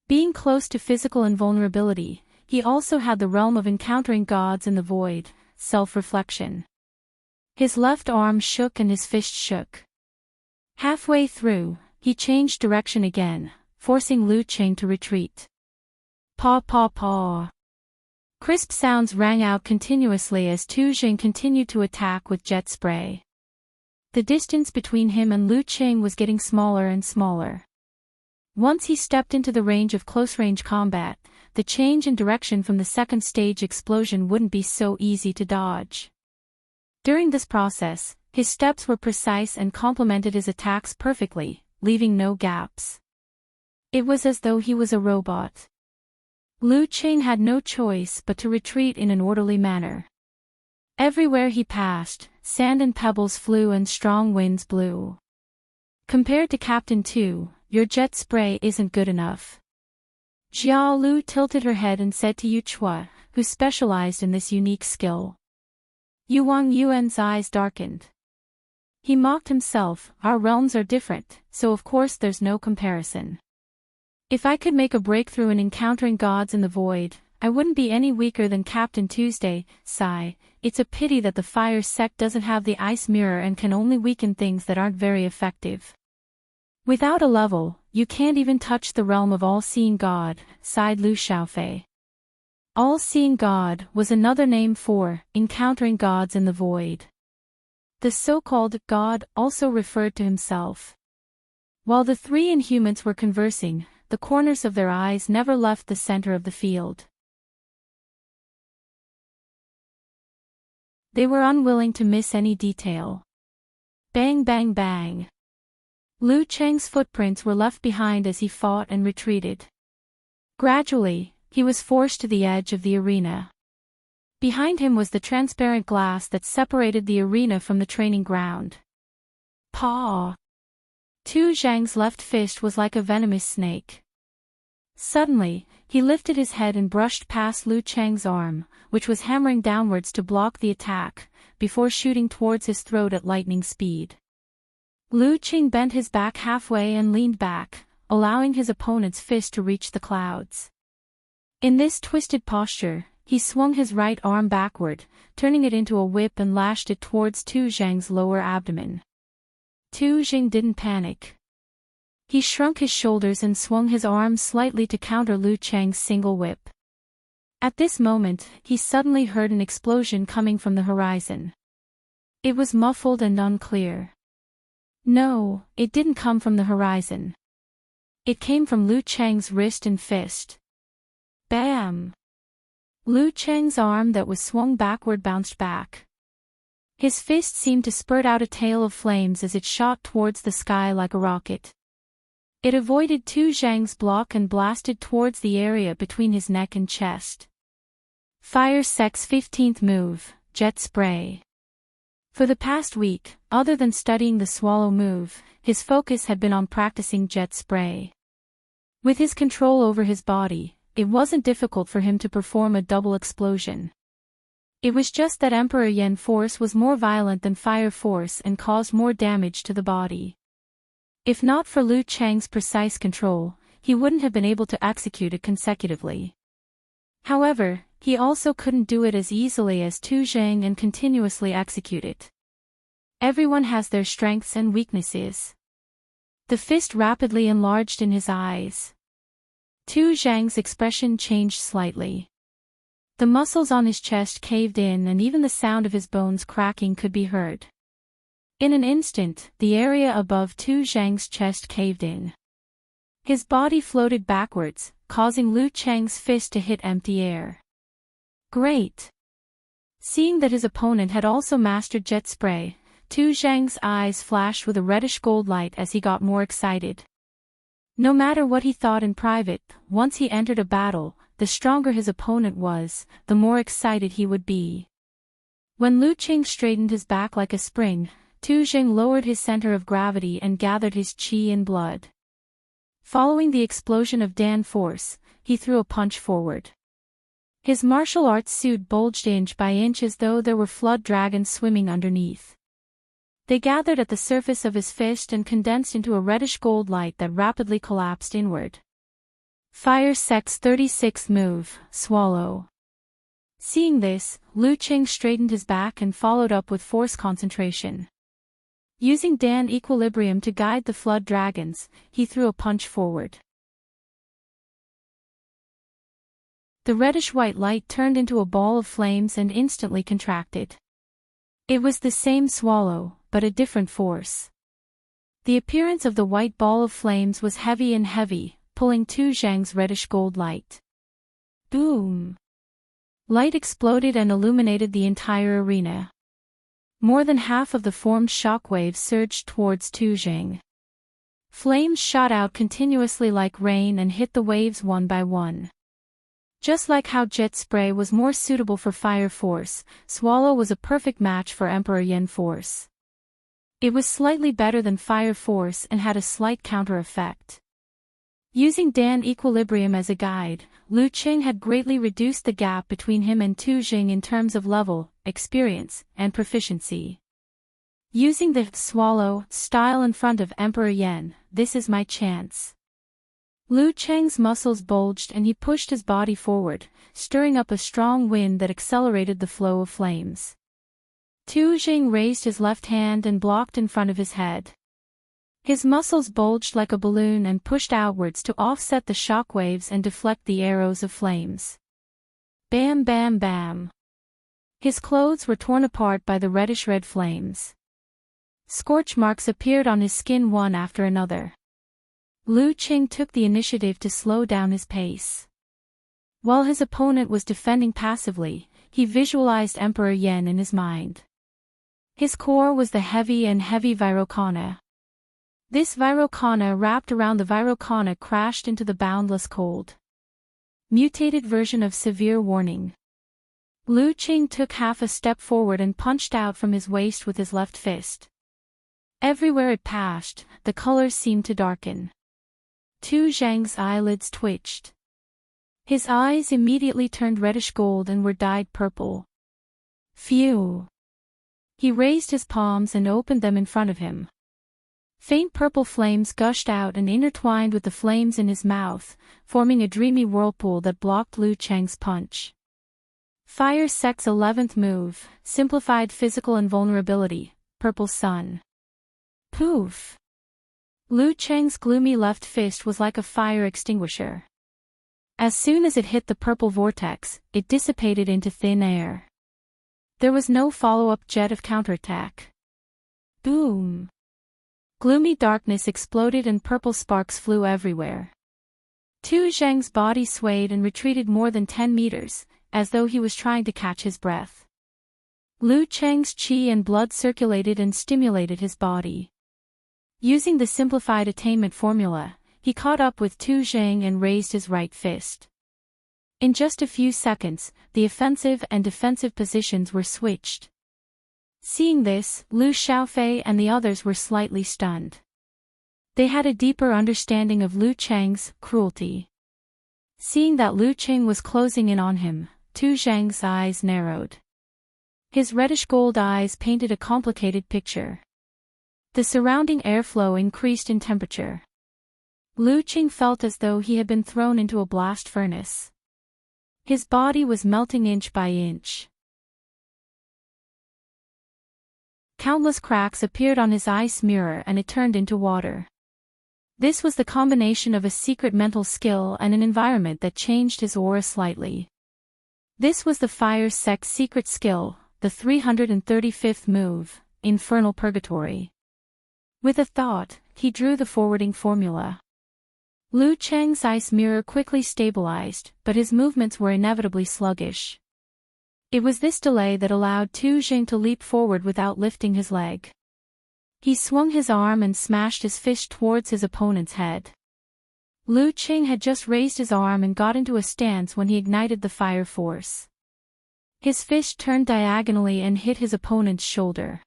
Being close to physical invulnerability, he also had the realm of encountering gods in the void, self-reflection. His left arm shook and his fist shook. Halfway through, he changed direction again, forcing Lu Cheng to retreat. Paw paw paw. Crisp sounds rang out continuously as Tu Jing continued to attack with jet spray. The distance between him and Lu Cheng was getting smaller and smaller. Once he stepped into the range of close-range combat, the change in direction from the second stage explosion wouldn't be so easy to dodge. During this process, his steps were precise and complemented his attacks perfectly, leaving no gaps. It was as though he was a robot. Lu Cheng had no choice but to retreat in an orderly manner. Everywhere he passed, sand and pebbles flew and strong winds blew. Compared to Captain Tu, your jet spray isn't good enough. Xiao Lu tilted her head and said to Yu Chua, who specialized in this unique skill. Yu Wang Yuan's eyes darkened. He mocked himself, our realms are different, so of course there's no comparison. If I could make a breakthrough in encountering gods in the void, I wouldn't be any weaker than Captain Tuesday. Sigh, it's a pity that the fire sect doesn't have the ice mirror and can only weaken things that aren't very effective. Without a level, you can't even touch the realm of all-seeing God, sighed Lu Xiaofei. All-seeing God was another name for encountering gods in the void. The so-called God also referred to himself. While the three Inhumans were conversing, the corners of their eyes never left the center of the field. They were unwilling to miss any detail. Bang bang bang. Lu Cheng's footprints were left behind as he fought and retreated. Gradually, he was forced to the edge of the arena. Behind him was the transparent glass that separated the arena from the training ground. Paw! Tu Zhang's left fist was like a venomous snake. Suddenly, he lifted his head and brushed past Lu Cheng's arm, which was hammering downwards to block the attack, before shooting towards his throat at lightning speed. Lu Cheng bent his back halfway and leaned back, allowing his opponent's fist to reach the clouds. In this twisted posture, he swung his right arm backward, turning it into a whip and lashed it towards Tu Zhang's lower abdomen. Tu Zhang didn't panic. He shrunk his shoulders and swung his arm slightly to counter Lu Cheng's single whip. At this moment, he suddenly heard an explosion coming from the horizon. It was muffled and unclear. No, it didn't come from the horizon. It came from Lu Cheng's wrist and fist. Bam! Lu Cheng's arm that was swung backward bounced back. His fist seemed to spurt out a tail of flames as it shot towards the sky like a rocket. It avoided Tu Zhang's block and blasted towards the area between his neck and chest. Fire Sect's 15th move, Jet Spray. For the past week, other than studying the swallow move, his focus had been on practicing jet spray. With his control over his body, it wasn't difficult for him to perform a double explosion. It was just that Emperor Yen force was more violent than fire force and caused more damage to the body. If not for Lu Cheng's precise control, he wouldn't have been able to execute it consecutively. However, he also couldn't do it as easily as Tu Zhang and continuously execute it. Everyone has their strengths and weaknesses. The fist rapidly enlarged in his eyes. Tu Zhang's expression changed slightly. The muscles on his chest caved in and even the sound of his bones cracking could be heard. In an instant, the area above Tu Zhang's chest caved in. His body floated backwards, causing Lu Cheng's fist to hit empty air. Great! Seeing that his opponent had also mastered jet spray, Tu Zhang's eyes flashed with a reddish-gold light as he got more excited. No matter what he thought in private, once he entered a battle, the stronger his opponent was, the more excited he would be. When Lu Qing straightened his back like a spring, Tu Zhang lowered his center of gravity and gathered his qi and blood. Following the explosion of Dan force, he threw a punch forward. His martial arts suit bulged inch by inch as though there were flood dragons swimming underneath. They gathered at the surface of his fist and condensed into a reddish-gold light that rapidly collapsed inward. Fire Sect's 36th move, Swallow. Seeing this, Lu Qing straightened his back and followed up with force concentration. Using Dan equilibrium to guide the flood dragons, he threw a punch forward. The reddish-white light turned into a ball of flames and instantly contracted. It was the same swallow, but a different force. The appearance of the white ball of flames was heavy and heavy, pulling Tu Zhang's reddish-gold light. Boom! Light exploded and illuminated the entire arena. More than half of the formed shockwaves surged towards Tu Zhang. Flames shot out continuously like rain and hit the waves one by one. Just like how jet spray was more suitable for fire force, Swallow was a perfect match for Emperor Yen force. It was slightly better than fire force and had a slight counter effect. Using Dan equilibrium as a guide, Lu Qing had greatly reduced the gap between him and Tu Zhang in terms of level, experience, and proficiency. Using the swallow style in front of Emperor Yen, this is my chance. Lu Cheng's muscles bulged and he pushed his body forward, stirring up a strong wind that accelerated the flow of flames. Tu Zhang raised his left hand and blocked in front of his head. His muscles bulged like a balloon and pushed outwards to offset the shock waves and deflect the arrows of flames. Bam bam bam. His clothes were torn apart by the reddish-red flames. Scorch marks appeared on his skin one after another. Lu Qing took the initiative to slow down his pace. While his opponent was defending passively, he visualized Emperor Yen in his mind. His core was the heavy Vairocana. This Vairocana wrapped around the Vairocana crashed into the boundless cold. Mutated version of severe warning. Lu Qing took half a step forward and punched out from his waist with his left fist. Everywhere it passed, the colors seemed to darken. Tu Zhang's eyelids twitched. His eyes immediately turned reddish gold and were dyed purple. Phew! He raised his palms and opened them in front of him. Faint purple flames gushed out and intertwined with the flames in his mouth, forming a dreamy whirlpool that blocked Lu Cheng's punch. Fire Sect's 11th move, simplified physical invulnerability, Purple Sun. Poof! Lu Cheng's gloomy left fist was like a fire extinguisher. As soon as it hit the purple vortex, it dissipated into thin air. There was no follow-up jet of counterattack. Boom! Gloomy darkness exploded and purple sparks flew everywhere. Tu Zhang's body swayed and retreated more than 10 meters, as though he was trying to catch his breath. Lu Cheng's qi and blood circulated and stimulated his body. Using the simplified attainment formula, he caught up with Tu Zhang and raised his right fist. In just a few seconds, the offensive and defensive positions were switched. Seeing this, Lu Xiaofei and the others were slightly stunned. They had a deeper understanding of Lu Cheng's cruelty. Seeing that Lu Cheng was closing in on him, Tu Zhang's eyes narrowed. His reddish-gold eyes painted a complicated picture. The surrounding airflow increased in temperature. Lu Qing felt as though he had been thrown into a blast furnace. His body was melting inch by inch. Countless cracks appeared on his ice mirror and it turned into water. This was the combination of a secret mental skill and an environment that changed his aura slightly. This was the Fire Sect's secret skill, the 335th move, Infernal Purgatory. With a thought, he drew the forwarding formula. Lu Cheng's ice mirror quickly stabilized, but his movements were inevitably sluggish. It was this delay that allowed Tu Jing to leap forward without lifting his leg. He swung his arm and smashed his fist towards his opponent's head. Lu Qing had just raised his arm and got into a stance when he ignited the fire force. His fist turned diagonally and hit his opponent's shoulder.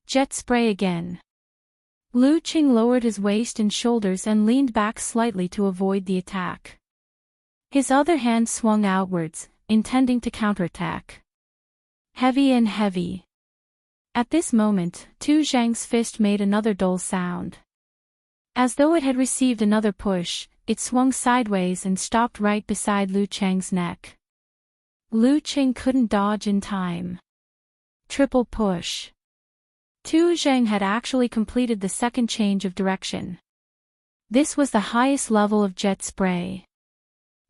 Jet spray again. Lu Qing lowered his waist and shoulders and leaned back slightly to avoid the attack. His other hand swung outwards, intending to counterattack. Heavy and heavy. At this moment, Tu Zhang's fist made another dull sound. As though it had received another push, it swung sideways and stopped right beside Lu Cheng's neck. Lu Qing couldn't dodge in time. Triple push. Tu Zhang had actually completed the second change of direction. This was the highest level of jet spray.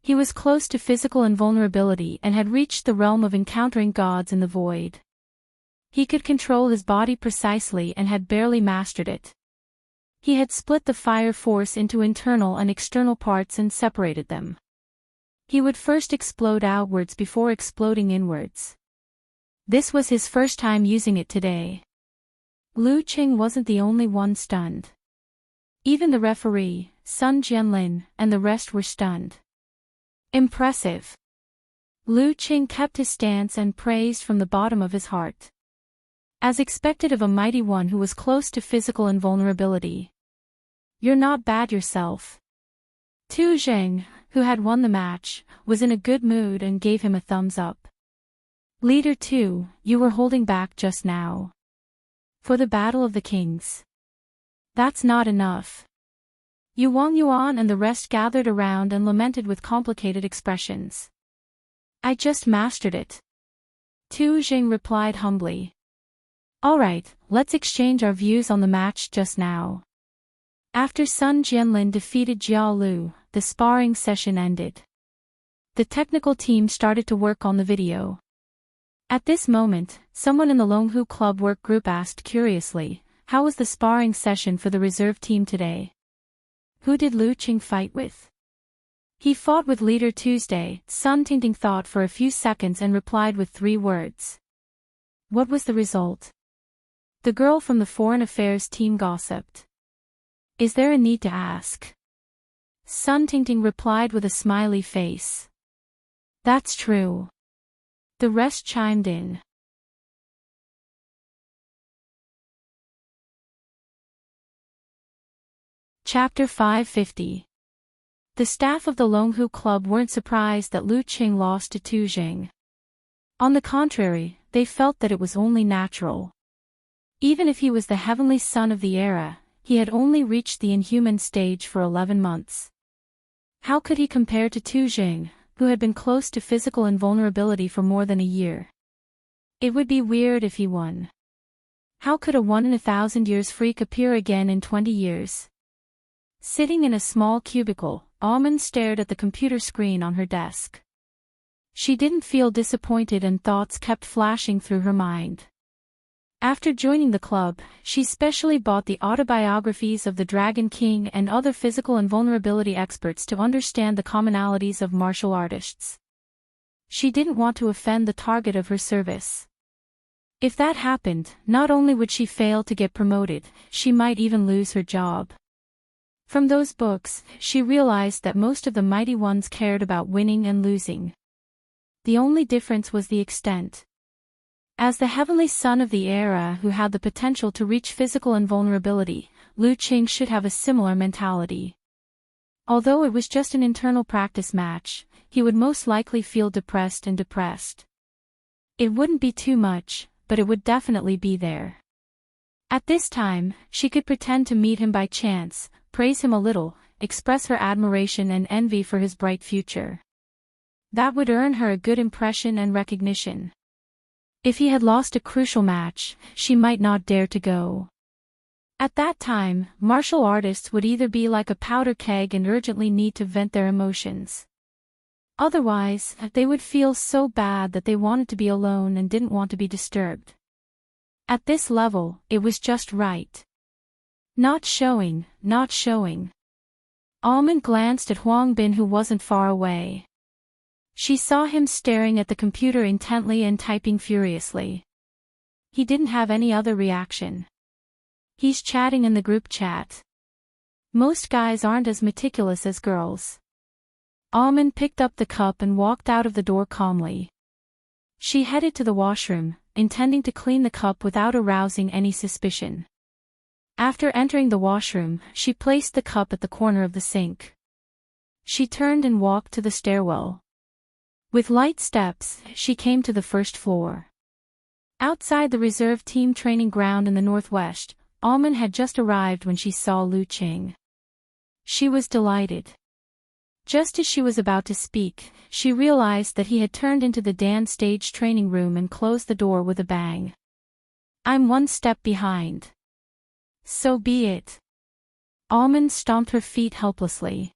He was close to physical invulnerability and had reached the realm of encountering gods in the void. He could control his body precisely and had barely mastered it. He had split the fire force into internal and external parts and separated them. He would first explode outwards before exploding inwards. This was his first time using it today. Lu Qing wasn't the only one stunned. Even the referee, Sun Jianlin, and the rest were stunned. Impressive. Lu Qing kept his stance and praised from the bottom of his heart. As expected of a mighty one who was close to physical invulnerability. You're not bad yourself. Tu Zheng, who had won the match, was in a good mood and gave him a thumbs up. Leader 2, you were holding back just now. For the Battle of the Kings. That's not enough. Wang Yuan and the rest gathered around and lamented with complicated expressions. I just mastered it. Tu Jing replied humbly. Alright, let's exchange our views on the match just now. After Sun Jianlin defeated Jiao Lu, the sparring session ended. The technical team started to work on the video. At this moment, someone in the Longhu Club work group asked curiously, how was the sparring session for the reserve team today? Who did Lu Qing fight with? He fought with Leader Tuesday. Sun Tingting thought for a few seconds and replied with 3 words. What was the result? The girl from the foreign affairs team gossiped. Is there a need to ask? Sun Tingting replied with a smiley face. That's true. The rest chimed in. Chapter 550. The staff of the Longhu Club weren't surprised that Lu Qing lost to Tu Jing. On the contrary, they felt that it was only natural. Even if he was the heavenly son of the era, he had only reached the inhuman stage for 11 months. How could he compare to Tu Jing, who had been close to physical invulnerability for more than a year? It would be weird if he won. How could a 1 in 1,000 years freak appear again in 20 years? Sitting in a small cubicle, Almond stared at the computer screen on her desk. She didn't feel disappointed and thoughts kept flashing through her mind. After joining the club, she specially bought the autobiographies of the Dragon King and other physical invulnerability experts to understand the commonalities of martial artists. She didn't want to offend the target of her service. If that happened, not only would she fail to get promoted, she might even lose her job. From those books, she realized that most of the mighty ones cared about winning and losing. The only difference was the extent. As the heavenly son of the era who had the potential to reach physical invulnerability, Lu Qing should have a similar mentality. Although it was just an internal practice match, he would most likely feel depressed. It wouldn't be too much, but it would definitely be there. At this time, she could pretend to meet him by chance, praise him a little, express her admiration and envy for his bright future. That would earn her a good impression and recognition. If he had lost a crucial match, she might not dare to go. At that time, martial artists would either be like a powder keg and urgently need to vent their emotions. Otherwise, they would feel so bad that they wanted to be alone and didn't want to be disturbed. At this level, it was just right. Not showing. Almond glanced at Huang Bin, who wasn't far away. She saw him staring at the computer intently and typing furiously. He didn't have any other reaction. He's chatting in the group chat. Most guys aren't as meticulous as girls. Almond picked up the cup and walked out of the door calmly. She headed to the washroom, intending to clean the cup without arousing any suspicion. After entering the washroom, she placed the cup at the corner of the sink. She turned and walked to the stairwell. With light steps, she came to the first floor. Outside the reserve team training ground in the northwest, Almond had just arrived when she saw Lu Qing. She was delighted. Just as she was about to speak, she realized that he had turned into the dance stage training room and closed the door with a bang. "I'm one step behind." "So be it." Almond stomped her feet helplessly.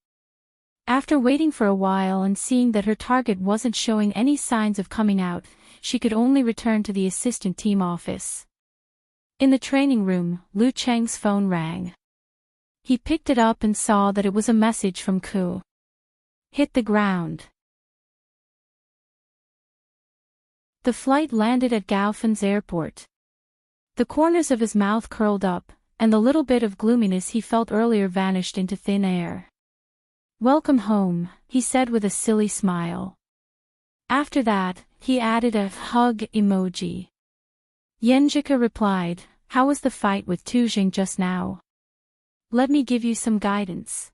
After waiting for a while and seeing that her target wasn't showing any signs of coming out, she could only return to the assistant team office. In the training room, Lu Cheng's phone rang. He picked it up and saw that it was a message from Ku. "Hit the ground." The flight landed at Gaofan's airport. The corners of his mouth curled up, and the little bit of gloominess he felt earlier vanished into thin air. "Welcome home," he said with a silly smile. After that, he added a hug emoji. Yenjika replied, "How was the fight with Tujing just now? Let me give you some guidance."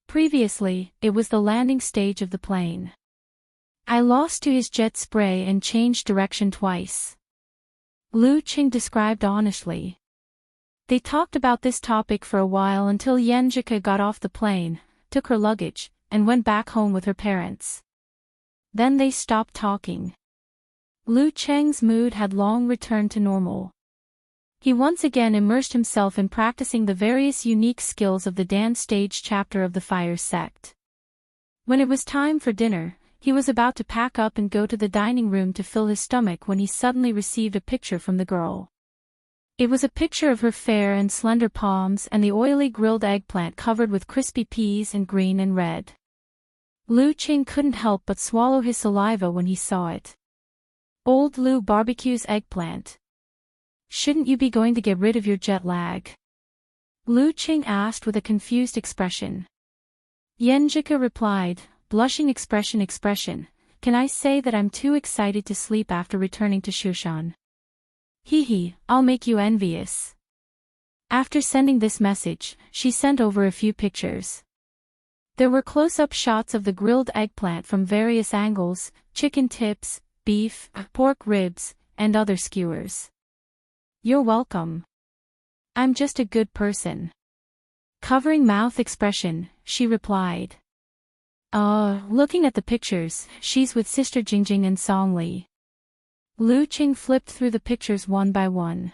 Previously, it was the landing stage of the plane. "I lost to his jet spray and changed direction twice," Lu Qing described honestly. They talked about this topic for a while until Yenjika got off the plane, took her luggage, and went back home with her parents. Then they stopped talking. Lu Cheng's mood had long returned to normal. He once again immersed himself in practicing the various unique skills of the dance stage chapter of the Fire sect. When it was time for dinner, he was about to pack up and go to the dining room to fill his stomach when he suddenly received a picture from the girl. It was a picture of her fair and slender palms and the oily grilled eggplant covered with crispy peas and green and red. Lu Qing couldn't help but swallow his saliva when he saw it. "Old Lu barbecues eggplant. Shouldn't you be going to get rid of your jet lag?" Lu Qing asked with a confused expression. Yenjika replied, blushing expression, "Can I say that I'm too excited to sleep after returning to Shushan? Hee, I'll make you envious." After sending this message, she sent over a few pictures. There were close-up shots of the grilled eggplant from various angles, chicken tips, beef, pork ribs, and other skewers. "You're welcome. I'm just a good person." Covering mouth expression, she replied. Looking at the pictures, she's with Sister Jingjing and Song Li." Lu Qing flipped through the pictures one by one.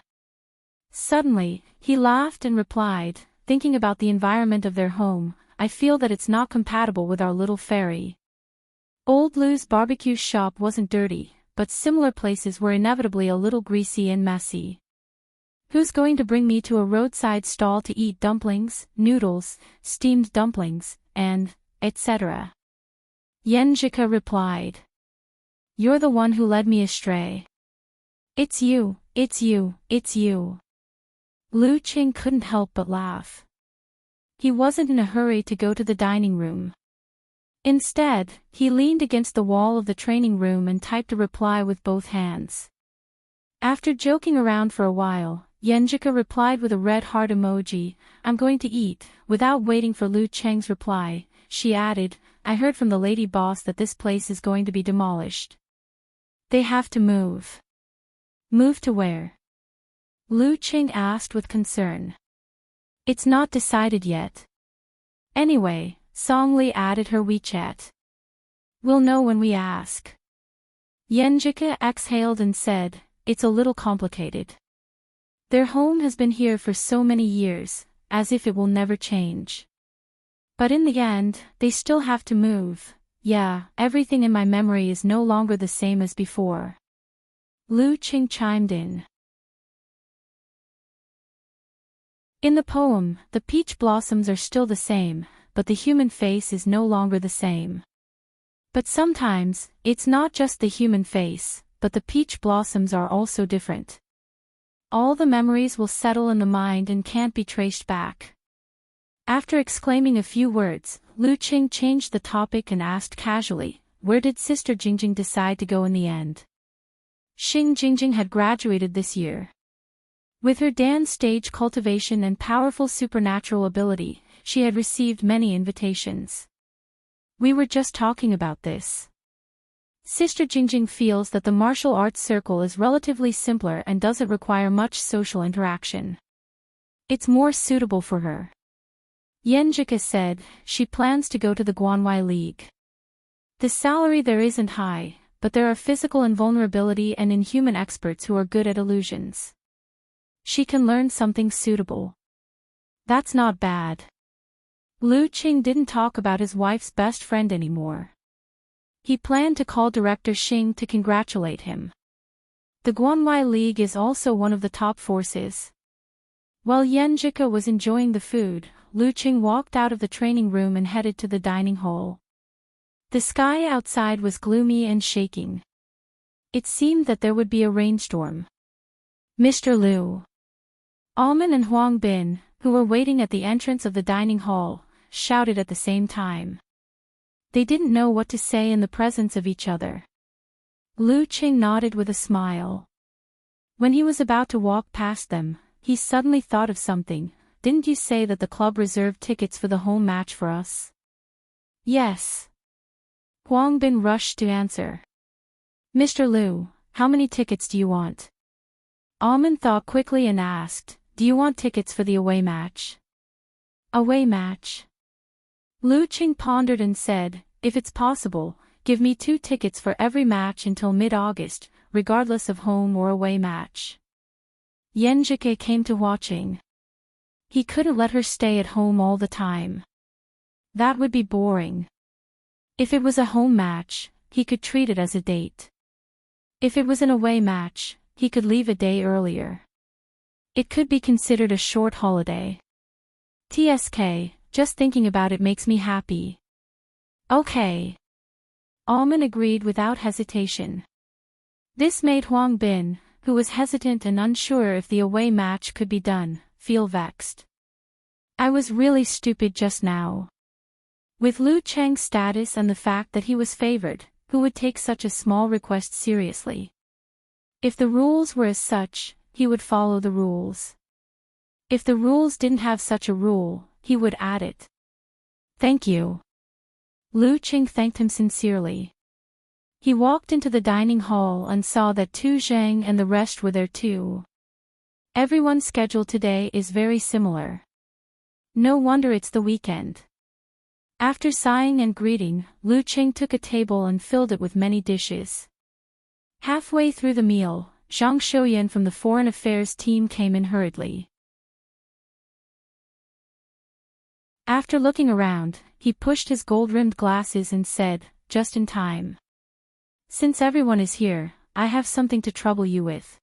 Suddenly, he laughed and replied, "Thinking about the environment of their home, I feel that it's not compatible with our little fairy." Old Lu's barbecue shop wasn't dirty, but similar places were inevitably a little greasy and messy. "Who's going to bring me to a roadside stall to eat dumplings, noodles, steamed dumplings, and etc.? Yenjika replied. "You're the one who led me astray. It's you, it's you, it's you." Lu Qing couldn't help but laugh. He wasn't in a hurry to go to the dining room. Instead, he leaned against the wall of the training room and typed a reply with both hands. After joking around for a while, Yenjika replied with a red heart emoji, "I'm going to eat." Without waiting for Lu Cheng's reply, she added, "I heard from the lady boss that this place is going to be demolished. They have to move." "Move to where?" Lu Qing asked with concern. "It's not decided yet. Anyway," Song Li added her WeChat. "We'll know when we ask." Yenjika exhaled and said, "It's a little complicated. Their home has been here for so many years, as if it will never change. But in the end, they still have to move. Yeah, everything in my memory is no longer the same as before." Lu Qing chimed in. In the poem, the peach blossoms are still the same, but the human face is no longer the same. But sometimes, it's not just the human face, but the peach blossoms are also different. All the memories will settle in the mind and can't be traced back. After exclaiming a few words, Lu Qing changed the topic and asked casually, where did Sister Jingjing decide to go in the end? Xing Jingjing had graduated this year. With her dance stage cultivation and powerful supernatural ability, she had received many invitations. We were just talking about this. Sister Jingjing feels that the martial arts circle is relatively simpler and doesn't require much social interaction. It's more suitable for her. Yenjika said, she plans to go to the Guanwai League. The salary there isn't high, but there are physical invulnerability and inhuman experts who are good at illusions. She can learn something suitable. That's not bad. Lu Qing didn't talk about his wife's best friend anymore. He planned to call Director Xing to congratulate him. The Guanwai League is also one of the top forces. While Yenjika was enjoying the food, Lu Qing walked out of the training room and headed to the dining hall. The sky outside was gloomy and shaking. It seemed that there would be a rainstorm. Mr. Liu, Alman and Huang Bin, who were waiting at the entrance of the dining hall, shouted at the same time. They didn't know what to say in the presence of each other. Lu Qing nodded with a smile. When he was about to walk past them, he suddenly thought of something. Didn't you say that the club reserved tickets for the home match for us? Yes. Huang Bin rushed to answer. Mr. Liu, how many tickets do you want? Alman thought quickly and asked, do you want tickets for the away match? Away match? Lu Qing pondered and said, if it's possible, give me 2 tickets for every match until mid-August, regardless of home or away match. Yenjike came to watching. He couldn't let her stay at home all the time. That would be boring. If it was a home match, he could treat it as a date. If it was an away match, he could leave a day earlier. It could be considered a short holiday. TSK, just thinking about it makes me happy. Okay. Alman agreed without hesitation. This made Huang Bin, who was hesitant and unsure if the away match could be done, feel vexed. I was really stupid just now. With Lu Cheng's status and the fact that he was favored, who would take such a small request seriously? If the rules were as such, he would follow the rules. If the rules didn't have such a rule, he would add it. Thank you. Lu Qing thanked him sincerely. He walked into the dining hall and saw that Tu Zheng and the rest were there too. Everyone's schedule today is very similar. No wonder it's the weekend. After sighing and greeting, Lu Qing took a table and filled it with many dishes. Halfway through the meal, Zhang Shouyan from the Foreign Affairs team came in hurriedly. After looking around, he pushed his gold-rimmed glasses and said, just in time. Since everyone is here, I have something to trouble you with.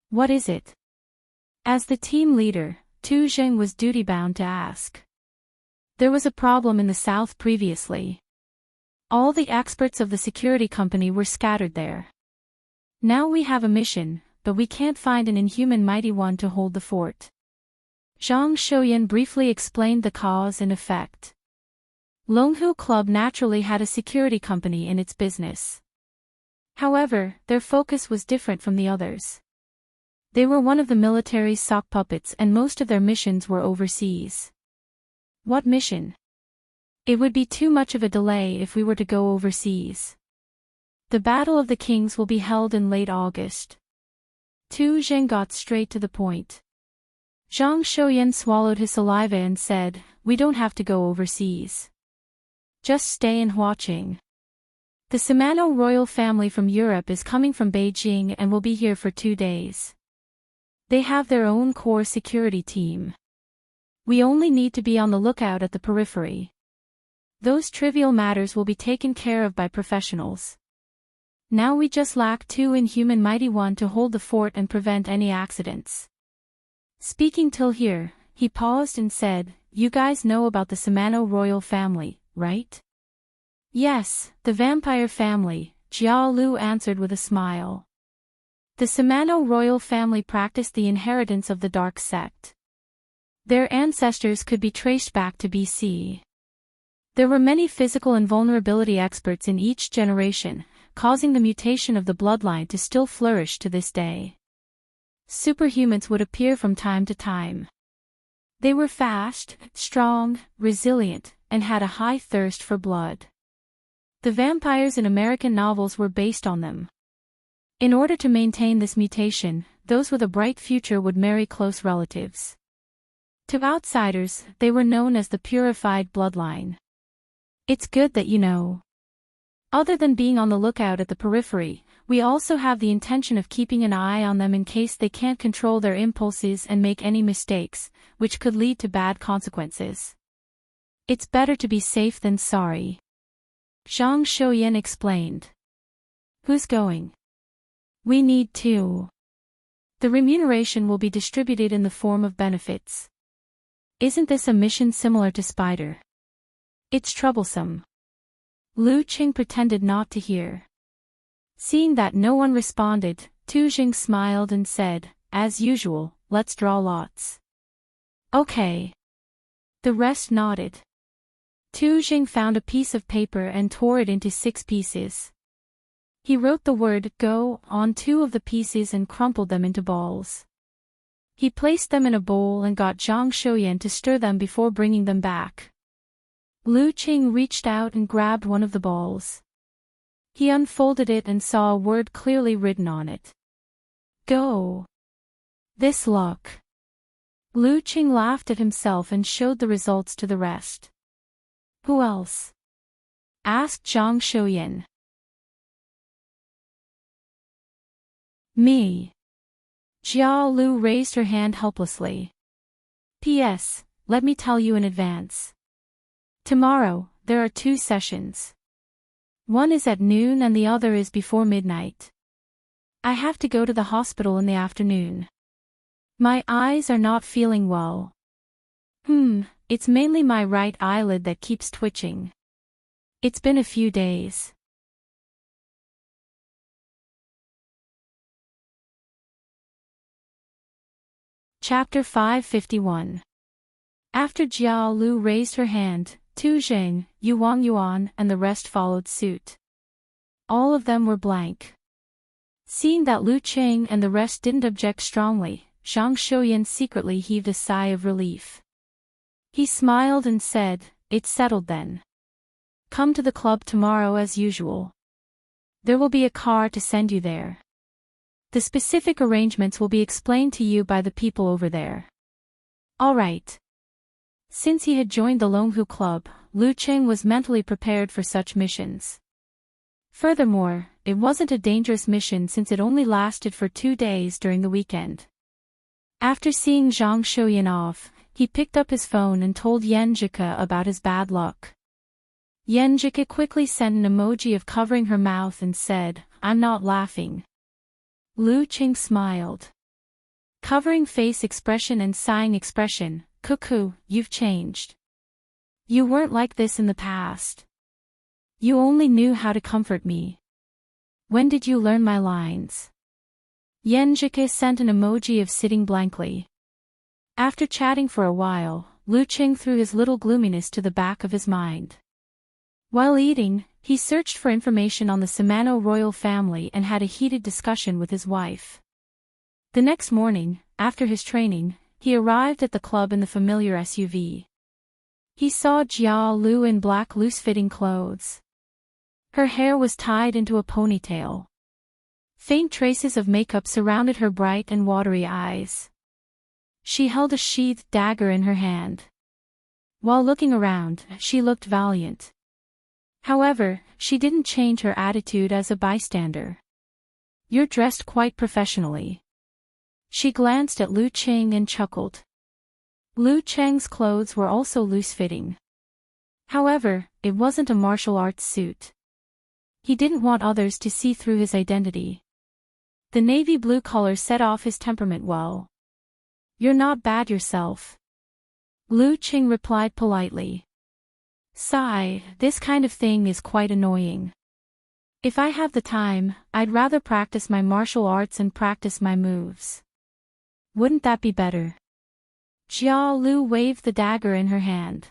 What is it? As the team leader, Tu Zheng was duty-bound to ask. There was a problem in the south previously. All the experts of the security company were scattered there. Now we have a mission, but we can't find an inhuman mighty one to hold the fort. Zhang Shouyan briefly explained the cause and effect. Longhu Club naturally had a security company in its business. However, their focus was different from the others. They were one of the military's sock puppets and most of their missions were overseas. What mission? It would be too much of a delay if we were to go overseas. The Battle of the Kings will be held in late August. Tu Zheng got straight to the point. Zhang Shouyan swallowed his saliva and said, we don't have to go overseas. Just stay in Huaqing. The Simano royal family from Europe is coming from Beijing and will be here for 2 days. They have their own core security team. We only need to be on the lookout at the periphery. Those trivial matters will be taken care of by professionals. Now we just lack 2 inhuman mighty one to hold the fort and prevent any accidents. Speaking till here, he paused and said, you guys know about the Simano royal family, right? Yes, the vampire family, Jia Lu answered with a smile. The Samano royal family practiced the inheritance of the dark sect. Their ancestors could be traced back to BC. There were many physical and vulnerability experts in each generation, causing the mutation of the bloodline to still flourish to this day. Superhumans would appear from time to time. They were fast, strong, resilient, and had a high thirst for blood. The vampires in American novels were based on them. In order to maintain this mutation, those with a bright future would marry close relatives. To outsiders, they were known as the purified bloodline. It's good that you know. Other than being on the lookout at the periphery, we also have the intention of keeping an eye on them in case they can't control their impulses and make any mistakes, which could lead to bad consequences. It's better to be safe than sorry. Zhang Shouyan explained. Who's going? We need to. The remuneration will be distributed in the form of benefits. Isn't this a mission similar to Spider? It's troublesome. Lu Qing pretended not to hear. Seeing that no one responded, Tu Jing smiled and said, as usual, let's draw lots. Okay. The rest nodded. Tu Jing found a piece of paper and tore it into 6 pieces. He wrote the word "go" on 2 of the pieces and crumpled them into balls. He placed them in a bowl and got Zhang Shouyan to stir them before bringing them back. Lu Qing reached out and grabbed one of the balls. He unfolded it and saw a word clearly written on it. Go. This luck. Lu Qing laughed at himself and showed the results to the rest. Who else? Asked Zhang Shouyan. Me. Jia Lu raised her hand helplessly. P.S. Let me tell you in advance. Tomorrow, there are 2 sessions. One is at noon and the other is before midnight. I have to go to the hospital in the afternoon. My eyes are not feeling well. It's mainly my right eyelid that keeps twitching. It's been a few days. Chapter 551. After Jia Lu raised her hand, Tu Jing, Yuang Yuan and the rest followed suit. All of them were blank. Seeing that Lu Qing and the rest didn't object strongly, Zhang Shouyan secretly heaved a sigh of relief. He smiled and said, "It's settled then. Come to the club tomorrow as usual. There will be a car to send you there. The specific arrangements will be explained to you by the people over there." All right. Since he had joined the Longhu Club, Lu Qing was mentally prepared for such missions. Furthermore, it wasn't a dangerous mission since it only lasted for 2 days during the weekend. After seeing Zhang Shouyan off, he picked up his phone and told Yanjika about his bad luck. Yanjika quickly sent an emoji of covering her mouth and said, "I'm not laughing." Lu Qing smiled. Covering face expression and sighing expression, "Cuckoo, you've changed. You weren't like this in the past. You only knew how to comfort me. When did you learn my lines?" Yanjika sent an emoji of sitting blankly. After chatting for a while, Lu Qing threw his little gloominess to the back of his mind. While eating, he searched for information on the Samano royal family and had a heated discussion with his wife. The next morning, after his training, he arrived at the club in the familiar SUV. He saw Jia Lu in black loose-fitting clothes. Her hair was tied into a ponytail. Faint traces of makeup surrounded her bright and watery eyes. She held a sheathed dagger in her hand. While looking around, she looked valiant. However, she didn't change her attitude as a bystander. "You're dressed quite professionally." She glanced at Lu Qing and chuckled. Lu Cheng's clothes were also loose-fitting. However, it wasn't a martial arts suit. He didn't want others to see through his identity. The navy blue color set off his temperament well. "You're not bad yourself." Lu Qing replied politely. Sigh, this kind of thing is quite annoying. If I have the time, I'd rather practice my martial arts and practice my moves. Wouldn't that be better? Jia Lu waved the dagger in her hand.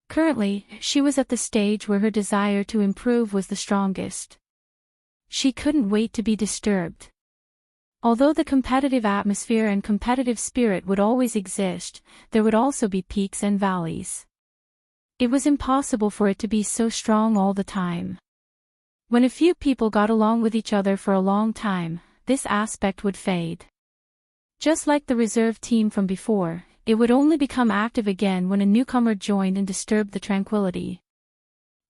Currently, she was at the stage where her desire to improve was the strongest. She couldn't wait to be disturbed. Although the competitive atmosphere and competitive spirit would always exist, there would also be peaks and valleys. It was impossible for it to be so strong all the time. When a few people got along with each other for a long time, this aspect would fade. Just like the reserve team from before, it would only become active again when a newcomer joined and disturbed the tranquility.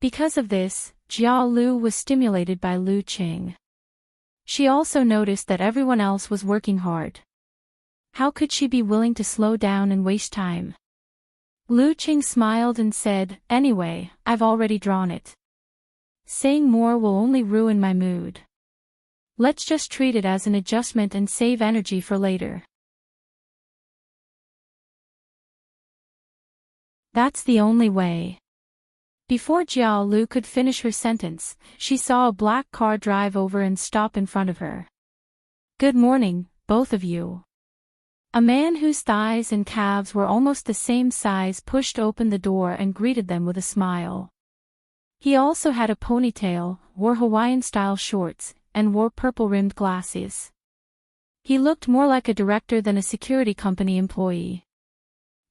Because of this, Jia Lu was stimulated by Lu Qing. She also noticed that everyone else was working hard. How could she be willing to slow down and waste time? Lu Qing smiled and said, "Anyway, I've already drawn it. Saying more will only ruin my mood. Let's just treat it as an adjustment and save energy for later." That's the only way. Before Jiao Lu could finish her sentence, she saw a black car drive over and stop in front of her. "Good morning, both of you." A man whose thighs and calves were almost the same size pushed open the door and greeted them with a smile. He also had a ponytail, wore Hawaiian-style shorts, and wore purple-rimmed glasses. He looked more like a director than a security company employee.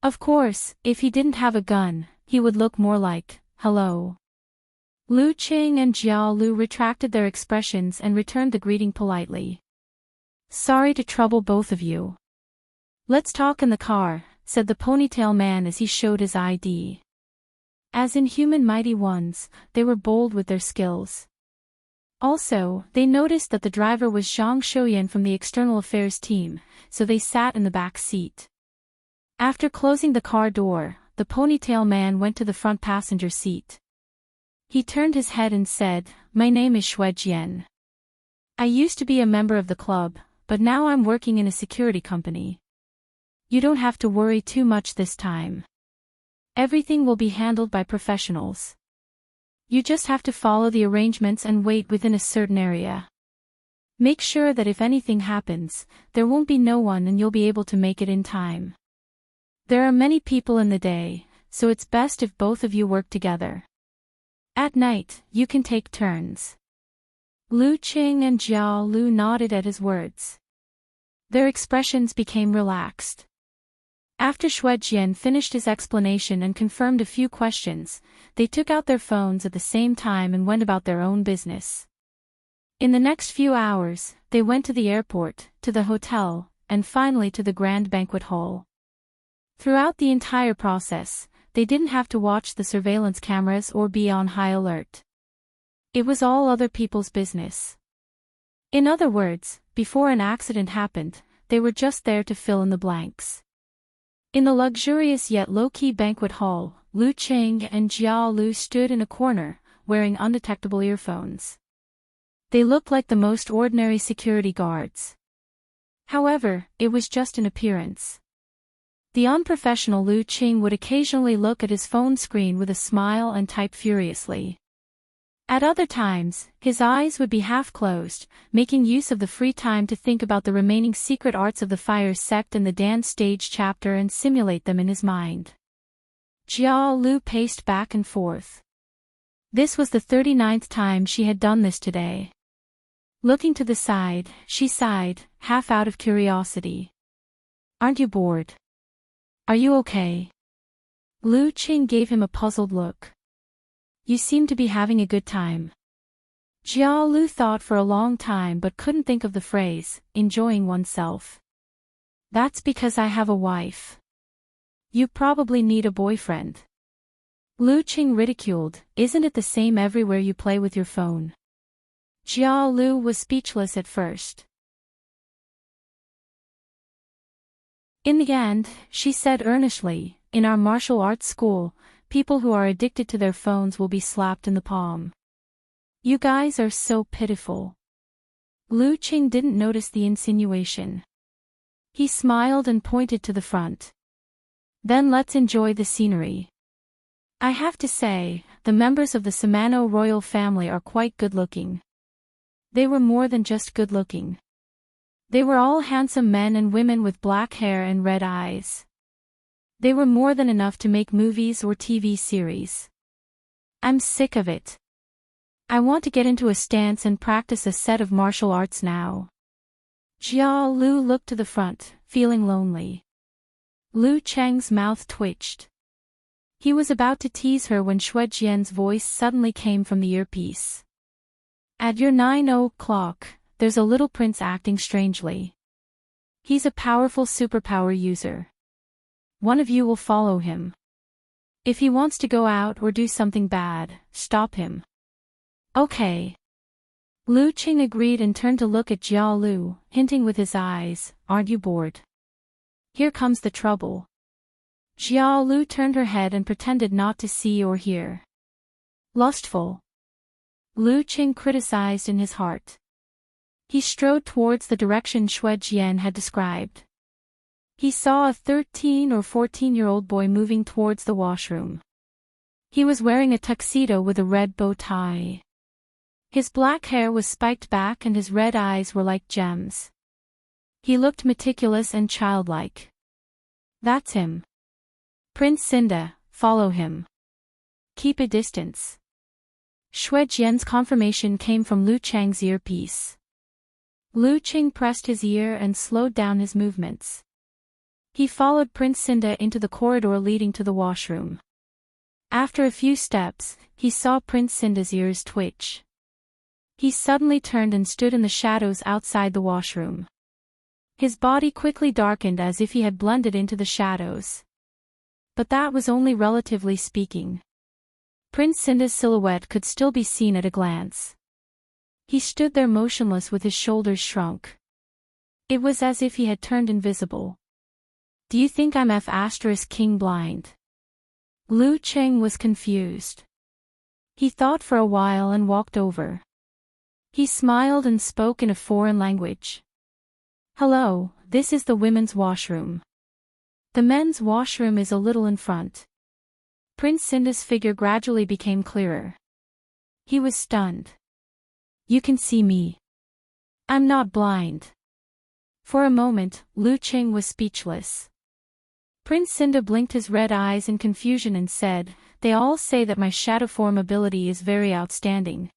Of course, if he didn't have a gun, he would look more like, "Hello." Lu Qing and Jiao Lu retracted their expressions and returned the greeting politely. "Sorry to trouble both of you. Let's talk in the car," said the ponytail man as he showed his ID. As in Human Mighty Ones, they were bold with their skills. Also, they noticed that the driver was Zhang Shouyan from the External Affairs team, so they sat in the back seat. After closing the car door, the ponytail man went to the front passenger seat. He turned his head and said, "My name is Xue Jian. I used to be a member of the club, but now I'm working in a security company. You don't have to worry too much this time. Everything will be handled by professionals. You just have to follow the arrangements and wait within a certain area. Make sure that if anything happens, there won't be no one and you'll be able to make it in time. There are many people in the day, so it's best if both of you work together. At night, you can take turns." Lu Qing and Jiao Lu nodded at his words. Their expressions became relaxed. After Xue Jian finished his explanation and confirmed a few questions, they took out their phones at the same time and went about their own business. In the next few hours, they went to the airport, to the hotel, and finally to the grand banquet hall. Throughout the entire process, they didn't have to watch the surveillance cameras or be on high alert. It was all other people's business. In other words, before an accident happened, they were just there to fill in the blanks. In the luxurious yet low-key banquet hall, Lu Qing and Jiao Lu stood in a corner, wearing undetectable earphones. They looked like the most ordinary security guards. However, it was just an appearance. The unprofessional Lu Qing would occasionally look at his phone screen with a smile and type furiously. At other times, his eyes would be half-closed, making use of the free time to think about the remaining secret arts of the fire sect and the dance stage chapter and simulate them in his mind. Jiao Lu paced back and forth. This was the 39th time she had done this today. Looking to the side, she sighed, half out of curiosity. "Aren't you bored? Are you okay?" Lu Qing gave him a puzzled look. "You seem to be having a good time." Jiao Lu thought for a long time but couldn't think of the phrase, enjoying oneself. "That's because I have a wife. You probably need a boyfriend." Lu Qing ridiculed, "Isn't it the same everywhere you play with your phone?" Jiao Lu was speechless at first. In the end, she said earnestly, "In our martial arts school, people who are addicted to their phones will be slapped in the palm. You guys are so pitiful." Lu Qing didn't notice the insinuation. He smiled and pointed to the front. "Then let's enjoy the scenery. I have to say, the members of the Samano royal family are quite good-looking. They were more than just good-looking. They were all handsome men and women with black hair and red eyes. They were more than enough to make movies or TV series. I'm sick of it. I want to get into a stance and practice a set of martial arts now. Jia Lu looked to the front, feeling lonely. Lu Cheng's mouth twitched. He was about to tease her when Xue Jian's voice suddenly came from the earpiece. At your 9 o'clock, there's a little prince acting strangely. He's a powerful superpower user. One of you will follow him. If he wants to go out or do something bad, stop him. Okay. Lu Qing agreed and turned to look at Jia Lu, hinting with his eyes, aren't you bored? Here comes the trouble. Jia Lu turned her head and pretended not to see or hear. Lustful. Lu Qing criticized in his heart. He strode towards the direction Xue Jian had described. He saw a 13 or 14-year-old boy moving towards the washroom. He was wearing a tuxedo with a red bow tie. His black hair was spiked back and his red eyes were like gems. He looked meticulous and childlike. That's him. Prince Cinda, follow him. Keep a distance. Xue Jian's confirmation came from Lu Cheng's earpiece. Lu Qing pressed his ear and slowed down his movements. He followed Prince Cinda into the corridor leading to the washroom. After a few steps, he saw Prince Cinda's ears twitch. He suddenly turned and stood in the shadows outside the washroom. His body quickly darkened as if he had blended into the shadows. But that was only relatively speaking. Prince Cinda's silhouette could still be seen at a glance. He stood there motionless with his shoulders shrunk. It was as if he had turned invisible. Do you think I'm F*King blind? Lu Cheng was confused. He thought for a while and walked over. He smiled and spoke in a foreign language. Hello, this is the women's washroom. The men's washroom is a little in front. Prince Cinda's figure gradually became clearer. He was stunned. You can see me. I'm not blind. For a moment, Lu Qing was speechless. Prince Cinda blinked his red eyes in confusion and said, They all say that my shadow form ability is very outstanding.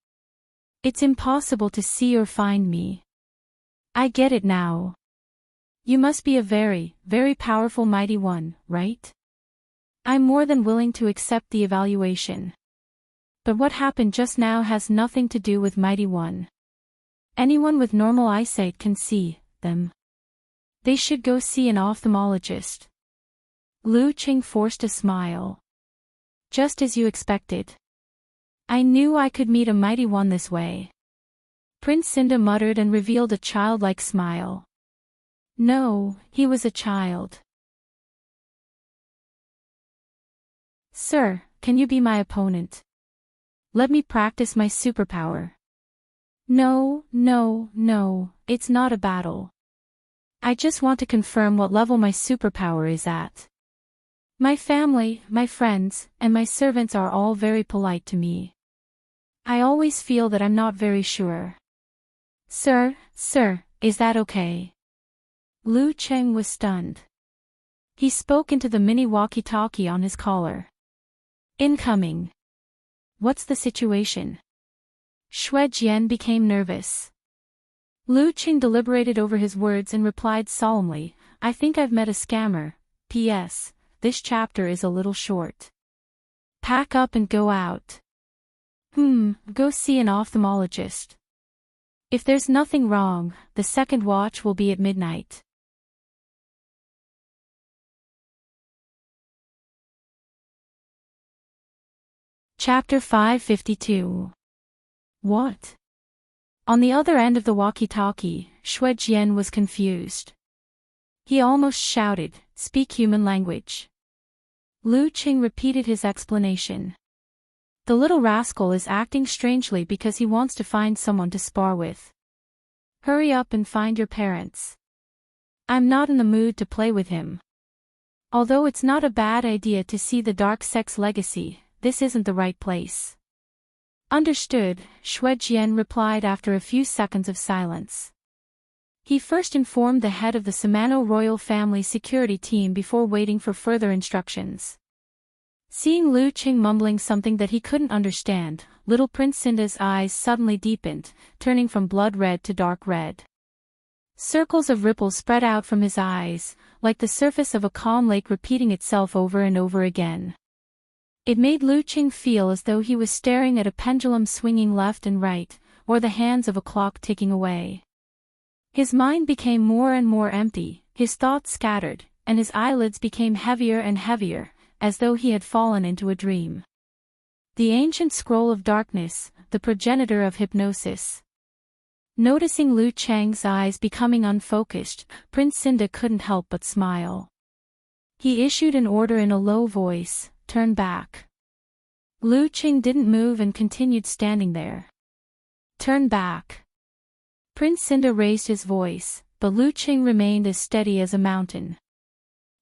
It's impossible to see or find me. I get it now. You must be a very, very powerful mighty one, right? I'm more than willing to accept the evaluation. But what happened just now has nothing to do with mighty one. Anyone with normal eyesight can see them. They should go see an ophthalmologist. Lu Qing forced a smile. Just as you expected. I knew I could meet a mighty one this way. Prince Cinda muttered and revealed a childlike smile. No, he was a child. Sir, can you be my opponent? Let me practice my superpower. No, it's not a battle. I just want to confirm what level my superpower is at. My family, my friends, and my servants are all very polite to me. I always feel that I'm not very sure. Sir, is that okay? Lu Cheng was stunned. He spoke into the mini walkie-talkie on his collar. Incoming. What's the situation? Xue Jian became nervous. Lu Qing deliberated over his words and replied solemnly, I think I've met a scammer. P.S. This chapter is a little short. Pack up and go out. Go see an ophthalmologist. If there's nothing wrong, the second watch will be at midnight. Chapter 552. What? On the other end of the walkie-talkie, Xue Jian was confused. He almost shouted, Speak human language. Lu Qing repeated his explanation. The little rascal is acting strangely because he wants to find someone to spar with. Hurry up and find your parents. I'm not in the mood to play with him. Although it's not a bad idea to see the dark sex legacy, this isn't the right place." "Understood," Shuejian replied after a few seconds of silence. He first informed the head of the Samano royal family security team before waiting for further instructions. Seeing Lu Qing mumbling something that he couldn't understand, little Prince Cinda's eyes suddenly deepened, turning from blood red to dark red. Circles of ripples spread out from his eyes, like the surface of a calm lake repeating itself over and over again. It made Lu Qing feel as though he was staring at a pendulum swinging left and right, or the hands of a clock ticking away. His mind became more and more empty, his thoughts scattered, and his eyelids became heavier and heavier, as though he had fallen into a dream. The ancient scroll of darkness, the progenitor of hypnosis. Noticing Lu Chang's eyes becoming unfocused, Prince Cinda couldn't help but smile. He issued an order in a low voice, "Turn back." Lu Qing didn't move and continued standing there. "Turn back." Prince Cinda raised his voice, but Lu Qing remained as steady as a mountain.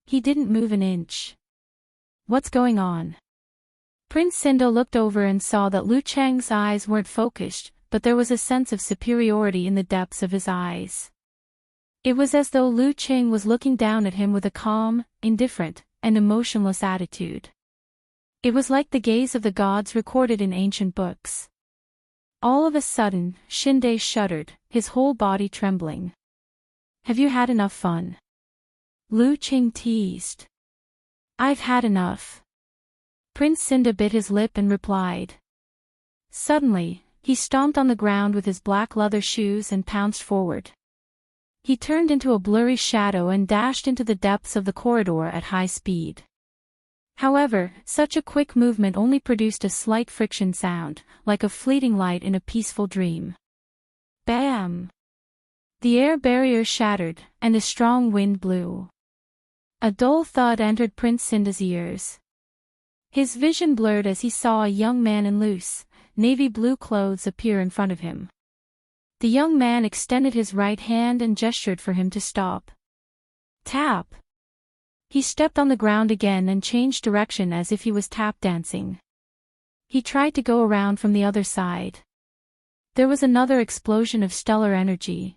He didn't move an inch. "What's going on?" Prince Cinda looked over and saw that Lu Chang's eyes weren't focused, but there was a sense of superiority in the depths of his eyes. It was as though Lu Qing was looking down at him with a calm, indifferent, and emotionless attitude. It was like the gaze of the gods recorded in ancient books. All of a sudden, Shinde shuddered, his whole body trembling. "Have you had enough fun?" Lu Qing teased. "I've had enough." Prince Cinda bit his lip and replied. Suddenly, he stomped on the ground with his black leather shoes and pounced forward. He turned into a blurry shadow and dashed into the depths of the corridor at high speed. However, such a quick movement only produced a slight friction sound, like a fleeting light in a peaceful dream. Bam! The air barrier shattered, and a strong wind blew. A dull thud entered Prince Cinda's ears. His vision blurred as he saw a young man in loose, navy blue clothes appear in front of him. The young man extended his right hand and gestured for him to stop. Tap! He stepped on the ground again and changed direction as if he was tap dancing. He tried to go around from the other side. There was another explosion of stellar energy.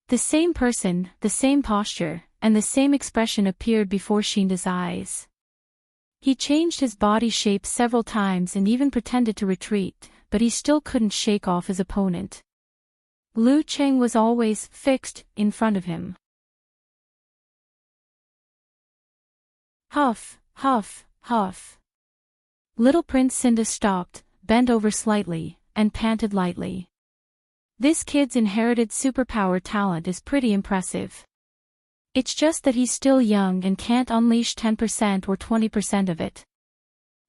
The same person, the same posture, and the same expression appeared before Shinda's eyes. He changed his body shape several times and even pretended to retreat, but he still couldn't shake off his opponent. Lu Cheng was always fixed in front of him. Huff, huff, huff. Little Prince Cinda stopped, bent over slightly, and panted lightly. This kid's inherited superpower talent is pretty impressive. It's just that he's still young and can't unleash 10% or 20% of it.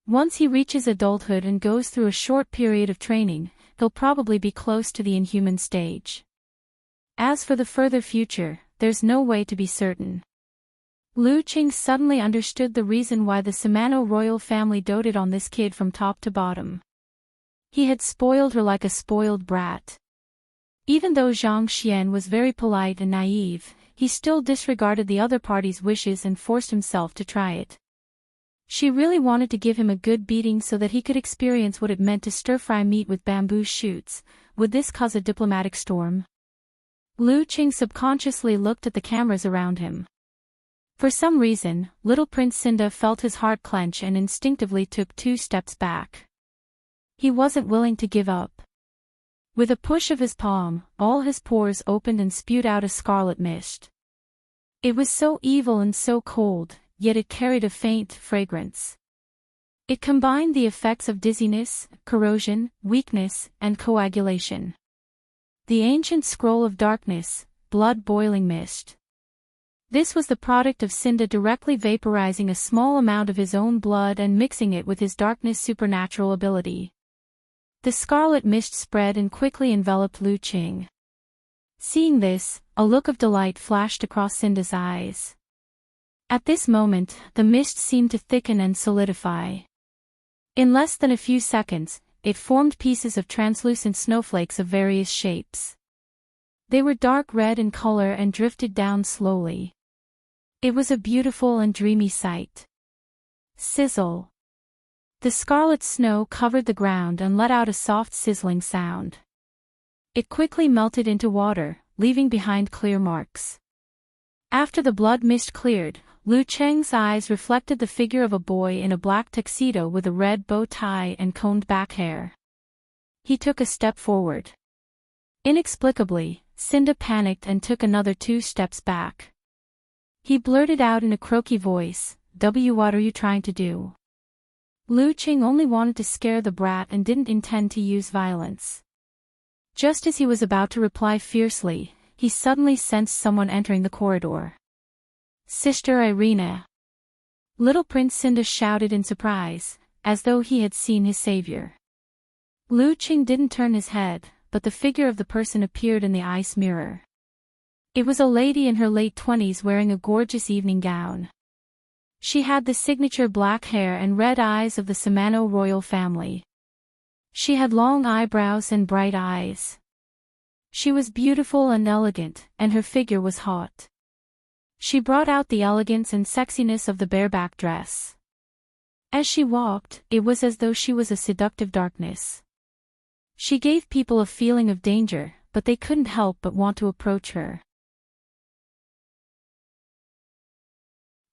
Once he reaches adulthood and goes through a short period of training, he'll probably be close to the inhuman stage. As for the further future, there's no way to be certain. Lu Qing suddenly understood the reason why the Samano royal family doted on this kid from top to bottom. He had spoiled her like a spoiled brat. Even though Zhang Xian was very polite and naive, he still disregarded the other party's wishes and forced himself to try it. She really wanted to give him a good beating so that he could experience what it meant to stir-fry meat with bamboo shoots. Would this cause a diplomatic storm? Lu Qing subconsciously looked at the cameras around him. For some reason, little Prince Cinda felt his heart clench and instinctively took 2 steps back. He wasn't willing to give up. With a push of his palm, all his pores opened and spewed out a scarlet mist. It was so evil and so cold, yet it carried a faint fragrance. It combined the effects of dizziness, corrosion, weakness, and coagulation. The ancient scroll of darkness, blood-boiling mist. This was the product of Cinda directly vaporizing a small amount of his own blood and mixing it with his darkness supernatural ability. The scarlet mist spread and quickly enveloped Lu Qing. Seeing this, a look of delight flashed across Cinda's eyes. At this moment, the mist seemed to thicken and solidify. In less than a few seconds, it formed pieces of translucent snowflakes of various shapes. They were dark red in color and drifted down slowly. It was a beautiful and dreamy sight. Sizzle. The scarlet snow covered the ground and let out a soft sizzling sound. It quickly melted into water, leaving behind clear marks. After the blood mist cleared, Lu Cheng's eyes reflected the figure of a boy in a black tuxedo with a red bow tie and combed back hair. He took a step forward. Inexplicably, Cinda panicked and took another 2 steps back. He blurted out in a croaky voice, "What are you trying to do?" Lu Cheng only wanted to scare the brat and didn't intend to use violence. Just as he was about to reply fiercely, he suddenly sensed someone entering the corridor. "Sister Irina!" Little Prince Cinda shouted in surprise, as though he had seen his savior. Lu Cheng didn't turn his head, but the figure of the person appeared in the ice mirror. It was a lady in her late 20s wearing a gorgeous evening gown. She had the signature black hair and red eyes of the Samano royal family. She had long eyebrows and bright eyes. She was beautiful and elegant, and her figure was hot. She brought out the elegance and sexiness of the bareback dress. As she walked, it was as though she was a seductive darkness. She gave people a feeling of danger, but they couldn't help but want to approach her.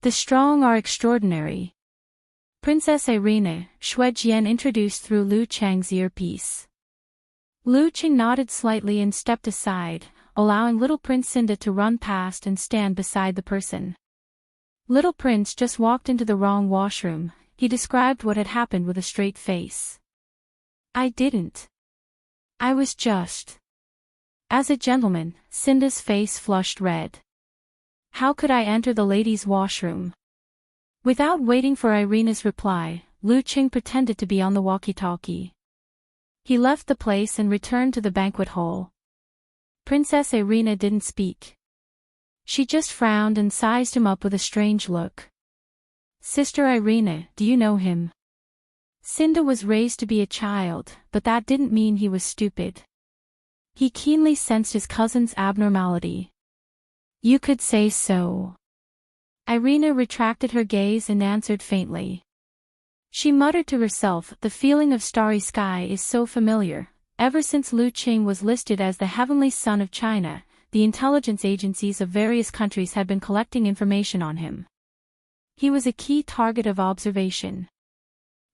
The strong are extraordinary. Princess Irina, Xue Jian introduced through Lu Cheng's earpiece. Lu Cheng nodded slightly and stepped aside, allowing little Prince Cinda to run past and stand beside the person. Little Prince just walked into the wrong washroom, he described what had happened with a straight face. "I didn't. I was just..." As a gentleman, Cinda's face flushed red. "How could I enter the ladies' washroom?" Without waiting for Irina's reply, Lu Cheng pretended to be on the walkie-talkie. He left the place and returned to the banquet hall. Princess Irina didn't speak. She just frowned and sized him up with a strange look. "Sister Irina, do you know him?" Cinda was raised to be a child, but that didn't mean he was stupid. He keenly sensed his cousin's abnormality. "You could say so." Irina retracted her gaze and answered faintly. She muttered to herself, "The feeling of starry sky is so familiar." Ever since Lu Cheng was listed as the heavenly son of China, the intelligence agencies of various countries had been collecting information on him. He was a key target of observation.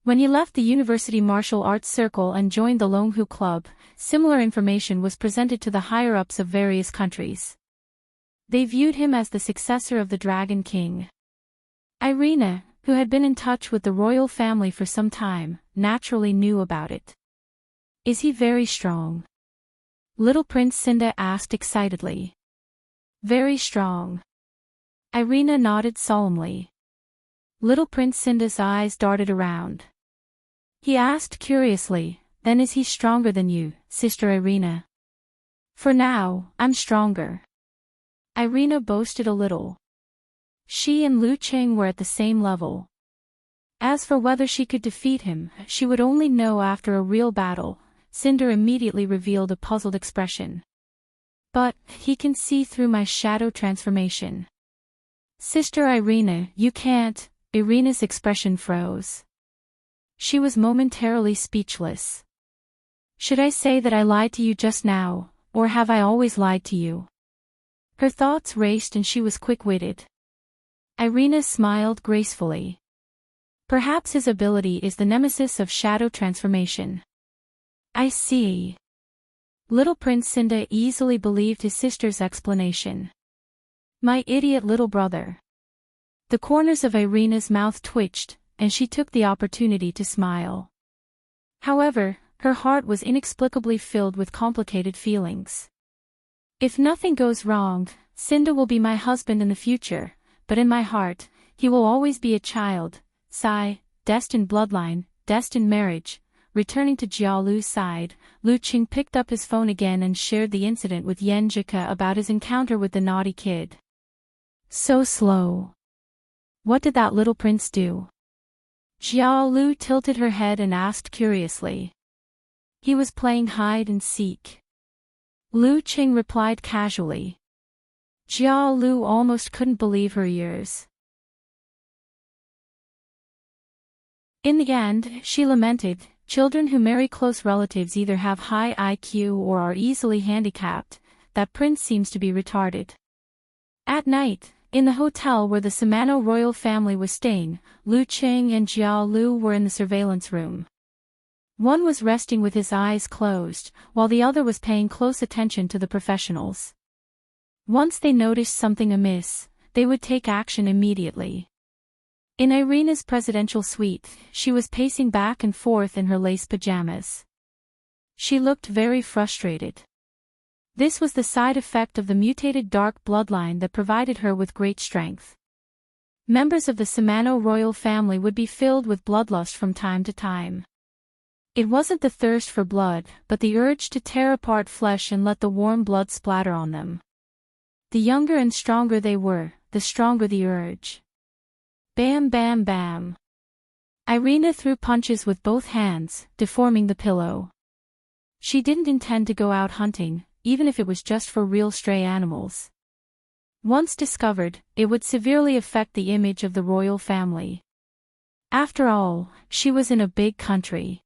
When he left the University Martial Arts Circle and joined the Longhu Club, similar information was presented to the higher-ups of various countries. They viewed him as the successor of the Dragon King. Irina, who had been in touch with the royal family for some time, naturally knew about it. "Is he very strong?" Little Prince Cinda asked excitedly. "Very strong." Irina nodded solemnly. Little Prince Cinda's eyes darted around. He asked curiously, "Then is he stronger than you, Sister Irina?" "For now, I'm stronger." Irina boasted a little. She and Lu Cheng were at the same level. As for whether she could defeat him, she would only know after a real battle. Cinder immediately revealed a puzzled expression. "But, he can see through my shadow transformation." "Sister Irina, you can't." Irina's expression froze. She was momentarily speechless. "Should I say that I lied to you just now, or have I always lied to you?" Her thoughts raced and she was quick-witted. Irina smiled gracefully. "Perhaps his ability is the nemesis of shadow transformation." "I see." Little Prince Cinda easily believed his sister's explanation. "My idiot little brother." The corners of Irina's mouth twitched, and she took the opportunity to smile. However, her heart was inexplicably filled with complicated feelings. "If nothing goes wrong, Cinda will be my husband in the future, but in my heart, he will always be a child." Sigh, destined bloodline, destined marriage. Returning to Jialu's side, Lu Qing picked up his phone again and shared the incident with Yan Jika about his encounter with the naughty kid. "So slow. What did that little prince do?" Jialu tilted her head and asked curiously. "He was playing hide and seek." Lu Qing replied casually. Jialu almost couldn't believe her ears. In the end, she lamented, children who marry close relatives either have high IQ or are easily handicapped. That prince seems to be retarded. At night, in the hotel where the Samano royal family was staying, Lu Qing and Jiao Lu were in the surveillance room. One was resting with his eyes closed, while the other was paying close attention to the professionals. Once they noticed something amiss, they would take action immediately. In Irina's presidential suite, she was pacing back and forth in her lace pajamas. She looked very frustrated. This was the side effect of the mutated dark bloodline that provided her with great strength. Members of the Samano royal family would be filled with bloodlust from time to time. It wasn't the thirst for blood, but the urge to tear apart flesh and let the warm blood splatter on them. The younger and stronger they were, the stronger the urge. Bam bam bam. Irina threw punches with both hands, deforming the pillow. She didn't intend to go out hunting, even if it was just for real stray animals. Once discovered, it would severely affect the image of the royal family. After all, she was in a big country.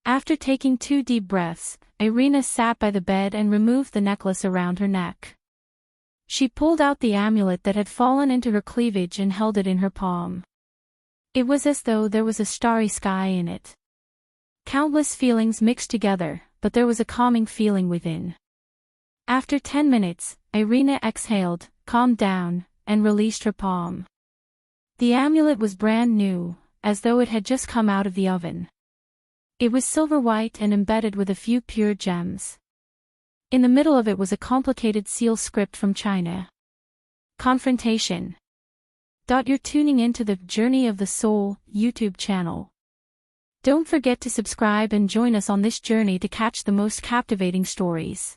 After taking 2 deep breaths, Irina sat by the bed and removed the necklace around her neck. She pulled out the amulet that had fallen into her cleavage and held it in her palm. It was as though there was a starry sky in it. Countless feelings mixed together, but there was a calming feeling within. After 10 minutes, Irina exhaled, calmed down, and released her palm. The amulet was brand new, as though it had just come out of the oven. It was silver white and embedded with a few pure gems. In the middle of it was a complicated seal script from China. Confrontation. You're tuning into the Journey of the Soul YouTube channel. Don't forget to subscribe and join us on this journey to catch the most captivating stories.